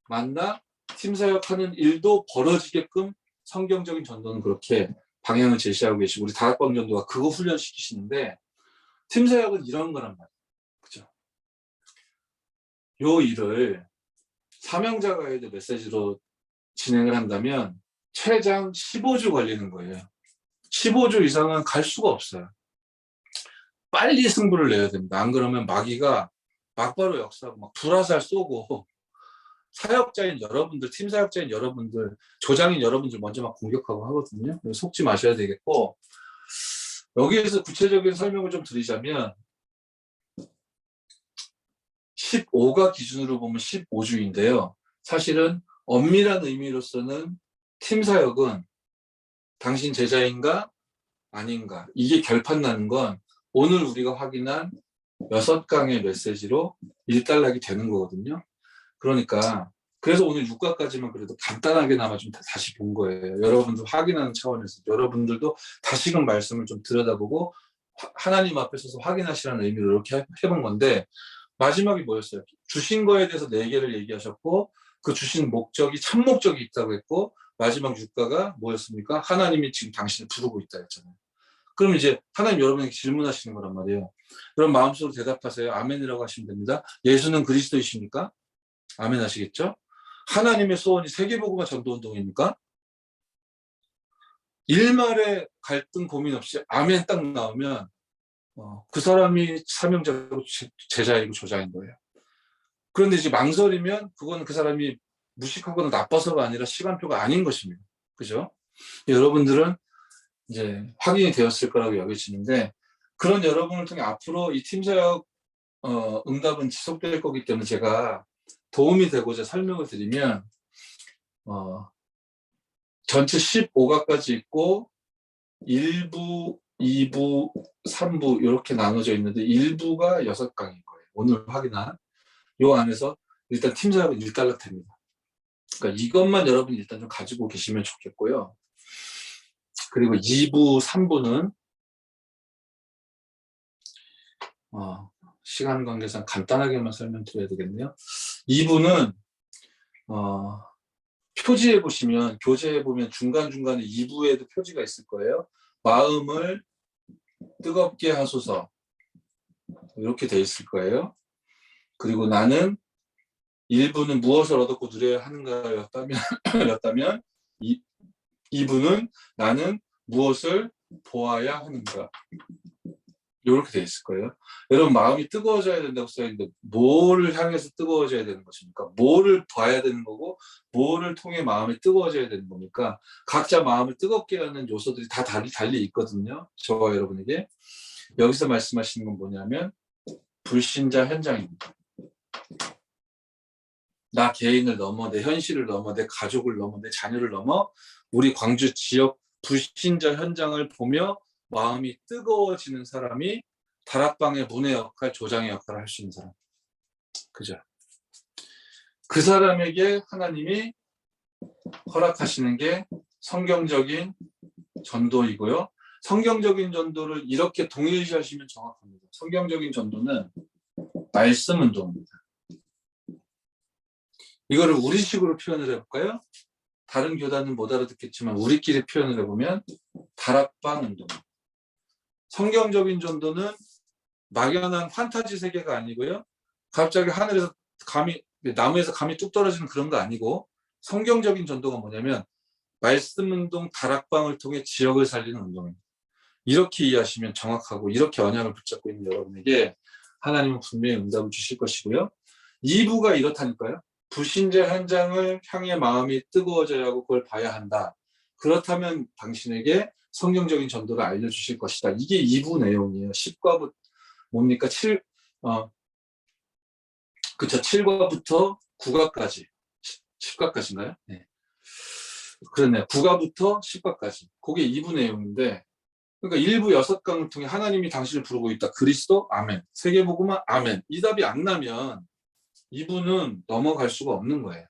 만나 팀 사역하는 일도 벌어지게끔 성경적인 전도는 그렇게 방향을 제시하고 계시고 우리 다락방 전도가 그거 훈련시키시는데 팀 사역은 이런 거란 말이에요. 그죠? 요 일을 사명자 가이드 메시지로 진행을 한다면 최장 15주 걸리는 거예요. 15주 이상은 갈 수가 없어요. 빨리 승부를 내야 됩니다. 안 그러면 마귀가 막바로 역사하고 막 불화살 쏘고 사역자인 여러분들, 팀 사역자인 여러분들, 조장인 여러분들 먼저 막 공격하고 하거든요. 속지 마셔야 되겠고 여기에서 구체적인 설명을 좀 드리자면 15가 기준으로 보면 15주인데요. 사실은 엄밀한 의미로서는 팀 사역은 당신 제자인가 아닌가 이게 결판 나는 건 오늘 우리가 확인한 6강의 메시지로 일단락이 되는 거거든요. 그러니까 그래서 오늘 6가까지만 그래도 간단하게나마 좀 다시 본 거예요. 여러분들 확인하는 차원에서 여러분들도 다시금 말씀을 좀 들여다보고 하나님 앞에 서서 확인하시라는 의미로 이렇게 해본 건데 마지막이 뭐였어요? 주신 거에 대해서 4개를 얘기하셨고 그 주신 목적이 참 목적이 있다고 했고 마지막 6가가 뭐였습니까? 하나님이 지금 당신을 부르고 있다 했잖아요. 그럼 이제 하나님 여러분에게 질문하시는 거란 말이에요. 그럼 마음속으로 대답하세요. 아멘이라고 하시면 됩니다. 예수는 그리스도이십니까? 아멘 하시겠죠? 하나님의 소원이 세계복음화 전도운동입니까? 일말의 갈등 고민 없이 아멘 딱 나오면 그 사람이 사명자고 제자이고 조자인 거예요. 그런데 이제 망설이면 그건 그 사람이 무식하거나 나빠서가 아니라 시간표가 아닌 것입니다. 그죠? 여러분들은 이제 확인이 되었을 거라고 여겨지는데 그런 여러분을 통해 앞으로 이 팀사역 응답은 지속될 거기 때문에 제가 도움이 되고자 설명을 드리면 전체 15가까지 있고 1부, 2부, 3부 이렇게 나눠져 있는데 1부가 6강인 거예요. 오늘 확인한 요 안에서 일단 팀사역은 일단락됩니다. 그러니까 이것만 여러분이 일단 좀 가지고 계시면 좋겠고요. 그리고 2부, 3부는 시간 관계상 간단하게만 설명드려야 되겠네요. 2부는 표지에 보시면 교재에 보면 중간중간에 2부에도 표지가 있을 거예요. 마음을 뜨겁게 하소서 이렇게 돼 있을 거예요. 그리고 나는 1부는 무엇을 얻었고 누려야 하는가였다면 2부는 나는 무엇을 보아야 하는가 이렇게 돼 있을 거예요. 여러분 마음이 뜨거워져야 된다고 써있는데 뭐를 향해서 뜨거워져야 되는 것입니까? 뭐를 봐야 되는 거고 뭐를 통해 마음이 뜨거워져야 되는 겁니까? 각자 마음을 뜨겁게 하는 요소들이 다 달리 있거든요. 저와 여러분에게. 여기서 말씀하시는 건 뭐냐면 불신자 현장입니다. 나 개인을 넘어 내 현실을 넘어 내 가족을 넘어 내 자녀를 넘어 우리 광주 지역 불신자 현장을 보며 마음이 뜨거워지는 사람이 다락방의 문의 역할, 조장의 역할을 할 수 있는 사람. 그죠? 그 사람에게 하나님이 허락하시는 게 성경적인 전도이고요. 성경적인 전도를 이렇게 동일시하시면 정확합니다. 성경적인 전도는 말씀 운동입니다. 이거를 우리식으로 표현을 해볼까요? 다른 교단은 못 알아듣겠지만 우리끼리 표현을 해보면 다락방 운동. 성경적인 전도는 막연한 판타지 세계가 아니고요. 갑자기 하늘에서 나무에서 감이 뚝 떨어지는 그런 거 아니고 성경적인 전도가 뭐냐면 말씀 운동 다락방을 통해 지역을 살리는 운동입니다. 이렇게 이해하시면 정확하고 이렇게 언약을 붙잡고 있는 여러분에게 하나님은 분명히 응답을 주실 것이고요. 2부가 이렇다니까요. 불신자 현장을 향해 마음이 뜨거워져야 하고 그걸 봐야 한다. 그렇다면 당신에게 성경적인 전도를 알려주실 것이다. 이게 2부 내용이에요. 10과부터 뭡니까? 7과부터 9과까지 10과까지인가요? 네. 그렇네. 9가부터 10과까지. 그게 2부 내용인데, 그러니까 1부 6강을 통해 하나님이 당신을 부르고 있다. 그리스도? 아멘. 세계복음화? 아멘. 이 답이 안 나면 2부는 넘어갈 수가 없는 거예요.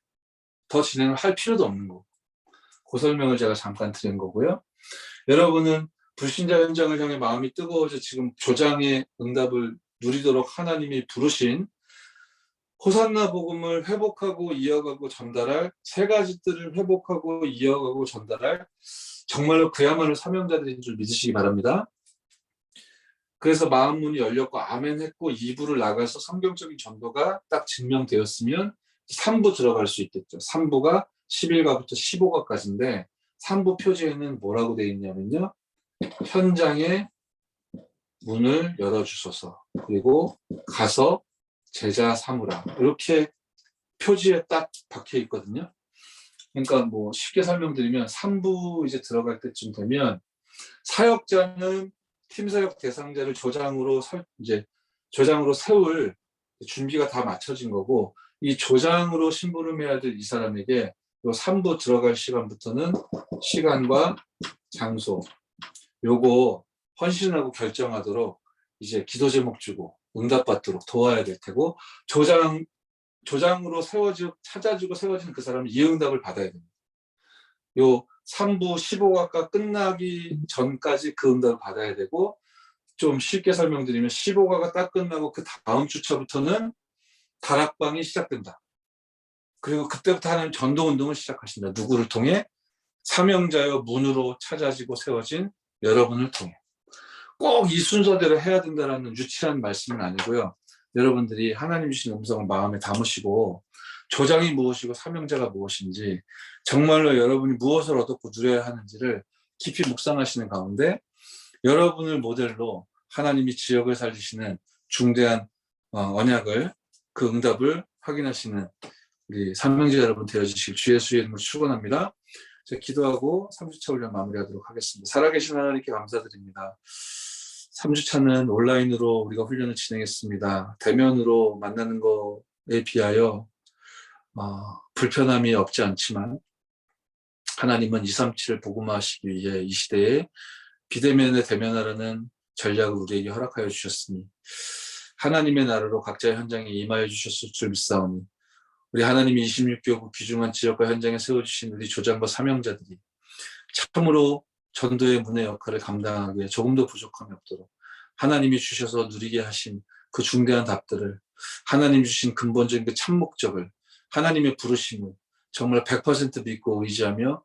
더 진행을 할 필요도 없는 거고. 그 설명을 제가 잠깐 드린 거고요. 여러분은 불신자 현장을 향해 마음이 뜨거워져 지금 조장의 응답을 누리도록 하나님이 부르신 호산나 복음을 회복하고 이어가고 전달할 세 가지 뜰을 회복하고 이어가고 전달할 정말로 그야말로 사명자들인 줄 믿으시기 바랍니다. 그래서 마음 문이 열렸고 아멘 했고 2부를 나가서 성경적인 전도가 딱 증명되었으면 3부 들어갈 수 있겠죠. 3부가 11가부터 15가까지인데 3부 표지에는 뭐라고 되어 있냐면요. 현장에 문을 열어주소서. 그리고 가서 제자 삼으라. 이렇게 표지에 딱 박혀 있거든요. 그러니까 뭐 쉽게 설명드리면 3부 이제 들어갈 때쯤 되면 사역자는 팀 사역 대상자를 조장으로 세울 준비가 다 마쳐진 거고 이 조장으로 심부름해야 될 이 사람에게 요 3부 들어갈 시간부터는 시간과 장소 요거 헌신하고 결정하도록 이제 기도 제목 주고 응답받도록 도와야 될 테고 조장으로 찾아지고 세워지는 그 사람은 이 응답을 받아야 됩니다. 요 3부 15과가 끝나기 전까지 그 응답을 받아야 되고 좀 쉽게 설명드리면 15과가 딱 끝나고 그 다음 주차부터는 다락방이 시작된다. 그리고 그때부터 하나님 전도운동을 시작하신다. 누구를 통해? 사명자여 문으로 찾아지고 세워진 여러분을 통해. 꼭 이 순서대로 해야 된다는 유치한 말씀은 아니고요. 여러분들이 하나님 주신 음성을 마음에 담으시고 조장이 무엇이고 사명자가 무엇인지 정말로 여러분이 무엇을 얻었고 누려야 하는지를 깊이 묵상하시는 가운데 여러분을 모델로 하나님이 지역을 살리시는 중대한 언약을 그 응답을 확인하시는 우리 사명자 여러분 되어주시길 주 예수의 이름으로 축원합니다. 제가 기도하고 3주차 훈련 마무리하도록 하겠습니다. 살아계신 하나님께 감사드립니다. 3주차는 온라인으로 우리가 훈련을 진행했습니다. 대면으로 만나는 것에 비하여 불편함이 없지 않지만 하나님은 237을 복음화하시기 위해 이 시대에 비대면에 대면하라는 전략을 우리에게 허락하여 주셨으니 하나님의 나라로 각자의 현장에 임하여 주셨을 줄 믿사오니 우리 하나님이 26교구 귀중한 지역과 현장에 세워주신 우리 조장과 사명자들이 참으로 전도의 문의 역할을 감당하기에 조금도 부족함이 없도록 하나님이 주셔서 누리게 하신 그 중대한 답들을 하나님 주신 근본적인 그 참목적을 하나님의 부르심을 정말 100% 믿고 의지하며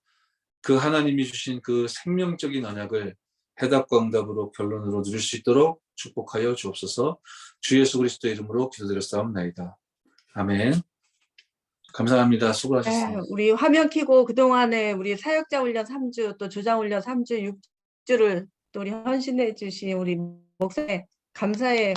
그 하나님이 주신 그 생명적인 언약을 해답과 응답으로 결론으로 누릴 수 있도록 축복하여 주옵소서. 주 예수 그리스도의 이름으로 기도드렸사옵나이다. 아멘. 감사합니다. 수고하셨습니다. 네, 우리 화면 켜고 그동안에 우리 사역자 훈련 3주 또 조장 훈련 3주 6주를 또 우리 헌신해 주신 우리 목사님 감사의